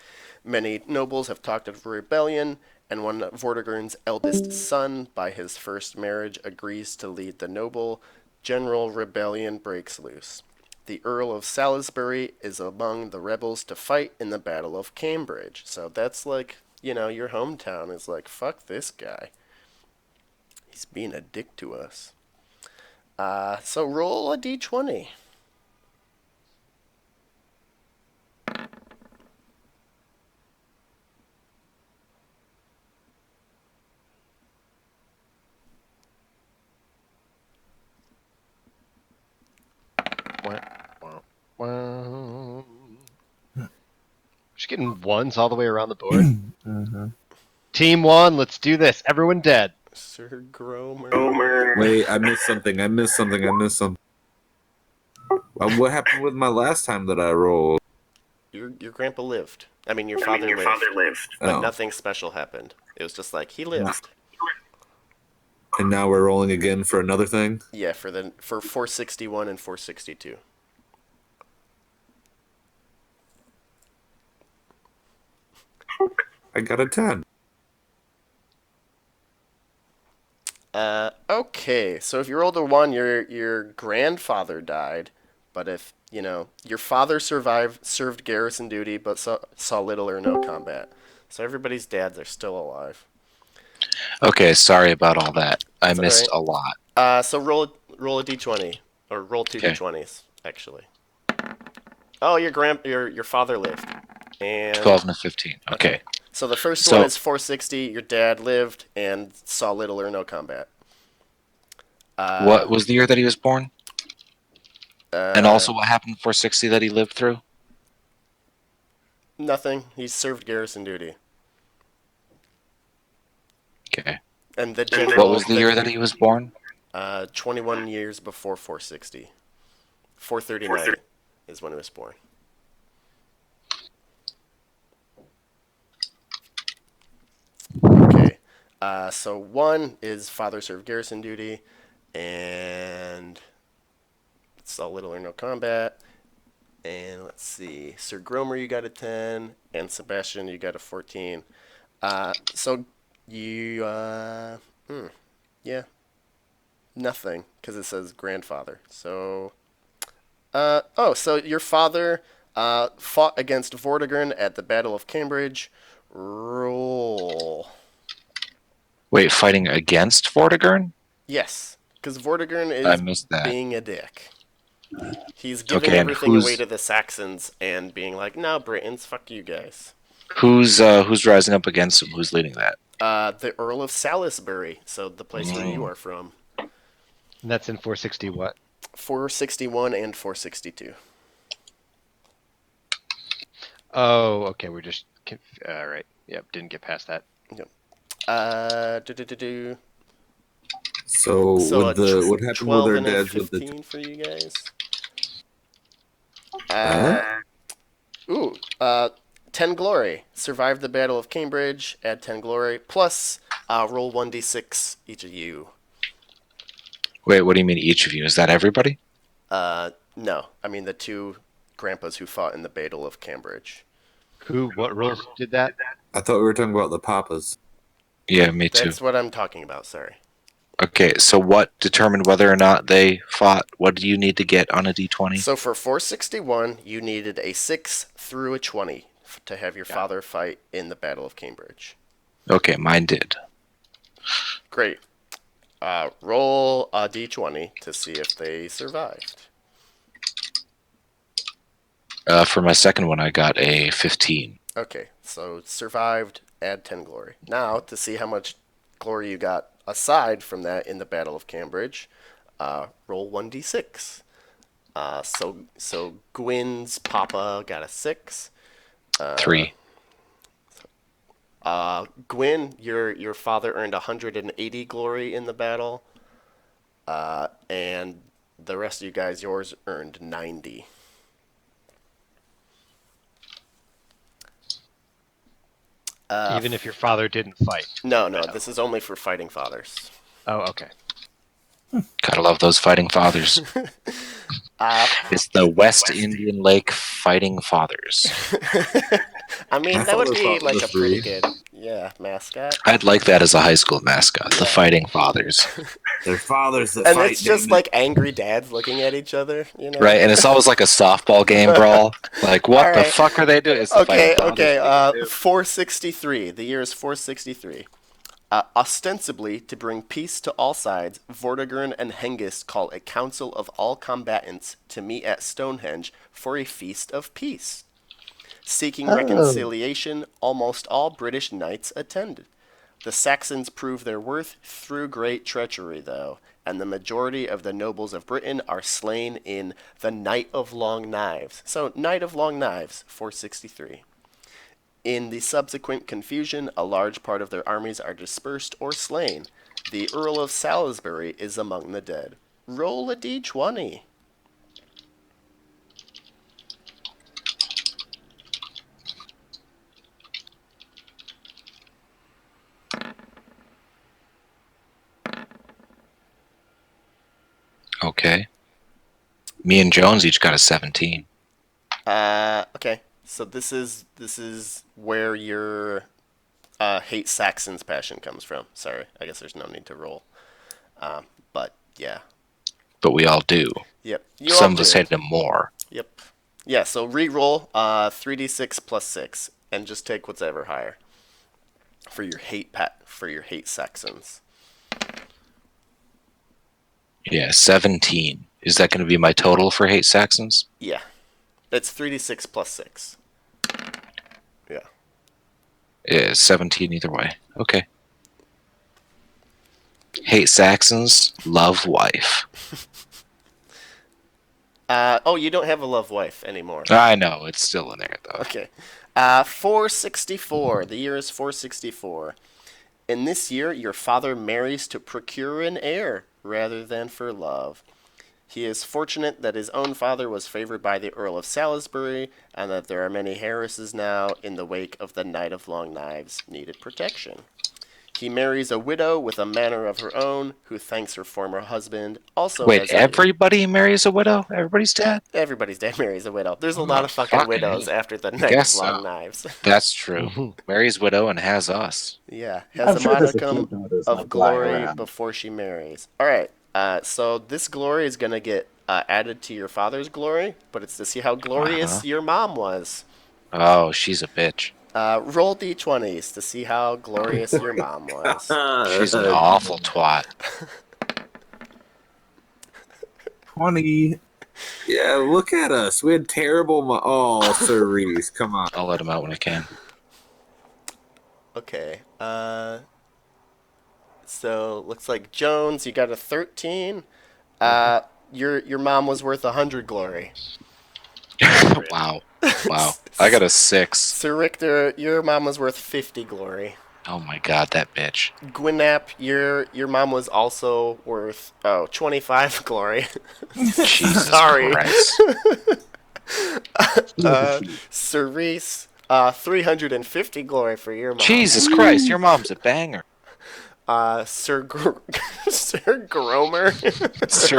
[SPEAKER 2] Many nobles have talked of rebellion, and when Vortigern's eldest son, by his first marriage, agrees to lead the noble, general rebellion breaks loose. The Earl of Salisbury is among the rebels to fight in the Battle of Cambridge. So that's like, your hometown is like, fuck this guy. He's being a dick to us. So roll a d20.
[SPEAKER 3] Just getting ones all the way around the board.
[SPEAKER 4] Mhm.
[SPEAKER 3] Team 1, let's do this. Everyone dead.
[SPEAKER 2] Sir Gromer.
[SPEAKER 5] Wait, I missed something. What happened with my last time that I rolled?
[SPEAKER 2] Your grandpa lived. I mean, your father lived. But
[SPEAKER 5] Oh.
[SPEAKER 2] nothing special happened. It was just like, he
[SPEAKER 5] No.
[SPEAKER 2] lived.
[SPEAKER 5] And now we're rolling again for another thing?
[SPEAKER 2] Yeah, for 461 and 462.
[SPEAKER 5] I got a 10.
[SPEAKER 2] Okay, so if you rolled a 1, your grandfather died, but if, your father served garrison duty, but saw little or no combat. So everybody's dads are still alive.
[SPEAKER 1] Okay, sorry about all that. I
[SPEAKER 2] It's
[SPEAKER 1] missed
[SPEAKER 2] all
[SPEAKER 1] a lot.
[SPEAKER 2] So roll a d20, or roll two
[SPEAKER 1] Okay.
[SPEAKER 2] d20s, actually. Oh, your father lived, and
[SPEAKER 1] 12 and a 15. Okay.
[SPEAKER 2] So the first
[SPEAKER 1] So-
[SPEAKER 2] one is 460. Your dad lived and saw little or no combat.
[SPEAKER 1] What was the year that he was born? And also what happened 460 that he lived through?
[SPEAKER 2] Nothing. He served garrison duty.
[SPEAKER 1] Okay.
[SPEAKER 2] And the general.
[SPEAKER 1] What was the year that he was born?
[SPEAKER 2] 21 years before 460. 439 is when he was born. Okay. So 1 is father served garrison duty, and saw little or no combat. And let's see, Sir Gromer, you got a 10, and Sebastian, you got a 14. So you, yeah, nothing, because it says grandfather. So, so your father fought against Vortigern at the Battle of Cambridge. Roll.
[SPEAKER 1] Wait, fighting against Vortigern?
[SPEAKER 2] Yes, because Vortigern
[SPEAKER 1] I
[SPEAKER 2] is
[SPEAKER 1] missed that.
[SPEAKER 2] being a dick. He's giving
[SPEAKER 1] Okay, and
[SPEAKER 2] everything away to the Saxons and being like, "No, Britons, fuck you guys."
[SPEAKER 1] Who's rising up against him? Who's leading that?
[SPEAKER 2] The Earl of Salisbury, so the place where you are from.
[SPEAKER 3] And that's in 460 what?
[SPEAKER 2] 461 and 462.
[SPEAKER 3] Oh, okay. We're just... All right. Yep, didn't get past that.
[SPEAKER 2] Yep.
[SPEAKER 5] So what happened with
[SPEAKER 2] 12
[SPEAKER 5] our
[SPEAKER 2] and a
[SPEAKER 5] dads with
[SPEAKER 2] 15 for you guys.
[SPEAKER 5] the
[SPEAKER 2] 10 glory. Survived the Battle of Cambridge. Add 10 glory. Plus, roll 1d6 each of you.
[SPEAKER 1] Wait, what do you mean each of you? Is that everybody?
[SPEAKER 2] No. I mean the 2 grandpas who fought in the Battle of Cambridge.
[SPEAKER 3] What rules did that?
[SPEAKER 5] I thought we were talking about the papas.
[SPEAKER 1] Yeah, me too.
[SPEAKER 2] That's what I'm talking about, sorry.
[SPEAKER 1] Okay, so what determined whether or not they fought? What do you need to get on a d20?
[SPEAKER 2] So for 461, you needed a 6 through a 20 to have your father fight in the Battle of Cambridge.
[SPEAKER 1] Okay, mine did.
[SPEAKER 2] Great. Roll a d20 to see if they survived.
[SPEAKER 1] For my second one, I got a 15.
[SPEAKER 2] Okay, so survived, add 10 glory. Now, to see how much glory you got aside from that in the Battle of Cambridge, roll 1d6. So Gwyn's papa got a 6.
[SPEAKER 1] 3.
[SPEAKER 2] Gwyn, your father earned 180 glory in the battle, and the rest of you guys, yours earned 90.
[SPEAKER 3] Even if your father didn't fight.
[SPEAKER 2] No, this is only for fighting fathers.
[SPEAKER 3] Oh, okay.
[SPEAKER 1] Gotta love those fighting fathers. It's the West Indian Lake Fighting Fathers.
[SPEAKER 2] I mean,
[SPEAKER 5] I
[SPEAKER 2] that
[SPEAKER 5] thought
[SPEAKER 2] would
[SPEAKER 5] it was
[SPEAKER 2] be
[SPEAKER 5] about
[SPEAKER 2] like
[SPEAKER 5] the
[SPEAKER 2] a pretty
[SPEAKER 5] three.
[SPEAKER 2] good, mascot.
[SPEAKER 1] I'd like that as a high school mascot, the
[SPEAKER 2] Yeah.
[SPEAKER 1] Fighting Fathers.
[SPEAKER 5] Their fathers that
[SPEAKER 2] And
[SPEAKER 5] fight.
[SPEAKER 2] it's just like angry dads looking at each other, you know?
[SPEAKER 1] Right, and it's always like a softball game brawl. Like, what
[SPEAKER 2] All
[SPEAKER 1] the
[SPEAKER 2] right.
[SPEAKER 1] fuck are they doing? It's the
[SPEAKER 2] Okay,
[SPEAKER 1] Fighting Fathers.
[SPEAKER 2] okay. 463. The year is 463. Ostensibly to bring peace to all sides, Vortigern and Hengist call a council of all combatants to meet at Stonehenge for a feast of peace. Seeking reconciliation, almost all British knights attended. The Saxons prove their worth through great treachery, though, and the majority of the nobles of Britain are slain in the Night of Long Knives. So, Night of Long Knives, 463. In the subsequent confusion, a large part of their armies are dispersed or slain. The Earl of Salisbury is among the dead. Roll a d20.
[SPEAKER 1] Okay. Me and Jones each got a 17.
[SPEAKER 2] Okay. So this is where your hate Saxons passion comes from. Sorry, I guess there's no need to roll. But yeah.
[SPEAKER 1] But we all do.
[SPEAKER 2] Yep.
[SPEAKER 1] Some of us hate him more.
[SPEAKER 2] Yep. Yeah. So re-roll 3d6 plus 6, and just take what's ever higher for your hate Saxons.
[SPEAKER 1] Yeah, 17. Is that going to be my total for hate Saxons?
[SPEAKER 2] Yeah. It's 3d6 plus 6. Yeah.
[SPEAKER 1] Yeah, 17 either way. Okay. Hate Saxons, love wife.
[SPEAKER 2] You don't have a love wife anymore.
[SPEAKER 1] I know, it's still in there though.
[SPEAKER 2] Okay. 464. The year is 464. In this year, your father marries to procure an heir rather than for love. He is fortunate that his own father was favored by the Earl of Salisbury, and that there are many heiresses now in the wake of the Knight of Long Knives needed protection. He marries a widow with a manor of her own, who thanks her former husband. Also,
[SPEAKER 1] Wait, everybody marries a widow? Everybody's dead?
[SPEAKER 2] Everybody's dead marries a widow. There's a lot of fucking widows after the Knight of
[SPEAKER 1] guess
[SPEAKER 2] Long
[SPEAKER 1] so.
[SPEAKER 2] Knives.
[SPEAKER 1] That's true. Marries widow and has us.
[SPEAKER 2] Yeah,
[SPEAKER 8] I'm
[SPEAKER 2] has a
[SPEAKER 8] sure there's a few
[SPEAKER 2] modicum
[SPEAKER 8] daughters
[SPEAKER 2] of
[SPEAKER 8] like lying
[SPEAKER 2] glory
[SPEAKER 8] around.
[SPEAKER 2] before she marries. All right, so this glory is gonna get added to your father's glory, but it's to see how glorious your mom was.
[SPEAKER 1] Oh, she's a bitch.
[SPEAKER 2] Roll d20s to see how glorious your mom was.
[SPEAKER 1] She's an awful twat.
[SPEAKER 4] 20.
[SPEAKER 5] Yeah, look at us. We had terrible. Oh, Sir Reese, come on.
[SPEAKER 1] I'll let him out when I can.
[SPEAKER 2] Okay. So looks like Jones, you got a 13. Your mom was worth 100 glory.
[SPEAKER 1] Wow. Wow. I got a 6.
[SPEAKER 2] Sir Richter, your mom was worth 50 glory.
[SPEAKER 1] Oh my god, that bitch.
[SPEAKER 2] Gwynnap, your mom was also worth 25 glory.
[SPEAKER 1] Jesus
[SPEAKER 2] Sorry.
[SPEAKER 1] Christ.
[SPEAKER 2] Cerise, 350 glory for your mom.
[SPEAKER 1] Jesus Christ, your mom's a banger.
[SPEAKER 2] Sir Gromer.
[SPEAKER 1] Sir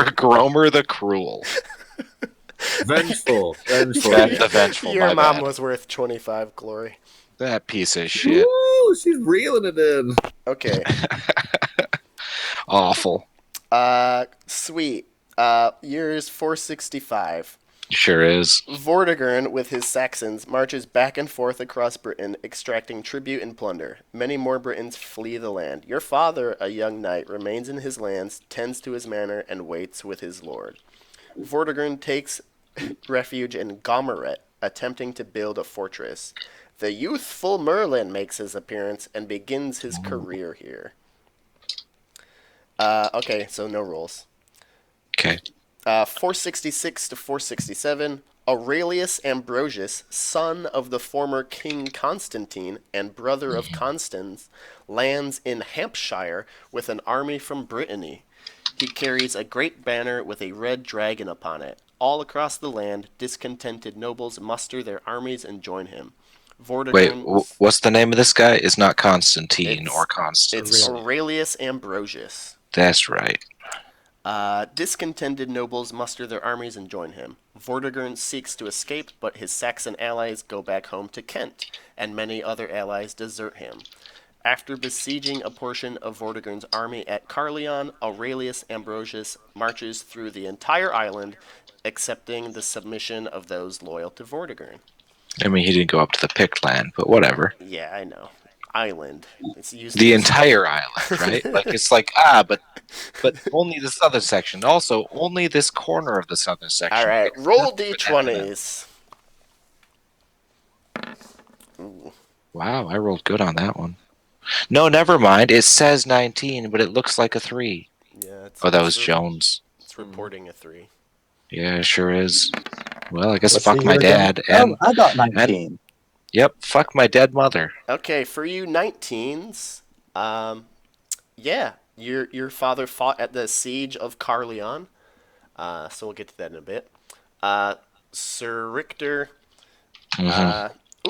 [SPEAKER 1] Gromer the Cruel.
[SPEAKER 5] Vengeful.
[SPEAKER 1] The Vengeful,
[SPEAKER 2] Your
[SPEAKER 1] my
[SPEAKER 2] mom
[SPEAKER 1] bad.
[SPEAKER 2] was worth 25 glory.
[SPEAKER 1] That piece of shit.
[SPEAKER 5] Woo, she's reeling it in.
[SPEAKER 2] Okay.
[SPEAKER 1] Awful.
[SPEAKER 2] Sweet. Years 465.
[SPEAKER 1] Sure is.
[SPEAKER 2] Vortigern, with his Saxons, marches back and forth across Britain, extracting tribute and plunder. Many more Britons flee the land. Your father, a young knight, remains in his lands, tends to his manor, and waits with his lord. Vortigern takes refuge in Gomerett, attempting to build a fortress. The youthful Merlin makes his appearance and begins his career here. Okay, so no rules.
[SPEAKER 1] Okay.
[SPEAKER 2] 466 to 467. Aurelius Ambrosius, son of the former King Constantine and brother of Constans, lands in Hampshire with an army from Brittany. He carries a great banner with a red dragon upon it. All across the land, discontented nobles muster their armies and join him.
[SPEAKER 1] Wait,
[SPEAKER 2] Vortigern.
[SPEAKER 1] what's the name of this guy? It's not Constantine
[SPEAKER 2] It's
[SPEAKER 1] or Constance.
[SPEAKER 2] it's Aurelius Ambrosius.
[SPEAKER 1] That's right.
[SPEAKER 2] Discontented nobles muster their armies and join him. Vortigern seeks to escape, but his Saxon allies go back home to Kent, and many other allies desert him. After besieging a portion of Vortigern's army at Carleon, Aurelius Ambrosius marches through the entire island, accepting the submission of those loyal to Vortigern.
[SPEAKER 1] I mean, he didn't go up to the Pict land, but whatever.
[SPEAKER 2] Yeah, I know. Island. It's used
[SPEAKER 1] The
[SPEAKER 2] as-
[SPEAKER 1] entire island, right? Like it's like but only the southern section. Also, only this corner of the southern section.
[SPEAKER 2] All right, roll d20s.
[SPEAKER 1] Wow, I rolled good on that one. No, never mind. It says 19, but it looks like a 3.
[SPEAKER 2] Yeah, it's,
[SPEAKER 1] Oh, that was
[SPEAKER 2] it's
[SPEAKER 1] Jones.
[SPEAKER 2] It's reporting a 3.
[SPEAKER 1] Yeah, it sure is. Well, I guess
[SPEAKER 8] What's
[SPEAKER 1] fuck
[SPEAKER 8] the
[SPEAKER 1] my
[SPEAKER 8] year again?
[SPEAKER 1] dad. And
[SPEAKER 8] I got 19.
[SPEAKER 1] yep, fuck my dead mother.
[SPEAKER 2] Okay, for you 19s, yeah, your father fought at the siege of Carleon. So we'll get to that in a bit. Sir Richter,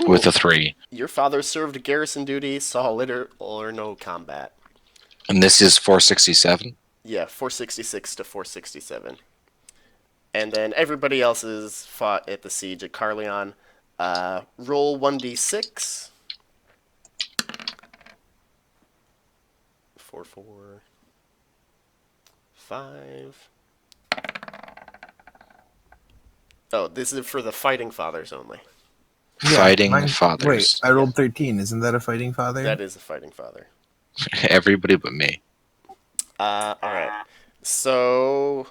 [SPEAKER 1] With a 3.
[SPEAKER 2] your father served garrison duty, saw little or no combat.
[SPEAKER 1] And this is 467?
[SPEAKER 2] Yeah, 466 to 467. And then everybody else's fought at the siege of Carleon. Roll 1d6. 4, 4, 5. Oh, this is for the fighting fathers only.
[SPEAKER 1] Fighting
[SPEAKER 4] mine-
[SPEAKER 1] fathers.
[SPEAKER 4] Wait, I rolled 13. Isn't that a fighting father?
[SPEAKER 2] That is a fighting father.
[SPEAKER 1] Everybody but me.
[SPEAKER 2] All right. So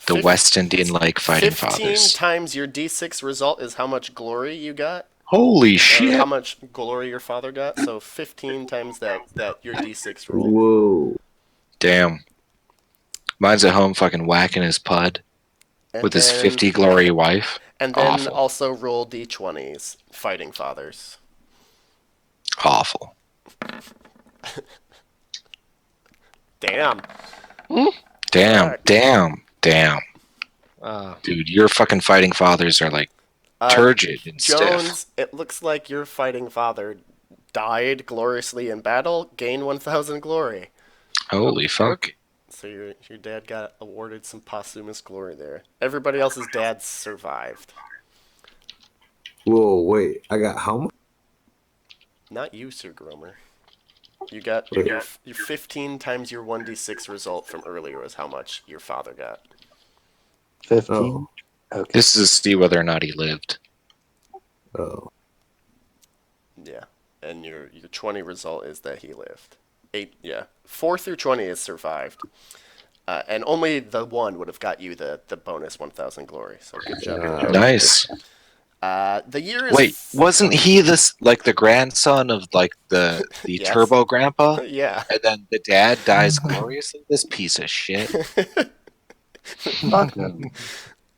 [SPEAKER 1] The West Indian like fighting
[SPEAKER 2] 15
[SPEAKER 1] fathers.
[SPEAKER 2] times your d6 result is how much glory you got.
[SPEAKER 1] Holy
[SPEAKER 2] Or
[SPEAKER 1] shit.
[SPEAKER 2] how much glory your father got. So 15 times that your d6 roll.
[SPEAKER 5] Whoa.
[SPEAKER 1] Damn. Mine's at home fucking whacking his pud
[SPEAKER 2] And
[SPEAKER 1] with his
[SPEAKER 2] then-
[SPEAKER 1] 50 glory wife.
[SPEAKER 2] And then
[SPEAKER 1] Awful.
[SPEAKER 2] also roll d20s, fighting fathers.
[SPEAKER 1] Awful.
[SPEAKER 2] Damn.
[SPEAKER 1] Damn,
[SPEAKER 2] Fuck.
[SPEAKER 1] damn. Dude, your fucking fighting fathers are like turgid and stiff.
[SPEAKER 2] Jones, it looks like your fighting father died gloriously in battle, gained 1,000 glory.
[SPEAKER 1] Holy fuck.
[SPEAKER 2] So your dad got awarded some posthumous glory there. Everybody else's dads survived.
[SPEAKER 5] Whoa, wait. I got how much?
[SPEAKER 2] Not you, Sir Gromer. You got
[SPEAKER 5] Wait.
[SPEAKER 2] your 15 times your 1d6 result from earlier was how much your father got.
[SPEAKER 8] 15?
[SPEAKER 5] Oh.
[SPEAKER 8] Okay.
[SPEAKER 1] This is to see whether or not he lived.
[SPEAKER 5] Oh.
[SPEAKER 2] Yeah. And your 20 result is that he lived. 4 through 20 is survived. And only the 1 would have got you the bonus 1,000 glory. So good job.
[SPEAKER 1] Nice.
[SPEAKER 2] The year is...
[SPEAKER 1] Wait, wasn't he this like the grandson of like the
[SPEAKER 2] Yes.
[SPEAKER 1] Turbo Grandpa?
[SPEAKER 2] Yeah.
[SPEAKER 1] And then the dad dies gloriously? This piece of shit.
[SPEAKER 8] Fuck him.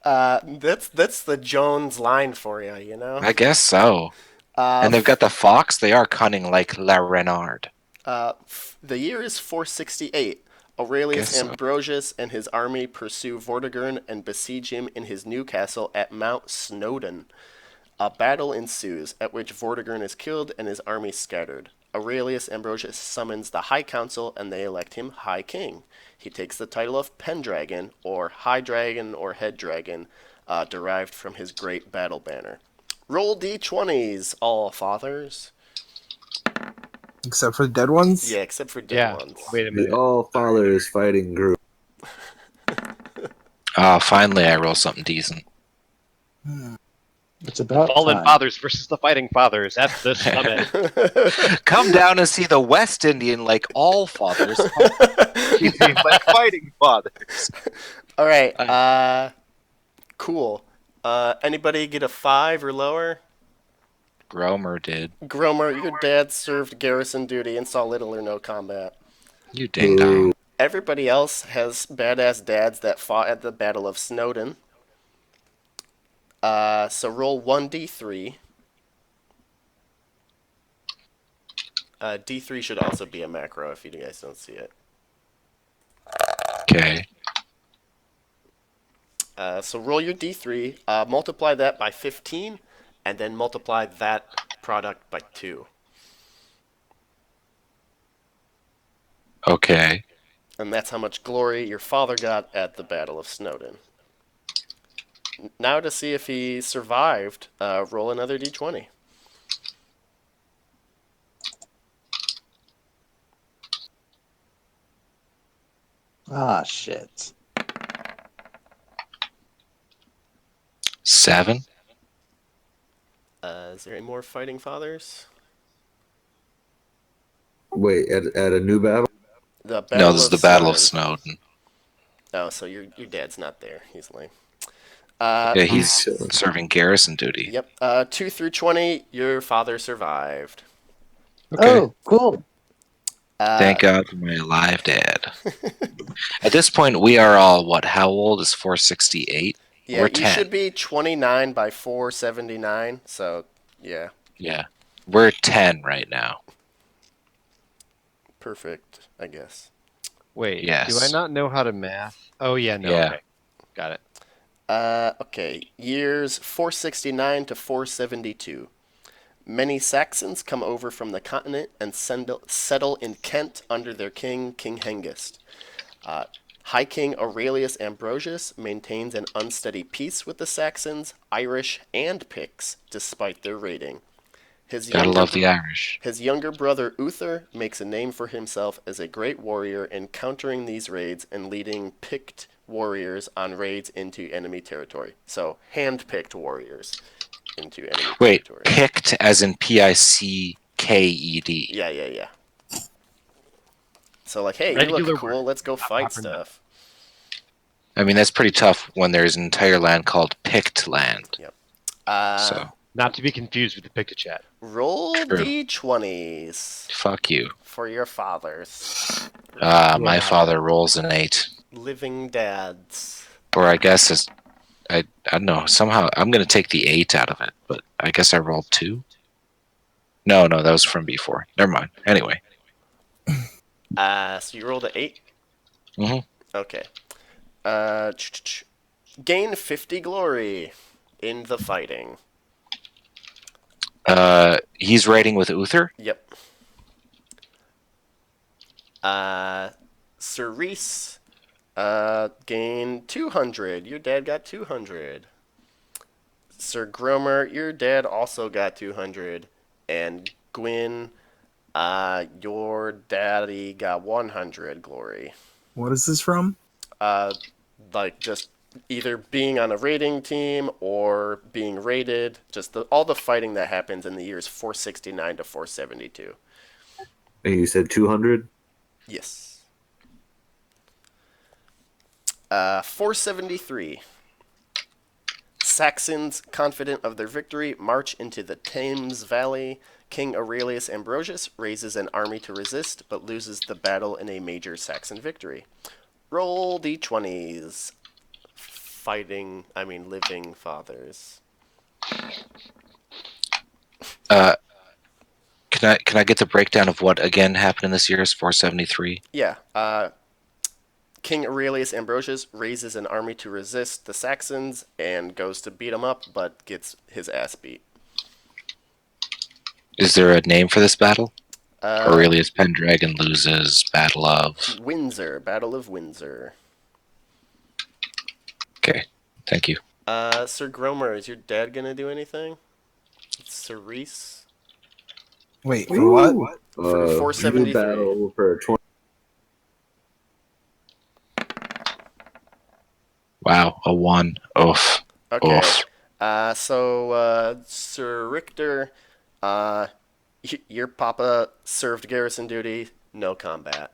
[SPEAKER 2] That's the Jones line for you, you know?
[SPEAKER 1] I guess so. And they've got the fox. They are cunning like La Renard.
[SPEAKER 2] The year is 468. Aurelius
[SPEAKER 1] Guess so.
[SPEAKER 2] Ambrosius and his army pursue Vortigern and besiege him in his new castle at Mount Snowdon. A battle ensues, at which Vortigern is killed and his army scattered. Aurelius Ambrosius summons the High Council and they elect him High King. He takes the title of Pendragon, or High Dragon or Head Dragon, derived from his great battle banner. Roll d20s, all fathers.
[SPEAKER 4] Except for the dead ones?
[SPEAKER 2] Yeah, except for dead
[SPEAKER 3] Yeah.
[SPEAKER 2] ones.
[SPEAKER 3] Wait a
[SPEAKER 5] The
[SPEAKER 3] minute.
[SPEAKER 5] All Fathers Fighting Group.
[SPEAKER 1] Finally, I roll something decent.
[SPEAKER 8] It's about
[SPEAKER 3] Fallen
[SPEAKER 8] time.
[SPEAKER 3] Fathers versus the Fighting Fathers at the summit.
[SPEAKER 1] Come down and see the West Indian like all fathers. like fighting fathers.
[SPEAKER 2] All right. Cool. Anybody get a 5 or lower?
[SPEAKER 1] Gromer did.
[SPEAKER 2] Gromer, your dad served garrison duty and saw little or no combat.
[SPEAKER 1] You ding dong.
[SPEAKER 2] Everybody else has badass dads that fought at the Battle of Snowdon. So roll 1d3. D3 should also be a macro if you guys don't see it.
[SPEAKER 1] Okay.
[SPEAKER 2] So roll your D3, multiply that by 15, and then multiply that product by 2.
[SPEAKER 1] Okay.
[SPEAKER 2] And that's how much glory your father got at the Battle of Snowdon. Now to see if he survived, roll another D20.
[SPEAKER 8] Ah, shit.
[SPEAKER 1] 7.
[SPEAKER 2] Is there any more fighting fathers?
[SPEAKER 5] Wait, at a new battle?
[SPEAKER 2] The
[SPEAKER 1] No,
[SPEAKER 2] Battle
[SPEAKER 1] this is
[SPEAKER 2] of
[SPEAKER 1] the Battle of
[SPEAKER 2] Snowdon.
[SPEAKER 1] Snowdon.
[SPEAKER 2] Oh, so your dad's not there. He's lame.
[SPEAKER 1] Yeah, he's serving garrison duty.
[SPEAKER 2] Yep. 2 through 20, your father survived.
[SPEAKER 1] Okay.
[SPEAKER 8] Oh, cool.
[SPEAKER 1] Thank God for my alive dad. At this point, we are all, what, how old is 468?
[SPEAKER 2] Yeah,
[SPEAKER 1] We're
[SPEAKER 2] you
[SPEAKER 1] 10.
[SPEAKER 2] should be 29 by 479, so yeah.
[SPEAKER 1] Yeah. We're 10 right now.
[SPEAKER 2] Perfect, I guess.
[SPEAKER 3] Wait,
[SPEAKER 1] Yes.
[SPEAKER 3] do I not know how to math? Oh, yeah, no,
[SPEAKER 1] Yeah.
[SPEAKER 3] okay. Got it.
[SPEAKER 2] Okay, years 469 to 472. Many Saxons come over from the continent and settle in Kent under their king, King Hengist. High King Aurelius Ambrosius maintains an unsteady peace with the Saxons, Irish, and Picts, despite their raiding.
[SPEAKER 1] Gotta love the Irish.
[SPEAKER 2] His younger brother Uther makes a name for himself as a great warrior in countering these raids and leading Pict warriors on raids into enemy territory. So, hand-picked warriors into enemy territory.
[SPEAKER 1] Picked as in Picked.
[SPEAKER 2] Yeah. So, like, hey, you
[SPEAKER 3] Regular
[SPEAKER 2] look cool, let's go fight
[SPEAKER 3] proper
[SPEAKER 2] stuff.
[SPEAKER 1] I mean, that's pretty tough when there's an entire land called Picked land.
[SPEAKER 2] Yep.
[SPEAKER 1] So,
[SPEAKER 3] Not to be confused with the Pictochat.
[SPEAKER 2] Roll
[SPEAKER 1] True.
[SPEAKER 2] D20s
[SPEAKER 1] fuck you.
[SPEAKER 2] for your fathers.
[SPEAKER 1] My father rolls an 8.
[SPEAKER 2] Living dads.
[SPEAKER 1] Or I guess it's, I don't know. Somehow I'm gonna take the 8 out of it, but I guess I rolled 2. No, that was from before. Never mind. Anyway.
[SPEAKER 2] So you rolled an 8?
[SPEAKER 1] Mm-hmm.
[SPEAKER 2] Okay. Gain 50 glory in the fighting.
[SPEAKER 1] He's raiding with Uther?
[SPEAKER 2] Yep. Cerise, gain 200. Your dad got 200. Sir Gromer, your dad also got 200. And Gwyn, your daddy got 100 glory.
[SPEAKER 4] What is this from?
[SPEAKER 2] Like just either being on a raiding team or being raided. Just all the fighting that happens in the years 469 to 472.
[SPEAKER 5] And you said 200?
[SPEAKER 2] Yes. 473. Saxons, confident of their victory, march into the Thames Valley. King Aurelius Ambrosius raises an army to resist, but loses the battle in a major Saxon victory. Roll d20s. Living fathers.
[SPEAKER 1] Can I get the breakdown of what again happened in this year's 473?
[SPEAKER 2] Yeah. King Aurelius Ambrosius raises an army to resist the Saxons and goes to beat them up, but gets his ass beat.
[SPEAKER 1] Is there a name for this battle? Aurelius Pendragon loses Battle of
[SPEAKER 2] Windsor. Battle of Windsor.
[SPEAKER 1] Okay, thank you.
[SPEAKER 2] Sir Gromer, is your dad gonna do anything? Cerise?
[SPEAKER 4] Wait, for what?
[SPEAKER 2] For 473.
[SPEAKER 5] Battle for 20.
[SPEAKER 1] Wow, a 1. Oof.
[SPEAKER 2] Okay.
[SPEAKER 1] Oof.
[SPEAKER 2] Sir Richter, your papa served garrison duty, no combat.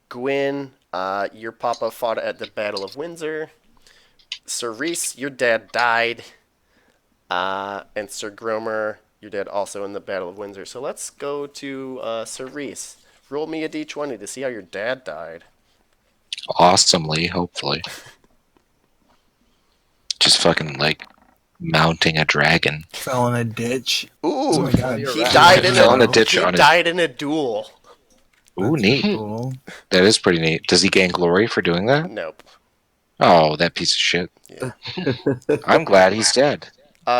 [SPEAKER 2] Gwyn, your papa fought at the Battle of Windsor. Cerise, your dad died. And Sir Gromer, your dad also in the Battle of Windsor. So let's go to Cerise. Roll me a d20 to see how your dad died.
[SPEAKER 1] Awesomely, hopefully. just fucking like mounting a dragon.
[SPEAKER 4] Fell in a ditch.
[SPEAKER 2] Ooh,
[SPEAKER 4] Oh my god.
[SPEAKER 2] he died in
[SPEAKER 1] Fell in
[SPEAKER 2] a
[SPEAKER 1] a ditch
[SPEAKER 2] he
[SPEAKER 1] on his-
[SPEAKER 2] died in a duel.
[SPEAKER 1] Ooh,
[SPEAKER 4] That's
[SPEAKER 1] neat.
[SPEAKER 4] cool.
[SPEAKER 1] That is pretty neat. Does he gain glory for doing that?
[SPEAKER 2] Nope.
[SPEAKER 1] Oh, that piece of shit.
[SPEAKER 2] Yeah.
[SPEAKER 1] I'm glad he's dead.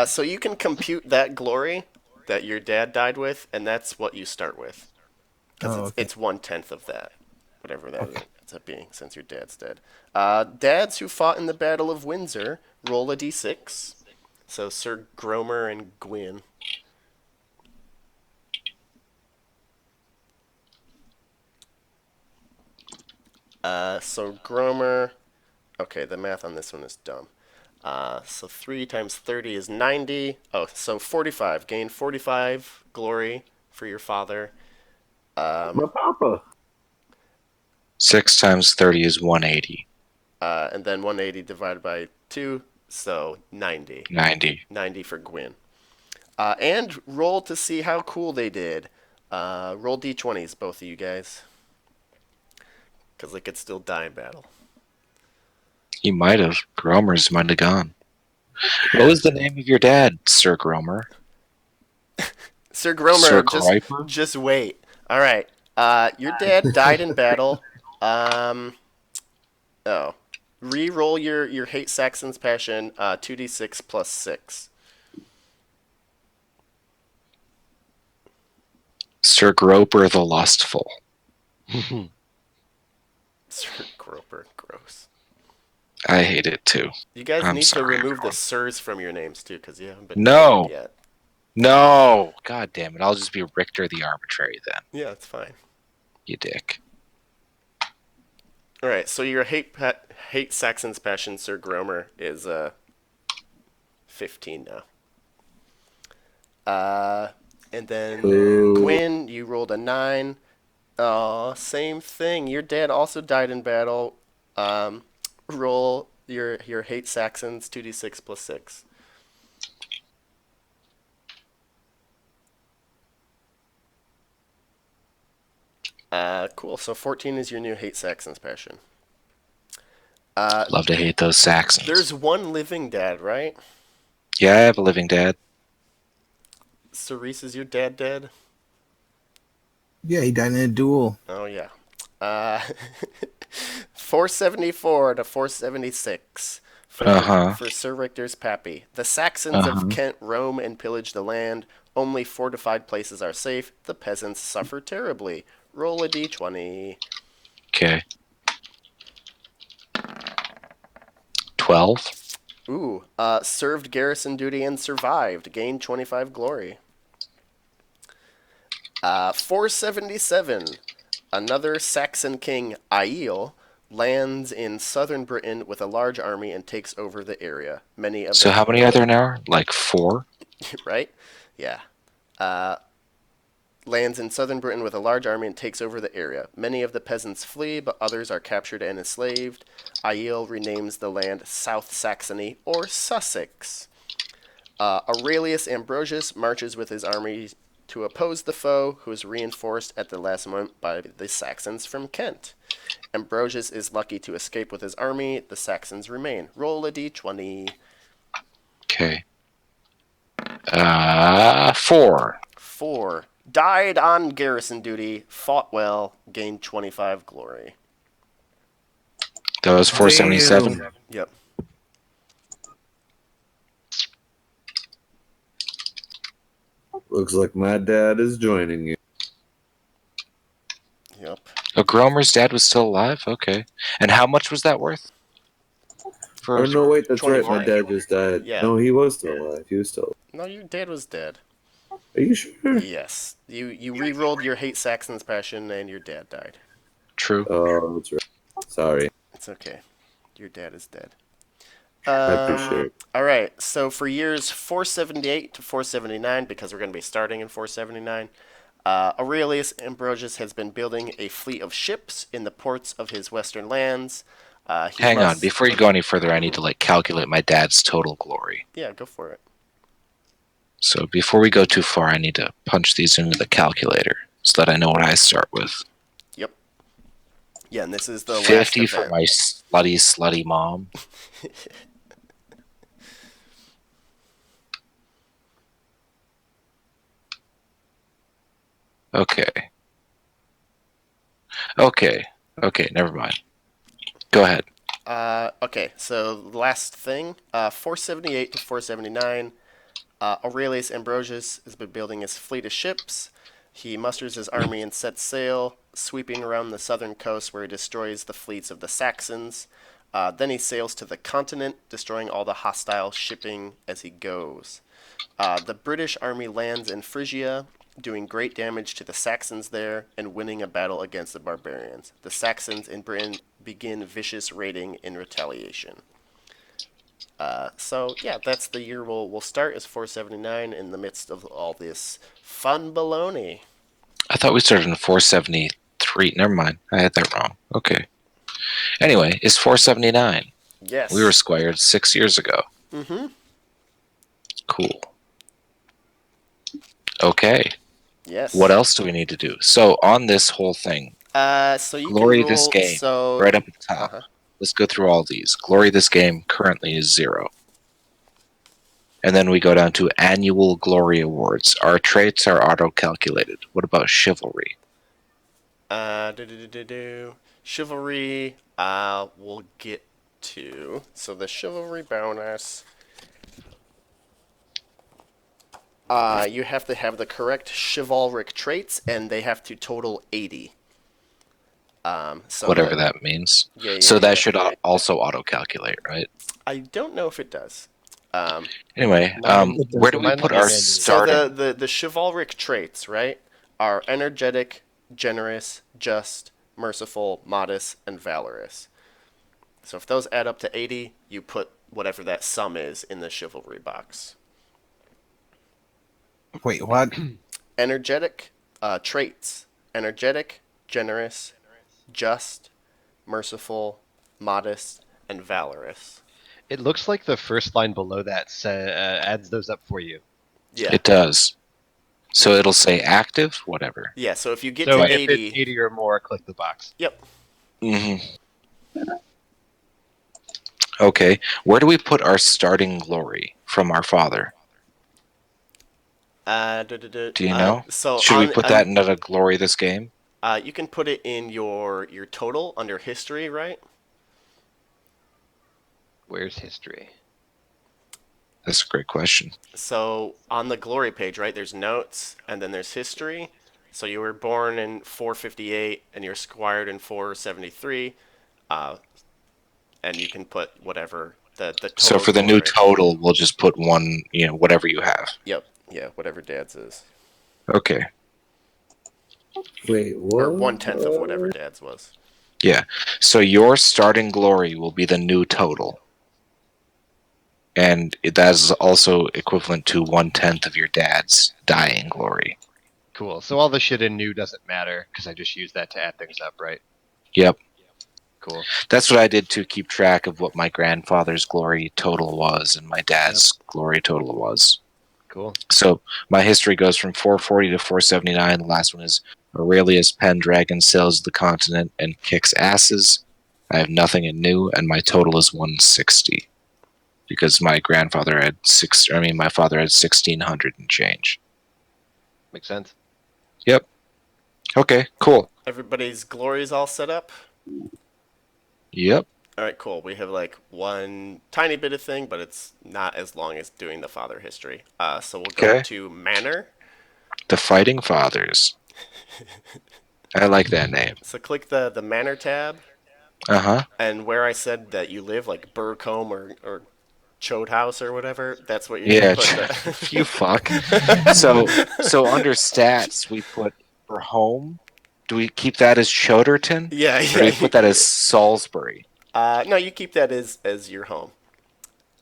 [SPEAKER 2] So you can compute that glory that your dad died with, and that's what you start with. Because
[SPEAKER 4] Oh, okay.
[SPEAKER 2] it's 1/10 of that, whatever that ends up being, since your dad's dead. Dads who fought in the Battle of Windsor, roll a d6. So Sir Gromer and Gwyn. So Gromer. Okay, the math on this one is dumb. So 3 times 30 is 90. Oh, so 45. Gain 45 glory for your father.
[SPEAKER 9] My papa.
[SPEAKER 1] 6 times 30 is 180.
[SPEAKER 2] And then 180 divided by 2, so 90.
[SPEAKER 1] 90.
[SPEAKER 2] 90 for Gwyn. And roll to see how cool they did. Roll d20s, both of you guys. Because they could still die in battle.
[SPEAKER 1] He might have. Gromer's might have gone. What was the name of your dad, Sir Gromer?
[SPEAKER 2] Sir Gromer,
[SPEAKER 1] Sir Griper?
[SPEAKER 2] just wait. All right. Your dad died in battle. Re-roll your hate Saxon's passion. 2d6 plus 6.
[SPEAKER 1] Sir Groper the Lustful.
[SPEAKER 2] Sir Groper, gross.
[SPEAKER 1] I hate it too.
[SPEAKER 2] You guys
[SPEAKER 1] I'm
[SPEAKER 2] need
[SPEAKER 1] sorry,
[SPEAKER 2] to remove the
[SPEAKER 1] everyone.
[SPEAKER 2] sirs from your names too, because you haven't been
[SPEAKER 1] No.
[SPEAKER 2] named yet.
[SPEAKER 1] No! God damn it. I'll just be Richter the Arbitrary then.
[SPEAKER 2] Yeah, it's fine.
[SPEAKER 1] You dick.
[SPEAKER 2] All right, so your hate Saxon's passion, Sir Gromer, is 15 now. And then Gwyn, you rolled a 9. Oh, same thing. Your dad also died in battle. Roll your hate Saxons 2d6 plus 6. Cool. So 14 is your new hate Saxons passion.
[SPEAKER 1] Love to hate those Saxons.
[SPEAKER 2] There's one living dad, right?
[SPEAKER 1] Yeah, I have a living dad.
[SPEAKER 2] Cerise, is your dad dead?
[SPEAKER 4] Yeah, he died in a duel.
[SPEAKER 2] Oh, yeah. 474 to 476 for Sir Richter's Pappy. The Saxons of Kent roam and pillage the land. Only fortified places are safe. The peasants suffer terribly. Roll a d20.
[SPEAKER 1] Okay. 12.
[SPEAKER 2] Ooh. Served garrison duty and survived. Gained 25 glory. 477. Another Saxon king, Aiel, lands in southern Britain with a large army and takes over the area.
[SPEAKER 1] So how many are there now? Like 4?
[SPEAKER 2] Right? Yeah. Lands in southern Britain with a large army and takes over the area. Many of the peasants flee, but others are captured and enslaved. Aiel renames the land South Saxony or Sussex. Aurelius Ambrosius marches with his army to oppose the foe, who is reinforced at the last moment by the Saxons from Kent. Ambrosius is lucky to escape with his army. The Saxons remain. Roll a d20.
[SPEAKER 1] Okay. 4.
[SPEAKER 2] 4. Died on garrison duty. Fought well. Gained 25 glory.
[SPEAKER 1] That was 477?
[SPEAKER 9] Damn.
[SPEAKER 2] Yep.
[SPEAKER 9] Looks like my dad is joining you.
[SPEAKER 2] Yep.
[SPEAKER 1] Oh, Gromer's dad was still alive? Okay. And how much was that worth?
[SPEAKER 9] Oh, no, wait, that's right. My
[SPEAKER 2] 25.
[SPEAKER 9] dad just died.
[SPEAKER 2] Yeah.
[SPEAKER 9] No, he was still alive. He was still alive.
[SPEAKER 2] No, your dad was dead.
[SPEAKER 9] Are you sure?
[SPEAKER 2] Yes. You re-rolled your hate Saxon's passion and your dad died.
[SPEAKER 1] True.
[SPEAKER 9] Oh, that's right. Sorry.
[SPEAKER 2] It's okay. Your dad is dead.
[SPEAKER 9] I appreciate it.
[SPEAKER 2] All right. So for years 478 to 479, because we're going to be starting in 479, Aurelius Ambrosius has been building a fleet of ships in the ports of his western lands.
[SPEAKER 1] Hang on. Before you go any further, I need to calculate my dad's total glory.
[SPEAKER 2] Yeah, go for it.
[SPEAKER 1] So before we go too far, I need to punch these into the calculator so that I know what I start with.
[SPEAKER 2] Yep. Yeah, and this is the
[SPEAKER 1] 50
[SPEAKER 2] last
[SPEAKER 1] for
[SPEAKER 2] event.
[SPEAKER 1] my slutty mom. Okay. Okay. Okay. Never mind. Go ahead.
[SPEAKER 2] Okay, so the last thing, 478 to 479, Aurelius Ambrosius has been building his fleet of ships. He musters his army and sets sail, sweeping around the southern coast where he destroys the fleets of the Saxons. Then he sails to the continent, destroying all the hostile shipping as he goes. The British army lands in Phrygia, doing great damage to the Saxons there and winning a battle against the barbarians. The Saxons in Britain begin vicious raiding in retaliation. So yeah, that's the year we'll start as 479 in the midst of all this fun baloney.
[SPEAKER 1] I thought we started in 473. Never mind. I had that wrong. Okay. Anyway, it's 479.
[SPEAKER 2] Yes.
[SPEAKER 1] We were squired 6 years ago.
[SPEAKER 2] Mm-hmm.
[SPEAKER 1] Cool. Okay.
[SPEAKER 2] Yes.
[SPEAKER 1] What else do we need to do? So on this whole thing,
[SPEAKER 2] So you
[SPEAKER 1] glory
[SPEAKER 2] can
[SPEAKER 1] this
[SPEAKER 2] roll,
[SPEAKER 1] game,
[SPEAKER 2] so
[SPEAKER 1] right up at the top.
[SPEAKER 2] Uh-huh.
[SPEAKER 1] Let's go through all these. Glory this game currently is 0. And then we go down to annual glory awards. Our traits are auto-calculated. What about chivalry?
[SPEAKER 2] Chivalry, we'll get to. So the chivalry bonus, you have to have the correct chivalric traits, and they have to total 80. So
[SPEAKER 1] Whatever that means.
[SPEAKER 2] Yeah,
[SPEAKER 1] so
[SPEAKER 2] yeah.
[SPEAKER 1] that should also auto-calculate, right?
[SPEAKER 2] I don't know if it does.
[SPEAKER 1] Anyway, where do we put our starting?
[SPEAKER 2] So the chivalric traits, right, are energetic, generous, just, merciful, modest, and valorous. So if those add up to 80, you put whatever that sum is in the chivalry box.
[SPEAKER 4] Wait, what?
[SPEAKER 2] Energetic traits: energetic, generous, just, merciful, modest, and valorous.
[SPEAKER 3] It looks like the first line below that adds those up for you.
[SPEAKER 2] Yeah.
[SPEAKER 1] It does. So it'll say active, whatever.
[SPEAKER 2] Yeah, so if you get
[SPEAKER 3] So
[SPEAKER 2] to
[SPEAKER 3] if
[SPEAKER 2] 80...
[SPEAKER 3] it's 80 or more, click the box.
[SPEAKER 2] Yep.
[SPEAKER 1] Mm-hmm. Okay. Where do we put our starting glory from our father? Do you know? Should we put that into the glory this game?
[SPEAKER 2] You can put it in your total under history, right?
[SPEAKER 3] Where's history?
[SPEAKER 1] That's a great question.
[SPEAKER 2] So on the glory page, right, there's notes, and then there's history. So you were born in 458, and you're squired in 473, and you can put whatever the total.
[SPEAKER 1] So for the new total, we'll just put one, whatever you have.
[SPEAKER 2] Yep. Yeah, whatever Dad's is.
[SPEAKER 1] Okay.
[SPEAKER 9] Wait, what?
[SPEAKER 2] Or 1/10 of whatever Dad's was.
[SPEAKER 1] Yeah. So your starting glory will be the new total. And that is also equivalent to 1/10 of your dad's dying glory.
[SPEAKER 3] Cool. So all the shit in new doesn't matter because I just use that to add things up, right?
[SPEAKER 1] Yep.
[SPEAKER 3] Cool.
[SPEAKER 1] That's what I did to keep track of what my grandfather's glory total was and my dad's glory total was.
[SPEAKER 3] Cool.
[SPEAKER 1] So my history goes from 440 to 479. The last one is Aurelius Pendragon sails the continent and kicks asses. I have nothing in new, and my total is 160. Because my father had 1,600 and change.
[SPEAKER 3] Makes sense.
[SPEAKER 1] Yep. Okay, cool.
[SPEAKER 2] Everybody's glories all set up?
[SPEAKER 1] Yep.
[SPEAKER 2] All right, cool. We have like one tiny bit of thing, but it's not as long as doing the father history. So we'll go to Manor.
[SPEAKER 1] The Fighting Fathers. I like that name.
[SPEAKER 2] So click the Manor tab.
[SPEAKER 1] Uh-huh.
[SPEAKER 2] And where I said that you live, like Burcombe or Chode House or whatever, that's what you're gonna put.
[SPEAKER 1] You fuck. So under stats we put for home. Do we keep that as Choderton?
[SPEAKER 2] Yeah.
[SPEAKER 1] Or do we put that as Salisbury?
[SPEAKER 2] No, you keep that as your home.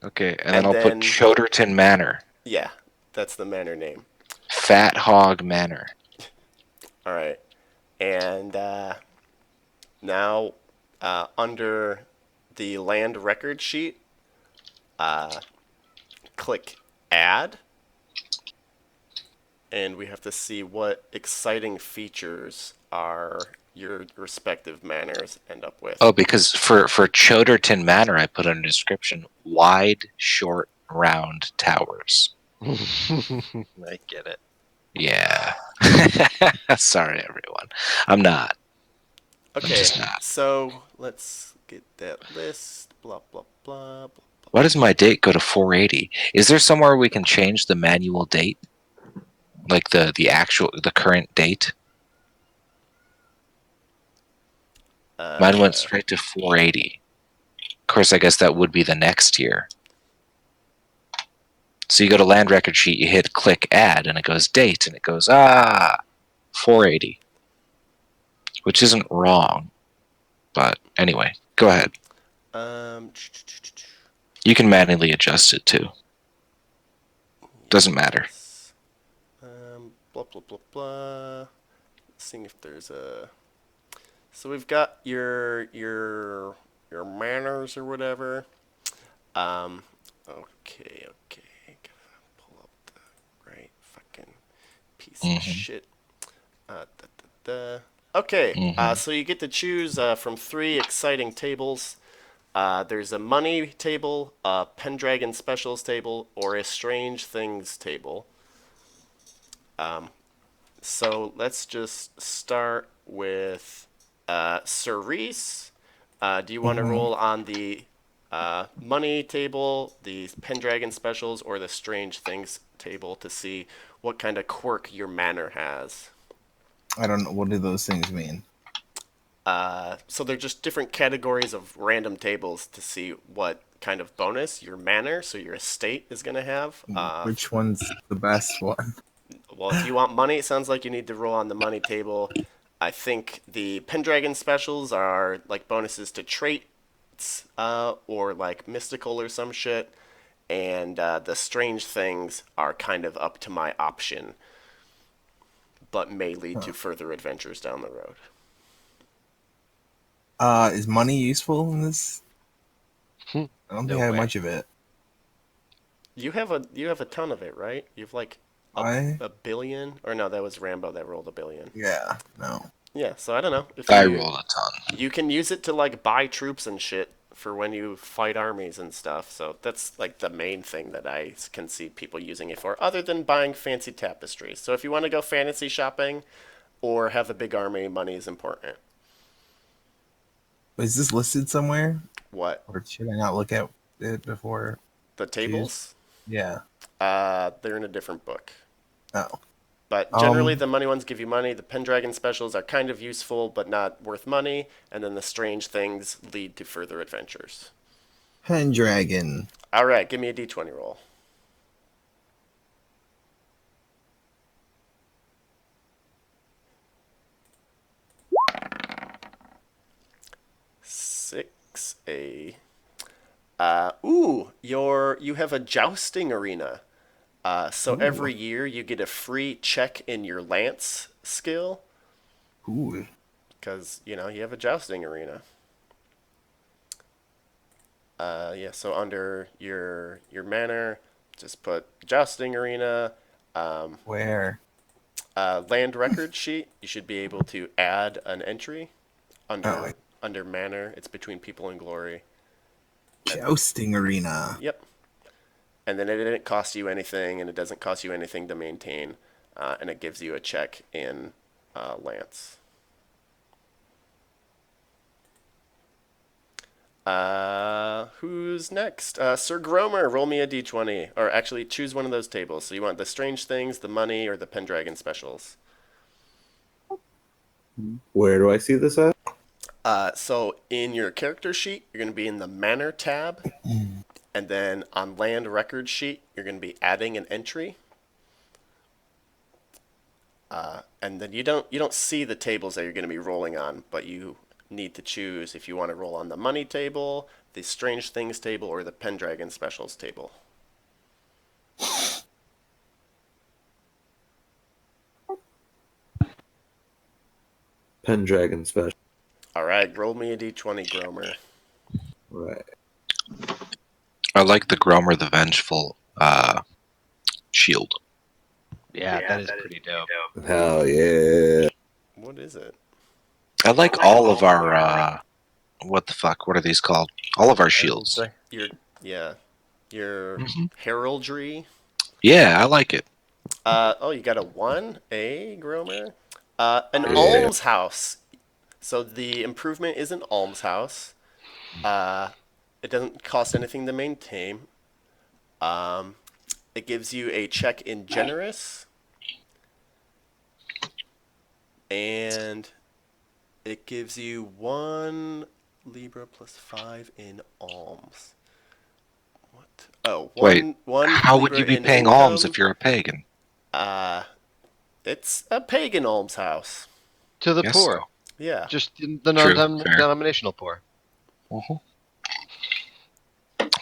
[SPEAKER 1] Okay, and then I'll put Choderton Manor.
[SPEAKER 2] Yeah, that's the manor name.
[SPEAKER 1] Fat Hog Manor.
[SPEAKER 2] All right, and now under the land record sheet, click Add, and we have to see what exciting features are your respective manors end up with.
[SPEAKER 1] Oh, because for Choderton Manor, I put in a description: wide, short, round towers.
[SPEAKER 3] I get it.
[SPEAKER 1] Yeah. Sorry, everyone. I'm not.
[SPEAKER 2] Okay,
[SPEAKER 1] just not.
[SPEAKER 2] so let's get that list. Blah blah blah. Blah.
[SPEAKER 1] Why does my date go to 480? Is there somewhere we can change the manual date, like the current date? Mine went straight to 480. Of course, I guess that would be the next year. So you go to land record sheet, you hit click add, and it goes date, and it goes 480, which isn't wrong. But anyway, go ahead. You can manually adjust it too. Doesn't matter.
[SPEAKER 2] Blah blah blah blah. Seeing if there's a. So we've got your manners or whatever. Okay. Pull up the right fucking piece of shit. Okay. So you get to choose from 3 exciting tables. There's a money table, a Pendragon Specials table, or a Strange Things table. So let's just start with Cerise. Do you want to roll on the money table, the Pendragon Specials, or the Strange Things table to see what kind of quirk your manor has?
[SPEAKER 4] I don't know. What do those things mean?
[SPEAKER 2] So they're just different categories of random tables to see what kind of bonus your manor, so your estate, is going to have.
[SPEAKER 4] Which one's the best one?
[SPEAKER 2] Well, if you want money, it sounds like you need to roll on the money table. I think the Pendragon Specials are like bonuses to traits or like mystical or some shit. And the Strange Things are kind of up to my option, but may lead to further adventures down the road.
[SPEAKER 4] Is money useful in this? I don't think I have much of it.
[SPEAKER 2] You have a ton of it, right? You've like a billion, or no, that was Rambo that rolled a billion.
[SPEAKER 4] Yeah, no.
[SPEAKER 2] Yeah, so I don't know.
[SPEAKER 1] I rolled a ton.
[SPEAKER 2] You can use it to like buy troops and shit for when you fight armies and stuff. So that's like the main thing that I can see people using it for, other than buying fancy tapestries. So if you want to go fantasy shopping or have a big army, money is important.
[SPEAKER 4] Is this listed somewhere?
[SPEAKER 2] What?
[SPEAKER 4] Or should I not look at it before?
[SPEAKER 2] The tables?
[SPEAKER 4] Yeah.
[SPEAKER 2] They're in a different book.
[SPEAKER 4] Oh.
[SPEAKER 2] But generally, the money ones give you money. The Pendragon Specials are kind of useful, but not worth money. And then the Strange Things lead to further adventures.
[SPEAKER 4] Pendragon.
[SPEAKER 2] All right, give me a d20 roll. You have a jousting arena. So every year you get a free check in your lance skill.
[SPEAKER 4] Ooh.
[SPEAKER 2] Because, you have a jousting arena. So under your manor, just put jousting arena.
[SPEAKER 4] Where?
[SPEAKER 2] Land record sheet. You should be able to add an entry under manor. It's between people and glory.
[SPEAKER 4] Jousting arena.
[SPEAKER 2] Yep. And then it didn't cost you anything, and it doesn't cost you anything to maintain, and it gives you a check in Lance. Who's next? Sir Gromer, roll me a d20. Or actually, choose one of those tables. So you want the Strange Things, the Money, or the Pendragon Specials?
[SPEAKER 9] Where do I see this at?
[SPEAKER 2] So in your character sheet, you're going to be in the Manor tab. And then on Land Record sheet, you're going to be adding an entry. And then you don't see the tables that you're going to be rolling on, but you need to choose if you want to roll on the Money table, the Strange Things table, or the Pendragon Specials table.
[SPEAKER 9] Pendragon Special.
[SPEAKER 2] All right, roll me a d20, Gromer.
[SPEAKER 9] Right.
[SPEAKER 1] I like the Gromer the Vengeful shield.
[SPEAKER 3] Yeah, that is pretty dope.
[SPEAKER 9] Hell yeah.
[SPEAKER 2] What is it?
[SPEAKER 1] I like all of our what the fuck? What are these called? All of our shields.
[SPEAKER 2] Your heraldry.
[SPEAKER 1] Yeah, I like it.
[SPEAKER 2] You got a 1A, Gromer? An
[SPEAKER 5] Yeah.
[SPEAKER 2] almshouse. So the improvement is an almshouse. It doesn't cost anything to maintain. Um, it gives you a check in generous, and it gives you 1 Libra plus 5 in alms. What? Oh,
[SPEAKER 1] Wait,
[SPEAKER 2] one
[SPEAKER 1] how would
[SPEAKER 2] Libra
[SPEAKER 1] you be
[SPEAKER 2] in
[SPEAKER 1] paying alms
[SPEAKER 2] income.
[SPEAKER 1] if you're a pagan?
[SPEAKER 2] Uh, it's a pagan almshouse.
[SPEAKER 3] To the
[SPEAKER 1] Yes,
[SPEAKER 3] poor.
[SPEAKER 1] so.
[SPEAKER 2] Yeah.
[SPEAKER 3] Just the
[SPEAKER 1] True, fair.
[SPEAKER 3] non-denominational poor.
[SPEAKER 1] Mhm.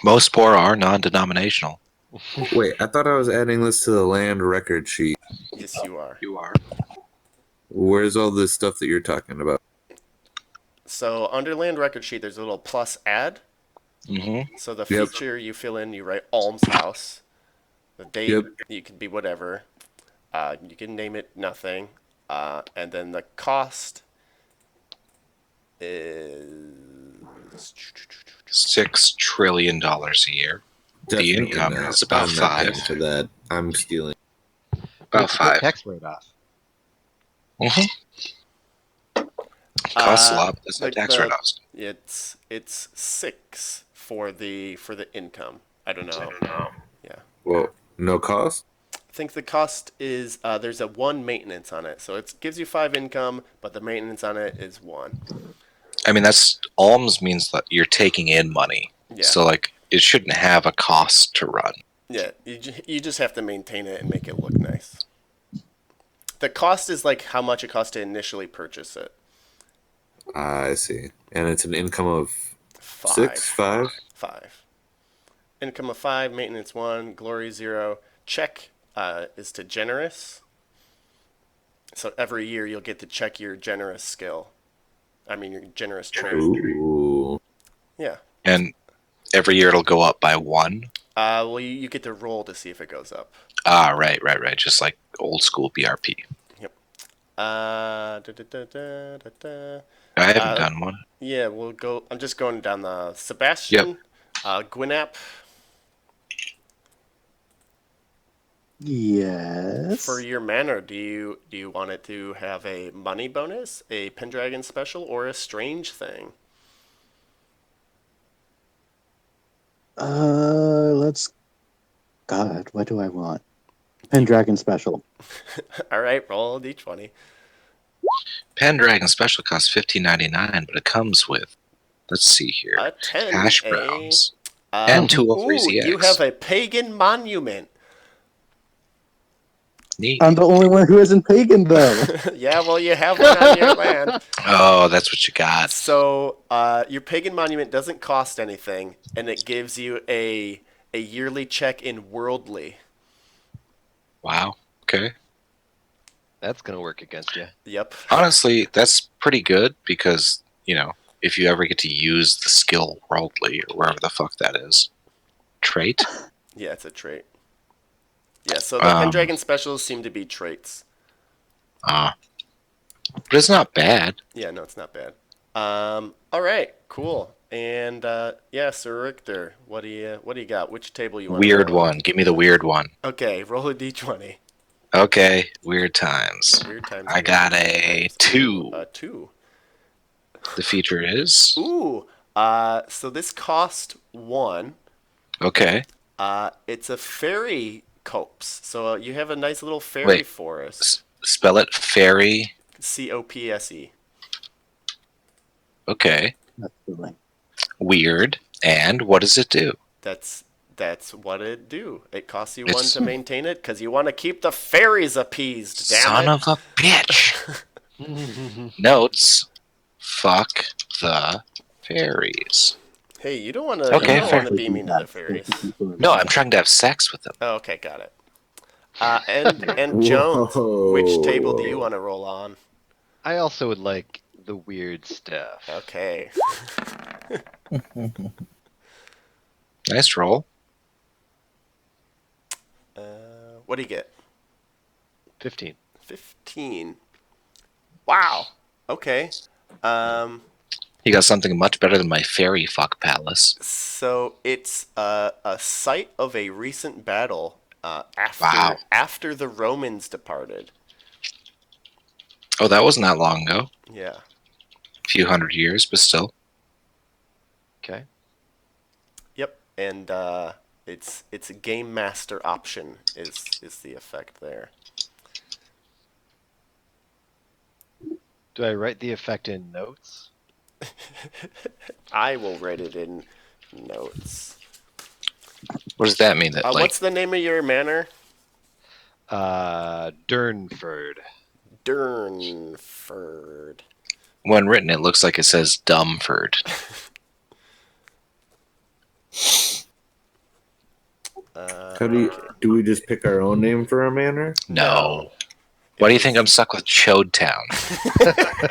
[SPEAKER 1] Most poor are non-denominational.
[SPEAKER 5] Wait, I thought I was adding this to the land record sheet.
[SPEAKER 2] Yes, you are.
[SPEAKER 1] You are.
[SPEAKER 5] Where's all this stuff that you're talking about?
[SPEAKER 2] So under land record sheet, there's a little plus add.
[SPEAKER 1] Mm-hmm.
[SPEAKER 2] So the
[SPEAKER 5] Yep.
[SPEAKER 2] feature you fill in, you write almshouse. The date,
[SPEAKER 5] Yep.
[SPEAKER 2] you can be whatever. You can name it nothing. And then the cost is
[SPEAKER 1] $6 trillion a year.
[SPEAKER 5] Definitely
[SPEAKER 1] The income
[SPEAKER 5] not.
[SPEAKER 1] is about
[SPEAKER 5] I'm not paying
[SPEAKER 1] 5.
[SPEAKER 5] for that. I'm stealing.
[SPEAKER 3] But
[SPEAKER 1] About
[SPEAKER 3] it's a good
[SPEAKER 1] 5.
[SPEAKER 3] tax write-off.
[SPEAKER 1] Mm-hmm. Costs a lot, but that's no
[SPEAKER 2] the,
[SPEAKER 1] tax
[SPEAKER 2] the
[SPEAKER 1] write-offs.
[SPEAKER 2] it's 6 for the income. I don't know. Yeah.
[SPEAKER 5] Well, no cost?
[SPEAKER 2] I think the cost is there's a 1 maintenance on it, so it gives you 5 income, but the maintenance on it is 1.
[SPEAKER 1] I mean, that's alms means that you're taking in money.
[SPEAKER 2] Yeah.
[SPEAKER 1] So, like, it shouldn't have a cost to run.
[SPEAKER 2] Yeah, you just have to maintain it and make it look nice. The cost is like how much it costs to initially purchase it.
[SPEAKER 5] I see. And it's an income of
[SPEAKER 2] 5.
[SPEAKER 5] 6, 5?
[SPEAKER 2] 5. Income of 5, maintenance 1, glory 0. Check is to generous. So every year you'll get to check your generous skill. I mean your generous trait.
[SPEAKER 5] Ooh.
[SPEAKER 2] Yeah.
[SPEAKER 1] And every year it'll go up by 1.
[SPEAKER 2] Well, you get to roll to see if it goes up.
[SPEAKER 1] Ah, right. Just like old school BRP.
[SPEAKER 2] Yep. Da, da, da, da, da, da.
[SPEAKER 1] I haven't done one.
[SPEAKER 2] Yeah, we'll go. I'm just going down the Sebastian. Gwynap.
[SPEAKER 8] Yes.
[SPEAKER 2] For your mana, do you want it to have a money bonus, a Pendragon special, or a strange thing?
[SPEAKER 8] Let's. God, what do I want? Pendragon special.
[SPEAKER 2] All right, roll a d20.
[SPEAKER 1] Pendragon special costs $15.99, but it comes with, let's see here,
[SPEAKER 2] A 10.
[SPEAKER 1] hash browns and 203
[SPEAKER 2] Ooh,
[SPEAKER 1] ZX.
[SPEAKER 2] you have a pagan monument.
[SPEAKER 1] Neat.
[SPEAKER 8] I'm the only one who isn't pagan, though.
[SPEAKER 2] Yeah, well, you have one on your land.
[SPEAKER 1] Oh, that's what you got.
[SPEAKER 2] So your pagan monument doesn't cost anything, and it gives you a yearly check in worldly.
[SPEAKER 1] Wow. Okay.
[SPEAKER 3] That's gonna work against you.
[SPEAKER 2] Yep.
[SPEAKER 1] Honestly, that's pretty good because, if you ever get to use the skill worldly or wherever the fuck that is. Trait?
[SPEAKER 2] Yeah, it's a trait. Yeah, so the Pendragon specials seem to be traits.
[SPEAKER 1] But it's not bad.
[SPEAKER 2] Yeah, no, it's not bad. All right, cool. And Sir Richter, what do you got? Which table you want?
[SPEAKER 1] Weird one. Give me the weird one.
[SPEAKER 2] Okay, roll a d20.
[SPEAKER 1] Okay, weird times.
[SPEAKER 2] Weird times.
[SPEAKER 1] I got a 2.
[SPEAKER 2] A 2.
[SPEAKER 1] The feature is?
[SPEAKER 2] Ooh. So this cost 1.
[SPEAKER 1] Okay.
[SPEAKER 2] It's a fairy copse. So you have a nice little fairy forest.
[SPEAKER 1] Spell it fairy.
[SPEAKER 2] Copse.
[SPEAKER 1] Okay.
[SPEAKER 8] That's the thing.
[SPEAKER 1] Weird. And what does it do?
[SPEAKER 2] That's what it do. It costs you 1 to maintain it because you want to keep the fairies appeased. Damn
[SPEAKER 1] Son
[SPEAKER 2] it.
[SPEAKER 1] of a bitch. Notes. Fuck the fairies.
[SPEAKER 2] Hey, you don't want to.
[SPEAKER 1] Okay,
[SPEAKER 2] you don't
[SPEAKER 1] fair.
[SPEAKER 2] want to be mean to the fairies.
[SPEAKER 1] No, I'm trying to have sex with them.
[SPEAKER 2] Oh, okay, got it. And Jones, which table do you want to roll on?
[SPEAKER 3] I also would like the weird stuff.
[SPEAKER 2] Okay.
[SPEAKER 1] Nice roll.
[SPEAKER 2] What do you get?
[SPEAKER 3] 15.
[SPEAKER 2] 15. Wow. Okay.
[SPEAKER 1] You got something much better than my fairy fuck palace.
[SPEAKER 2] So it's a site of a recent battle.
[SPEAKER 1] Wow.
[SPEAKER 2] After the Romans departed.
[SPEAKER 1] Oh, that wasn't that long ago.
[SPEAKER 2] Yeah.
[SPEAKER 1] A few hundred years, but still.
[SPEAKER 3] Okay.
[SPEAKER 2] Yep. And it's a game master option is the effect there.
[SPEAKER 3] Do I write the effect in notes?
[SPEAKER 2] I will write it in notes.
[SPEAKER 1] What does that mean? That
[SPEAKER 2] What's the name of your manor?
[SPEAKER 3] Durnford.
[SPEAKER 2] Durnford.
[SPEAKER 1] when written, it looks like it says Dumford.
[SPEAKER 9] How do we just pick our own name for our manor?
[SPEAKER 1] No. Why do you think I'm stuck with Chode Town?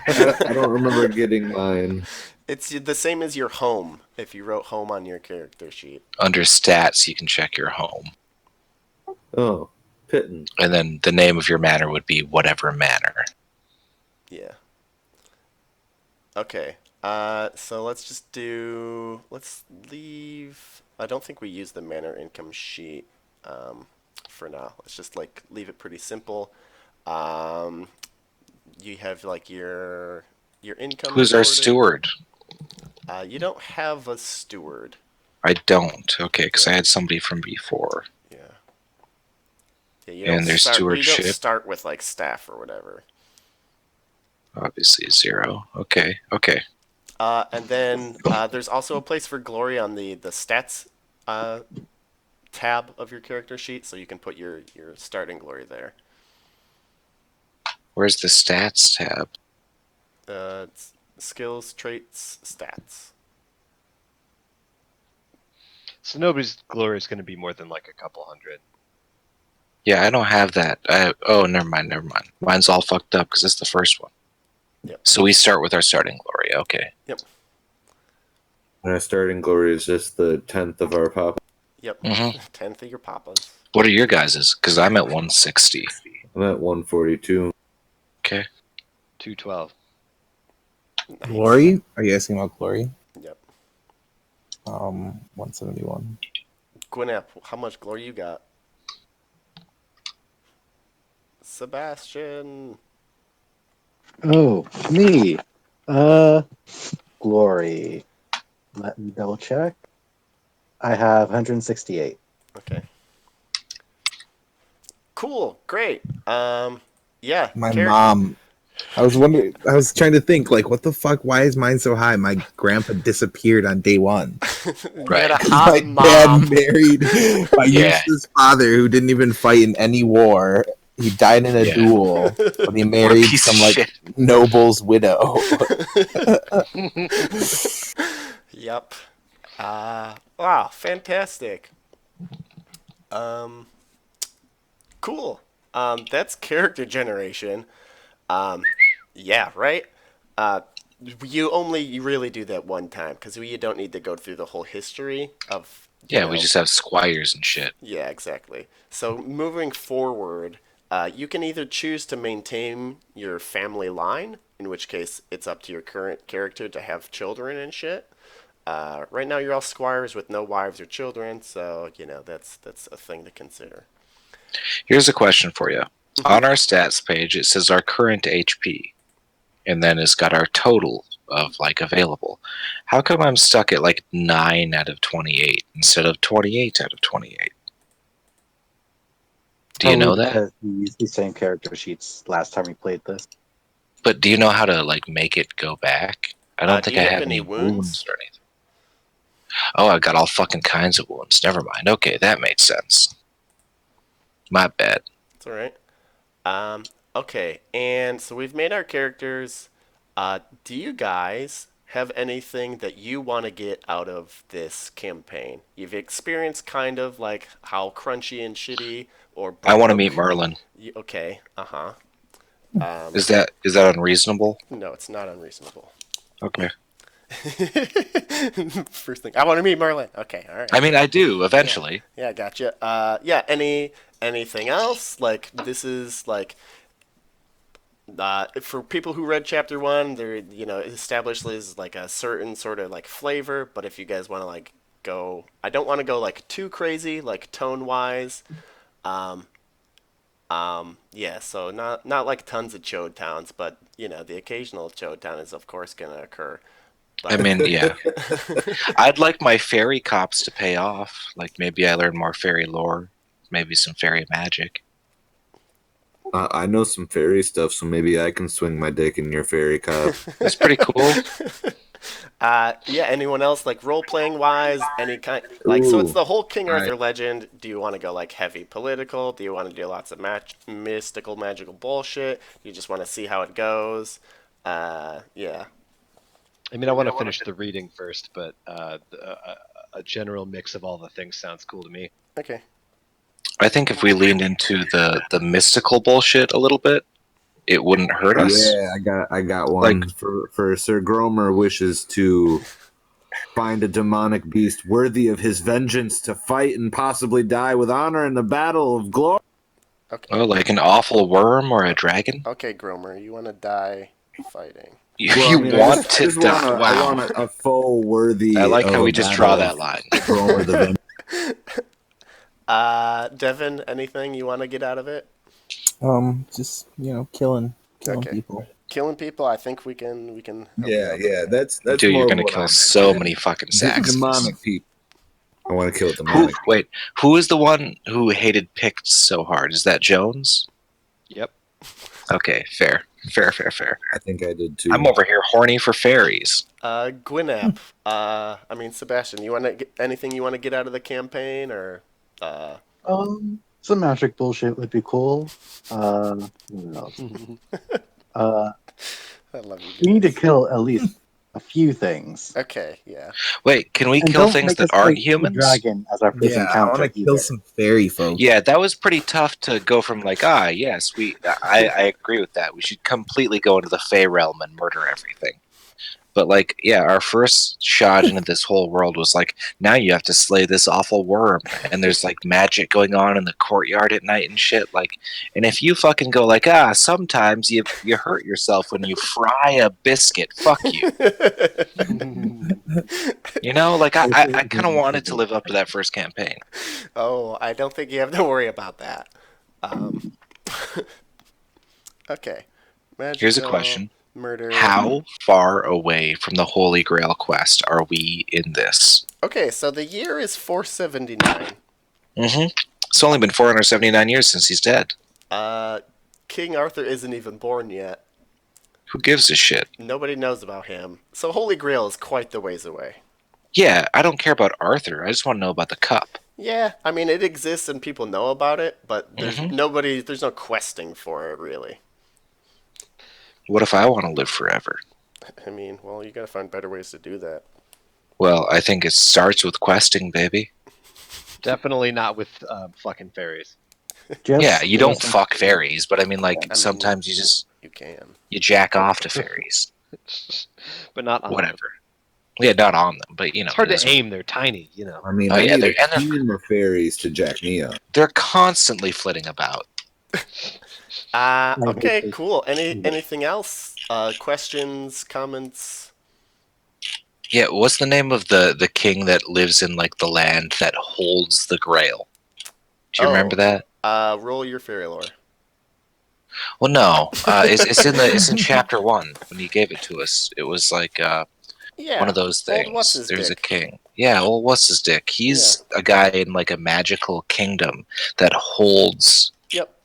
[SPEAKER 9] I don't remember getting mine.
[SPEAKER 2] It's the same as your home, if you wrote home on your character sheet.
[SPEAKER 1] Under stats, you can check your home.
[SPEAKER 9] Oh, Pitten.
[SPEAKER 1] And then the name of your manor would be whatever manor.
[SPEAKER 2] Yeah. Okay. So let's leave. I don't think we use the manor income sheet for now. Let's just leave it pretty simple. You have your income.
[SPEAKER 1] Who's our steward?
[SPEAKER 2] You don't have a steward.
[SPEAKER 1] I don't. Okay, because I had somebody from before.
[SPEAKER 2] Yeah. You
[SPEAKER 1] And their stewardship.
[SPEAKER 2] You don't start with staff or whatever.
[SPEAKER 1] Obviously 0. Okay.
[SPEAKER 2] And then there's also a place for glory on the stats tab of your character sheet, so you can put your starting glory there.
[SPEAKER 1] Where's the stats tab?
[SPEAKER 2] It's skills, traits, stats.
[SPEAKER 3] So nobody's glory is going to be more than a couple hundred.
[SPEAKER 1] Yeah, I don't have that. Never mind. Mine's all fucked up because it's the first one.
[SPEAKER 2] Yep.
[SPEAKER 1] So we start with our starting glory. Okay.
[SPEAKER 2] Yep.
[SPEAKER 9] And our starting glory is just the 10th of our pop.
[SPEAKER 2] Yep.
[SPEAKER 1] Mm-hmm.
[SPEAKER 2] 10th of your papas.
[SPEAKER 1] What are your guys's? Because I'm at 160.
[SPEAKER 9] I'm at 142.
[SPEAKER 1] Okay.
[SPEAKER 3] 212.
[SPEAKER 2] Nice.
[SPEAKER 4] Glory? Are you asking about glory?
[SPEAKER 2] Yep.
[SPEAKER 4] 171.
[SPEAKER 2] Gwyneth, how much glory you got? Sebastian.
[SPEAKER 8] Oh, me. Glory. Let me double check. I have 168.
[SPEAKER 2] Okay. Cool. Great. Yeah.
[SPEAKER 4] My mom. I was trying to think, what the fuck? Why is mine so high? My grandpa disappeared on day one.
[SPEAKER 1] Right.
[SPEAKER 4] My dad married my useless father who didn't even fight in any war. He died in a duel, but he married some noble's widow.
[SPEAKER 2] Yep. Wow, fantastic. Cool. That's character generation. Yeah, right? You really do that one time, because you don't need to go through the whole history of...
[SPEAKER 1] Yeah, we just have squires and shit.
[SPEAKER 2] Yeah, exactly. So moving forward, you can either choose to maintain your family line, in which case it's up to your current character to have children and shit. Right now you're all squires with no wives or children, so, that's a thing to consider.
[SPEAKER 1] Here's a question for you. On our stats page, it says our current HP, and then it's got our total of available. How come I'm stuck at 9 out of 28 instead of 28 out of 28? Do you know that?
[SPEAKER 8] Because we used the same character sheets last time we played this.
[SPEAKER 1] But do you know how to make it go back? I don't think I have any
[SPEAKER 2] wounds
[SPEAKER 1] or anything. Oh, I've got all fucking kinds of wounds. Never mind. Okay, that makes sense. My bad.
[SPEAKER 2] It's alright. Okay, and so we've made our characters. Do you guys have anything that you want to get out of this campaign? You've experienced kind of how crunchy and shitty or...
[SPEAKER 1] I want to meet Merlin.
[SPEAKER 2] Okay, uh-huh.
[SPEAKER 1] Is that unreasonable?
[SPEAKER 2] No, it's not unreasonable.
[SPEAKER 1] Okay.
[SPEAKER 2] First thing, I want to meet Merlin. Okay, all right.
[SPEAKER 1] I mean, I do, eventually.
[SPEAKER 2] Yeah, gotcha. Yeah, anything else? This is for people who read chapter 1, there it establishes a certain sort of flavor, but if you guys want to go, I don't want to go too crazy tone wise. Um, yeah, so not like tons of chode towns, but the occasional chode town is of course gonna occur.
[SPEAKER 1] I
[SPEAKER 2] But
[SPEAKER 1] mean, yeah. I'd like my fairy cops to pay off. Like maybe I learn more fairy lore, maybe some fairy magic.
[SPEAKER 5] I know some fairy stuff, so maybe I can swing my dick in your fairy cop.
[SPEAKER 1] That's pretty cool.
[SPEAKER 2] Yeah. Anyone else like role playing wise? Any kind like so? It's
[SPEAKER 5] Ooh,
[SPEAKER 2] the whole King
[SPEAKER 5] all right.
[SPEAKER 2] Arthur legend. Do you want to go like heavy political? Do you want to do lots of mystical magical bullshit? Do you just want to see how it goes? Yeah.
[SPEAKER 3] I mean, I want to finish the reading first, but a general mix of all the things sounds cool to me.
[SPEAKER 2] Okay.
[SPEAKER 1] I think if we leaned into the mystical bullshit a little bit, it wouldn't hurt us.
[SPEAKER 5] Yeah, I got one.
[SPEAKER 1] Like-
[SPEAKER 5] for Sir Gromer wishes to find a demonic beast worthy of his vengeance to fight and possibly die with honor in the battle of glory.
[SPEAKER 2] Okay.
[SPEAKER 1] Oh, like an awful worm or a dragon?
[SPEAKER 2] Okay, Gromer, you want to die fighting?
[SPEAKER 1] You, you want to die?
[SPEAKER 5] I
[SPEAKER 1] Wow.
[SPEAKER 5] want a foe worthy.
[SPEAKER 1] I like
[SPEAKER 5] of
[SPEAKER 1] how we
[SPEAKER 5] a
[SPEAKER 1] just
[SPEAKER 5] battle
[SPEAKER 1] draw
[SPEAKER 5] of
[SPEAKER 1] that line.
[SPEAKER 5] Gromer the
[SPEAKER 2] Devin, anything you want to get out of it?
[SPEAKER 4] Just killing
[SPEAKER 2] Okay.
[SPEAKER 4] people.
[SPEAKER 2] Killing people, I think we can help you
[SPEAKER 5] Yeah,
[SPEAKER 2] out
[SPEAKER 5] yeah,
[SPEAKER 2] there.
[SPEAKER 5] that's
[SPEAKER 1] Dude,
[SPEAKER 5] more
[SPEAKER 1] you're
[SPEAKER 5] of
[SPEAKER 1] gonna
[SPEAKER 5] what
[SPEAKER 1] kill
[SPEAKER 5] I
[SPEAKER 1] so
[SPEAKER 5] meant.
[SPEAKER 1] many fucking Saxons.
[SPEAKER 5] Demonic people. I want to kill demonic.
[SPEAKER 1] Who is the one who hated Picts so hard? Is that Jones?
[SPEAKER 3] Yep.
[SPEAKER 1] Okay, fair.
[SPEAKER 5] I think I did too.
[SPEAKER 1] I'm over here horny for fairies.
[SPEAKER 2] Gwynap. Sebastian, you want to anything you want to get out of the campaign, or?
[SPEAKER 8] Some magic bullshit would be cool. What else?
[SPEAKER 2] I love you.
[SPEAKER 8] We need to kill at least a few things.
[SPEAKER 2] Okay, yeah.
[SPEAKER 1] Wait, can we
[SPEAKER 8] And
[SPEAKER 1] kill
[SPEAKER 8] don't
[SPEAKER 1] things
[SPEAKER 8] make
[SPEAKER 1] that
[SPEAKER 8] us
[SPEAKER 1] aren't
[SPEAKER 8] fight the
[SPEAKER 1] humans?
[SPEAKER 8] dragon as our first
[SPEAKER 4] Yeah, I
[SPEAKER 8] encounter.
[SPEAKER 4] want to kill some fairy folk.
[SPEAKER 1] Yeah, that was pretty tough to go from like, yes, I agree with that. We should completely go into the Fey realm and murder everything. But like, yeah, our first shot into this whole world was like, now you have to slay this awful worm, and there's like magic going on in the courtyard at night and shit. Like, and if you fucking go like, sometimes you hurt yourself when you fry a biscuit. Fuck you. You know, like I kind of wanted to live up to that first campaign.
[SPEAKER 2] Oh, I don't think you have to worry about that. Okay. Magical
[SPEAKER 1] Here's a question.
[SPEAKER 2] Murder.
[SPEAKER 1] How far away from the Holy Grail quest are we in this?
[SPEAKER 2] Okay, so the year is 479.
[SPEAKER 1] Mm-hmm. It's only been 479 years since he's dead.
[SPEAKER 2] King Arthur isn't even born yet.
[SPEAKER 1] Who gives a shit?
[SPEAKER 2] Nobody knows about him. So Holy Grail is quite the ways away.
[SPEAKER 1] Yeah, I don't care about Arthur. I just want to know about the cup.
[SPEAKER 2] Yeah, I mean it exists and people know about it, but there's there's no questing for it really.
[SPEAKER 1] What if I want to live forever?
[SPEAKER 2] I mean, well, you gotta find better ways to do that.
[SPEAKER 1] Well, I think it starts with questing, baby.
[SPEAKER 3] Definitely not with fucking fairies.
[SPEAKER 1] Yeah, you don't fuck fairies, but I mean, like, sometimes
[SPEAKER 2] you can.
[SPEAKER 1] You jack off to fairies.
[SPEAKER 3] But not on
[SPEAKER 1] whatever.
[SPEAKER 3] them.
[SPEAKER 1] Yeah, not on them, but
[SPEAKER 3] it's hard to aim. They're tiny,
[SPEAKER 5] I mean,
[SPEAKER 1] Oh,
[SPEAKER 5] I
[SPEAKER 1] yeah,
[SPEAKER 5] need
[SPEAKER 1] they're-
[SPEAKER 5] a team of fairies to jack me up.
[SPEAKER 1] They're constantly flitting about.
[SPEAKER 2] Okay, cool. Anything else? Questions, comments?
[SPEAKER 1] Yeah, what's the name of the king that lives in like the land that holds the Grail? Do you remember that?
[SPEAKER 2] Roll your fairy lore.
[SPEAKER 1] Well, no. It's in chapter 1 when you gave it to us. It was like one of those things.
[SPEAKER 2] Old What's-His
[SPEAKER 1] There's
[SPEAKER 2] Dick.
[SPEAKER 1] a king. Yeah, well, what's his dick? He's a guy in like a magical kingdom that holds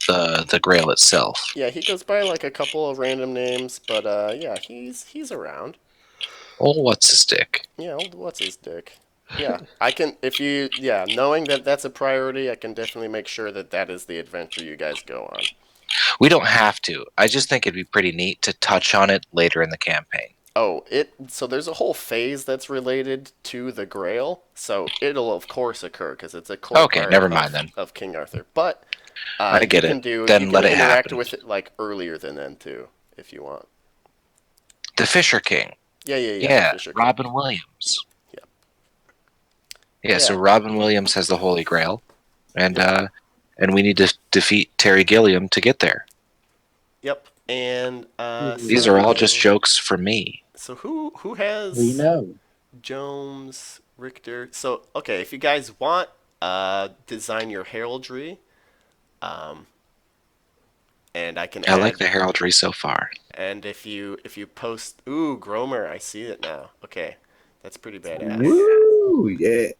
[SPEAKER 1] the Grail itself.
[SPEAKER 2] Yeah, he goes by like a couple of random names, but yeah, he's around.
[SPEAKER 1] Old what's his dick?
[SPEAKER 2] Yeah, old what's his dick. Yeah, I can knowing that that's a priority, I can definitely make sure that is the adventure you guys go on.
[SPEAKER 1] We don't have to. I just think it'd be pretty neat to touch on it later in the campaign.
[SPEAKER 2] Oh, so there's a whole phase that's related to the Grail, so it'll of course occur because it's a core
[SPEAKER 1] Okay,
[SPEAKER 2] part
[SPEAKER 1] never mind then.
[SPEAKER 2] of King Arthur. But
[SPEAKER 1] I get
[SPEAKER 2] you
[SPEAKER 1] it.
[SPEAKER 2] can
[SPEAKER 1] Then let it
[SPEAKER 2] interact
[SPEAKER 1] happen.
[SPEAKER 2] with it like earlier than then too, if you want.
[SPEAKER 1] The Fisher King.
[SPEAKER 2] Yeah,
[SPEAKER 1] Yeah,
[SPEAKER 2] Fisher King.
[SPEAKER 1] Robin Williams.
[SPEAKER 2] Yeah.
[SPEAKER 1] Yeah, so Robin Williams has the Holy Grail, and we need to defeat Terry Gilliam to get there.
[SPEAKER 2] Yep, and
[SPEAKER 1] These are all just jokes for me.
[SPEAKER 2] So who has?
[SPEAKER 8] We know.
[SPEAKER 2] Jones, Richter. So okay, if you guys want, design your heraldry. And I can
[SPEAKER 1] I like
[SPEAKER 2] add.
[SPEAKER 1] the heraldry so far.
[SPEAKER 2] And if you post, ooh, Gromer, I see it now. Okay, that's pretty badass.
[SPEAKER 9] Woo! Yeah.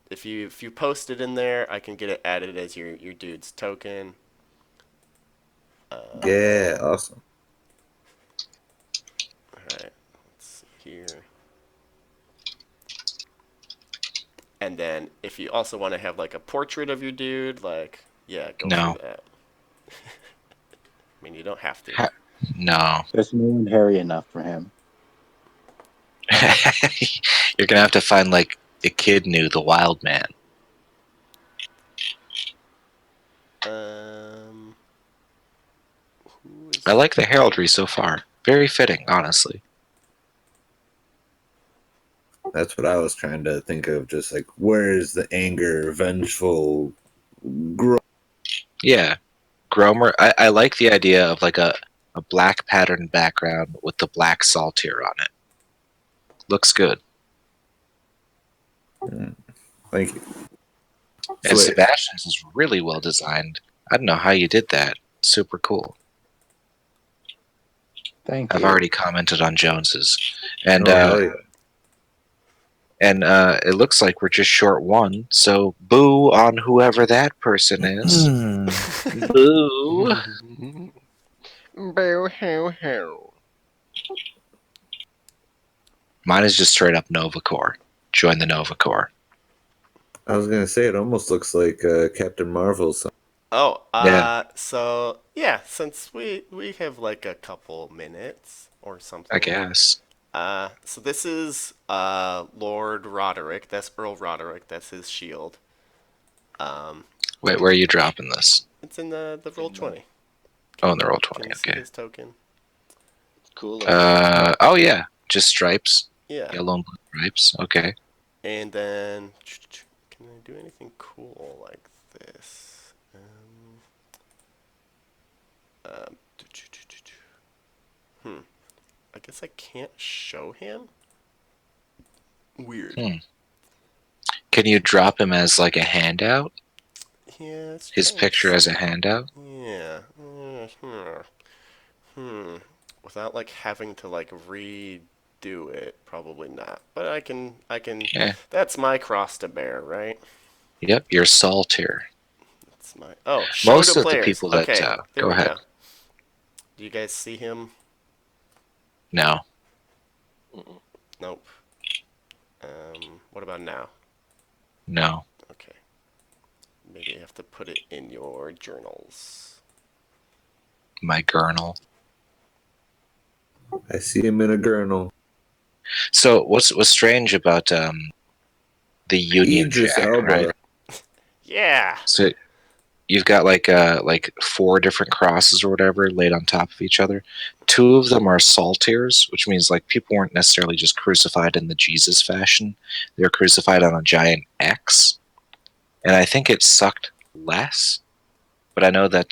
[SPEAKER 2] If you post it in there, I can get it added as your dude's token.
[SPEAKER 9] Yeah. Awesome.
[SPEAKER 2] All right, let's see here. And then if you also want to have like a portrait of your dude, like go
[SPEAKER 1] No.
[SPEAKER 2] for that. I mean, you don't have to.
[SPEAKER 1] No.
[SPEAKER 8] There's no one hairy enough for him.
[SPEAKER 1] You're gonna have to find like a kid new, the wild man.
[SPEAKER 2] Who is?
[SPEAKER 1] I like the heraldry so far. Very fitting, honestly.
[SPEAKER 9] That's what I was trying to think of. Just like, where's the anger, vengeful,
[SPEAKER 1] Yeah. Gromer, I like the idea of like a black pattern background with the black saltier on it. Looks good.
[SPEAKER 9] Thank you.
[SPEAKER 1] And
[SPEAKER 9] Sweet.
[SPEAKER 1] Sebastian's is really well designed. I don't know how you did that. Super cool.
[SPEAKER 8] Thank
[SPEAKER 1] I've
[SPEAKER 8] you.
[SPEAKER 1] already commented on Jones's. And
[SPEAKER 9] hell yeah.
[SPEAKER 1] and it looks like we're just short one, so boo on whoever that person is. Boo.
[SPEAKER 2] Boo hoo hoo.
[SPEAKER 1] Mine is just straight up Nova Corps. Join the Nova Corps.
[SPEAKER 9] I was gonna say it almost looks like Captain Marvel's.
[SPEAKER 2] Oh,
[SPEAKER 1] Yeah.
[SPEAKER 2] so yeah, since we have like a couple minutes or something.
[SPEAKER 1] I guess.
[SPEAKER 2] So this is Lord Roderick. That's Earl Roderick. That's his shield.
[SPEAKER 1] Wait, where are you dropping this?
[SPEAKER 2] It's in the Roll20.
[SPEAKER 1] Oh, in the
[SPEAKER 2] Can
[SPEAKER 1] Roll20,
[SPEAKER 2] you see
[SPEAKER 1] okay.
[SPEAKER 2] his token?
[SPEAKER 3] Cool.
[SPEAKER 1] Oh yeah, just stripes.
[SPEAKER 2] Yeah.
[SPEAKER 1] Yellow and blue stripes. Okay.
[SPEAKER 2] And then, can I do anything cool like this? I guess I can't show him? Weird.
[SPEAKER 1] Can you drop him as like a handout?
[SPEAKER 2] Yeah, it's
[SPEAKER 1] His picture as a handout?
[SPEAKER 2] Yeah. Without like having to like redo it, probably not. But I can.
[SPEAKER 1] Yeah.
[SPEAKER 2] That's my cross to bear, right?
[SPEAKER 1] Yep, you're saltier.
[SPEAKER 2] That's my. Oh, show
[SPEAKER 1] Most
[SPEAKER 2] to
[SPEAKER 1] of the
[SPEAKER 2] players.
[SPEAKER 1] people that
[SPEAKER 2] Okay, there
[SPEAKER 1] go
[SPEAKER 2] we
[SPEAKER 1] ahead.
[SPEAKER 2] go. Do you guys see him?
[SPEAKER 1] No.
[SPEAKER 2] Nope. What about now?
[SPEAKER 1] No.
[SPEAKER 2] Okay. Maybe I have to put it in your journals.
[SPEAKER 1] My gurnal.
[SPEAKER 9] I see him in a gurnal.
[SPEAKER 1] So what's strange about the Union
[SPEAKER 9] Idris
[SPEAKER 1] Jack,
[SPEAKER 9] Elba.
[SPEAKER 1] right?
[SPEAKER 2] Yeah.
[SPEAKER 1] So you've got like 4 different crosses or whatever laid on top of each other. 2 of them are saltiers, which means like people weren't necessarily just crucified in the Jesus fashion. They were crucified on a giant X. And I think it sucked less. But I know that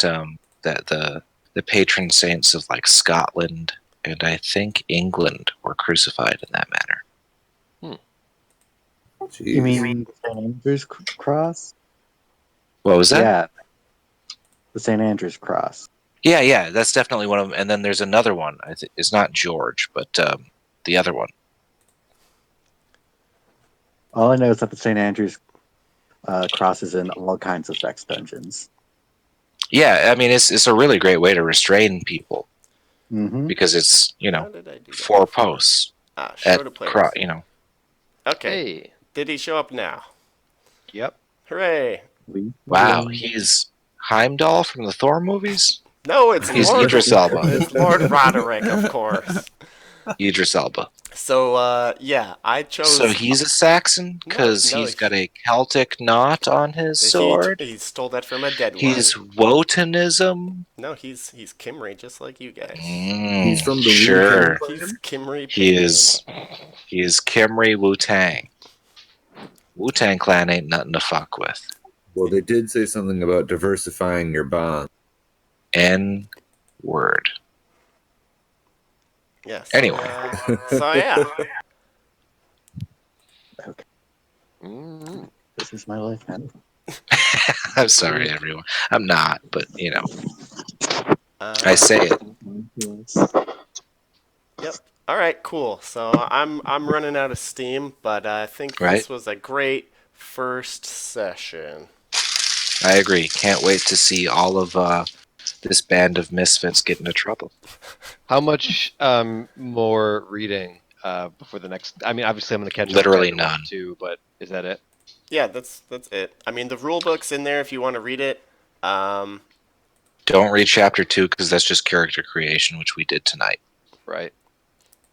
[SPEAKER 1] that the patron saints of like Scotland and I think England were crucified in that manner.
[SPEAKER 9] Jeez.
[SPEAKER 8] You mean the St. Andrew's cross?
[SPEAKER 1] What was that?
[SPEAKER 8] Yeah. The St. Andrew's cross.
[SPEAKER 1] Yeah, that's definitely one of them. And then there's another one. It's not George, but the other one.
[SPEAKER 8] All I know is that the St. Andrew's cross is in all kinds of sex dungeons.
[SPEAKER 1] Yeah, I mean it's a really great way to restrain people
[SPEAKER 8] Mm-hmm.
[SPEAKER 1] because it's
[SPEAKER 2] How did I do that
[SPEAKER 1] 4
[SPEAKER 2] before?
[SPEAKER 1] posts
[SPEAKER 2] Show to players. Okay.
[SPEAKER 3] Hey.
[SPEAKER 2] Did he show up now?
[SPEAKER 3] Yep.
[SPEAKER 2] Hooray!
[SPEAKER 1] Wow, he's Heimdall from the Thor movies.
[SPEAKER 2] No, it's
[SPEAKER 1] He's
[SPEAKER 2] Lord.
[SPEAKER 1] Idris Elba.
[SPEAKER 2] It's Lord Roderick, of course.
[SPEAKER 1] Idris Elba.
[SPEAKER 2] So yeah, I chose.
[SPEAKER 1] So he's a Saxon because
[SPEAKER 2] No,
[SPEAKER 1] he's got a Celtic knot on his sword.
[SPEAKER 2] He stole that from a dead one.
[SPEAKER 1] He's Wotanism.
[SPEAKER 2] No, he's Kimry, just like you guys.
[SPEAKER 9] He's from the
[SPEAKER 1] sure.
[SPEAKER 9] Wu-Tang
[SPEAKER 2] He's Kimry.
[SPEAKER 1] He is Kimry Wu-Tang. Wu-Tang Clan ain't nothing to fuck with.
[SPEAKER 9] Well, they did say something about diversifying your bond.
[SPEAKER 1] N-word.
[SPEAKER 2] Yeah. So,
[SPEAKER 1] Anyway.
[SPEAKER 2] So yeah.
[SPEAKER 8] Okay. This is my life, man.
[SPEAKER 1] I'm sorry, everyone. I'm not, but I
[SPEAKER 2] Uh,
[SPEAKER 1] say it.
[SPEAKER 2] yep. All right, cool. So I'm running out of steam, but I think
[SPEAKER 1] Right?
[SPEAKER 2] this was a great first session.
[SPEAKER 1] I agree. Can't wait to see all of this band of misfits get into trouble.
[SPEAKER 3] How much more reading before the next? I mean, obviously, I'm going to catch up
[SPEAKER 1] Literally
[SPEAKER 3] chapter 1
[SPEAKER 1] none.
[SPEAKER 3] and 2, but is that it?
[SPEAKER 2] Yeah, that's it. I mean, the rule book's in there if you want to read it. Um,
[SPEAKER 1] Don't read chapter 2 because that's just character creation, which we did tonight.
[SPEAKER 3] Right.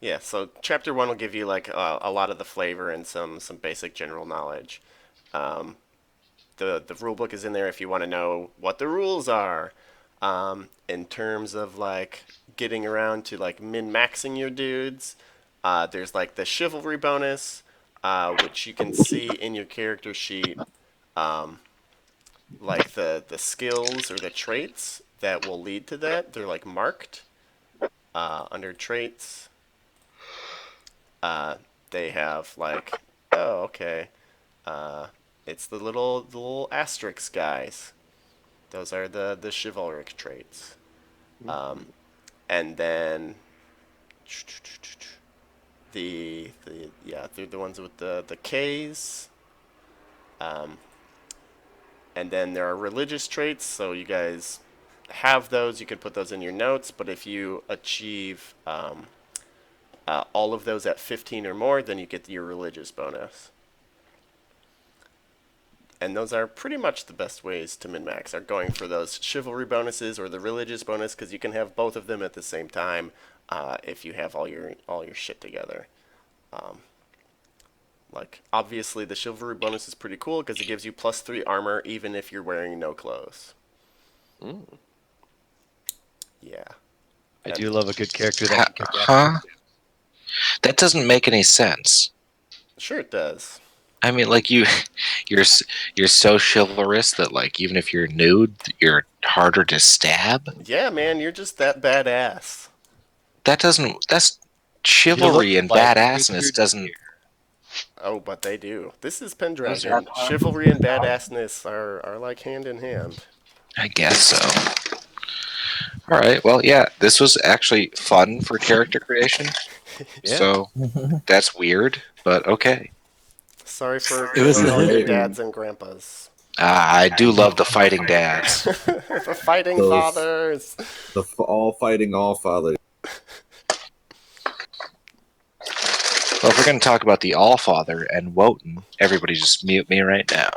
[SPEAKER 2] yeah, so chapter 1 will give you like a lot of the flavor and some basic general knowledge. Um, the rule book is in there if you want to know what the rules are. In terms of like getting around to like min maxing your dudes, there's like the chivalry bonus, which you can see in your character sheet. Um, like the skills or the traits that will lead to that. They're like marked under traits. Uh, they have like, oh, okay, uh, it's the little asterisk guys. Those are the chivalric traits. And then they're the ones with the K's. Um, and then there are religious traits. So you guys have those. You can put those in your notes. But if you achieve all of those at 15 or more, then you get your religious bonus. And those are pretty much the best ways to min-max, are going for those chivalry bonuses or the religious bonus, because you can have both of them at the same time if you have all your shit together. Um, like, obviously, the chivalry bonus is pretty cool because it gives you +3 armor even if you're wearing no clothes.
[SPEAKER 3] Mm.
[SPEAKER 2] Yeah.
[SPEAKER 3] I
[SPEAKER 2] And
[SPEAKER 3] do love a good character that can kick ass.
[SPEAKER 1] Huh? That doesn't make any sense.
[SPEAKER 2] sure it does.
[SPEAKER 1] I mean, like you're so chivalrous that like even if you're nude, you're harder to stab.
[SPEAKER 2] Yeah, man, you're just that badass.
[SPEAKER 1] That doesn't. That's
[SPEAKER 3] You look
[SPEAKER 1] chivalry and
[SPEAKER 3] like
[SPEAKER 1] badassness
[SPEAKER 3] Richard
[SPEAKER 1] doesn't.
[SPEAKER 3] Gere.
[SPEAKER 2] Oh, but they do. This is
[SPEAKER 1] Those are.
[SPEAKER 2] Pendragon. Chivalry and badassness are like hand in hand.
[SPEAKER 1] I guess so. All right. Well, yeah. This was actually fun for character creation.
[SPEAKER 3] Yeah.
[SPEAKER 1] So that's weird, but okay.
[SPEAKER 2] Sorry for
[SPEAKER 8] It was
[SPEAKER 2] killing all your
[SPEAKER 7] Great.
[SPEAKER 2] dads and grandpas.
[SPEAKER 1] I do love the fighting dads.
[SPEAKER 2] The fighting
[SPEAKER 5] Those-
[SPEAKER 2] fathers.
[SPEAKER 5] all fighting all fathers.
[SPEAKER 1] Well, if we're going to talk about the Allfather and Wotan, everybody just mute me right now.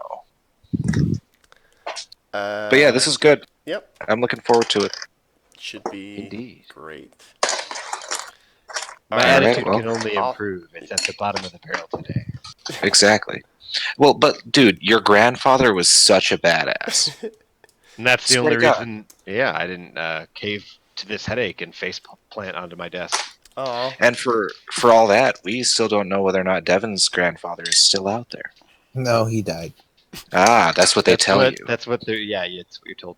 [SPEAKER 1] But yeah, this is good.
[SPEAKER 2] Yep.
[SPEAKER 1] I'm looking forward to it.
[SPEAKER 2] Should be
[SPEAKER 3] Indeed.
[SPEAKER 2] great.
[SPEAKER 3] My
[SPEAKER 2] All right.
[SPEAKER 3] attitude
[SPEAKER 1] well,
[SPEAKER 3] can only
[SPEAKER 2] I'll-
[SPEAKER 3] improve. It's at the bottom of the barrel today.
[SPEAKER 1] Exactly. Well, but dude, your grandfather was such a badass.
[SPEAKER 3] And that's the
[SPEAKER 1] Swear
[SPEAKER 3] only
[SPEAKER 1] to God.
[SPEAKER 3] reason, yeah, I didn't cave to this headache and face plant onto my desk.
[SPEAKER 2] Oh,
[SPEAKER 1] And for all that, we still don't know whether or not Devin's grandfather is still out there.
[SPEAKER 4] No, he died.
[SPEAKER 1] Ah, that's what they tell you.
[SPEAKER 3] That's what they're. Yeah, it's what you're told.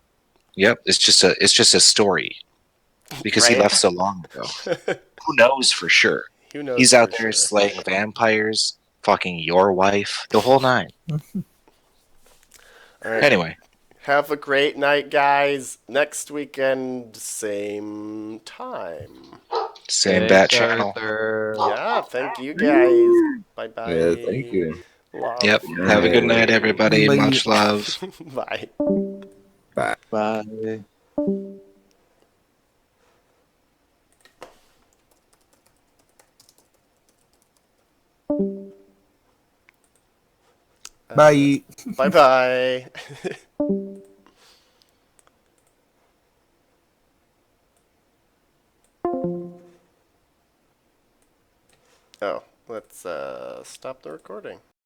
[SPEAKER 1] Yep, it's just a story because he
[SPEAKER 2] Right.
[SPEAKER 1] left so long ago. Who knows for sure?
[SPEAKER 2] who knows?
[SPEAKER 1] He's out
[SPEAKER 2] for
[SPEAKER 1] there
[SPEAKER 2] sure.
[SPEAKER 1] slaying vampires, fucking your wife, the whole nine.
[SPEAKER 2] All right.
[SPEAKER 1] Anyway,
[SPEAKER 2] Have a great night, guys. Next weekend, same time.
[SPEAKER 1] same bat channel.
[SPEAKER 3] Arthur.
[SPEAKER 2] Yeah, thank you guys. Bye bye.
[SPEAKER 5] Yeah, thank you.
[SPEAKER 2] Love.
[SPEAKER 1] Yep. Have a good night, everybody.
[SPEAKER 4] Bye.
[SPEAKER 1] Much love.
[SPEAKER 2] Bye.
[SPEAKER 8] Bye.
[SPEAKER 4] Bye.
[SPEAKER 2] Bye bye. Oh, let's stop the recording.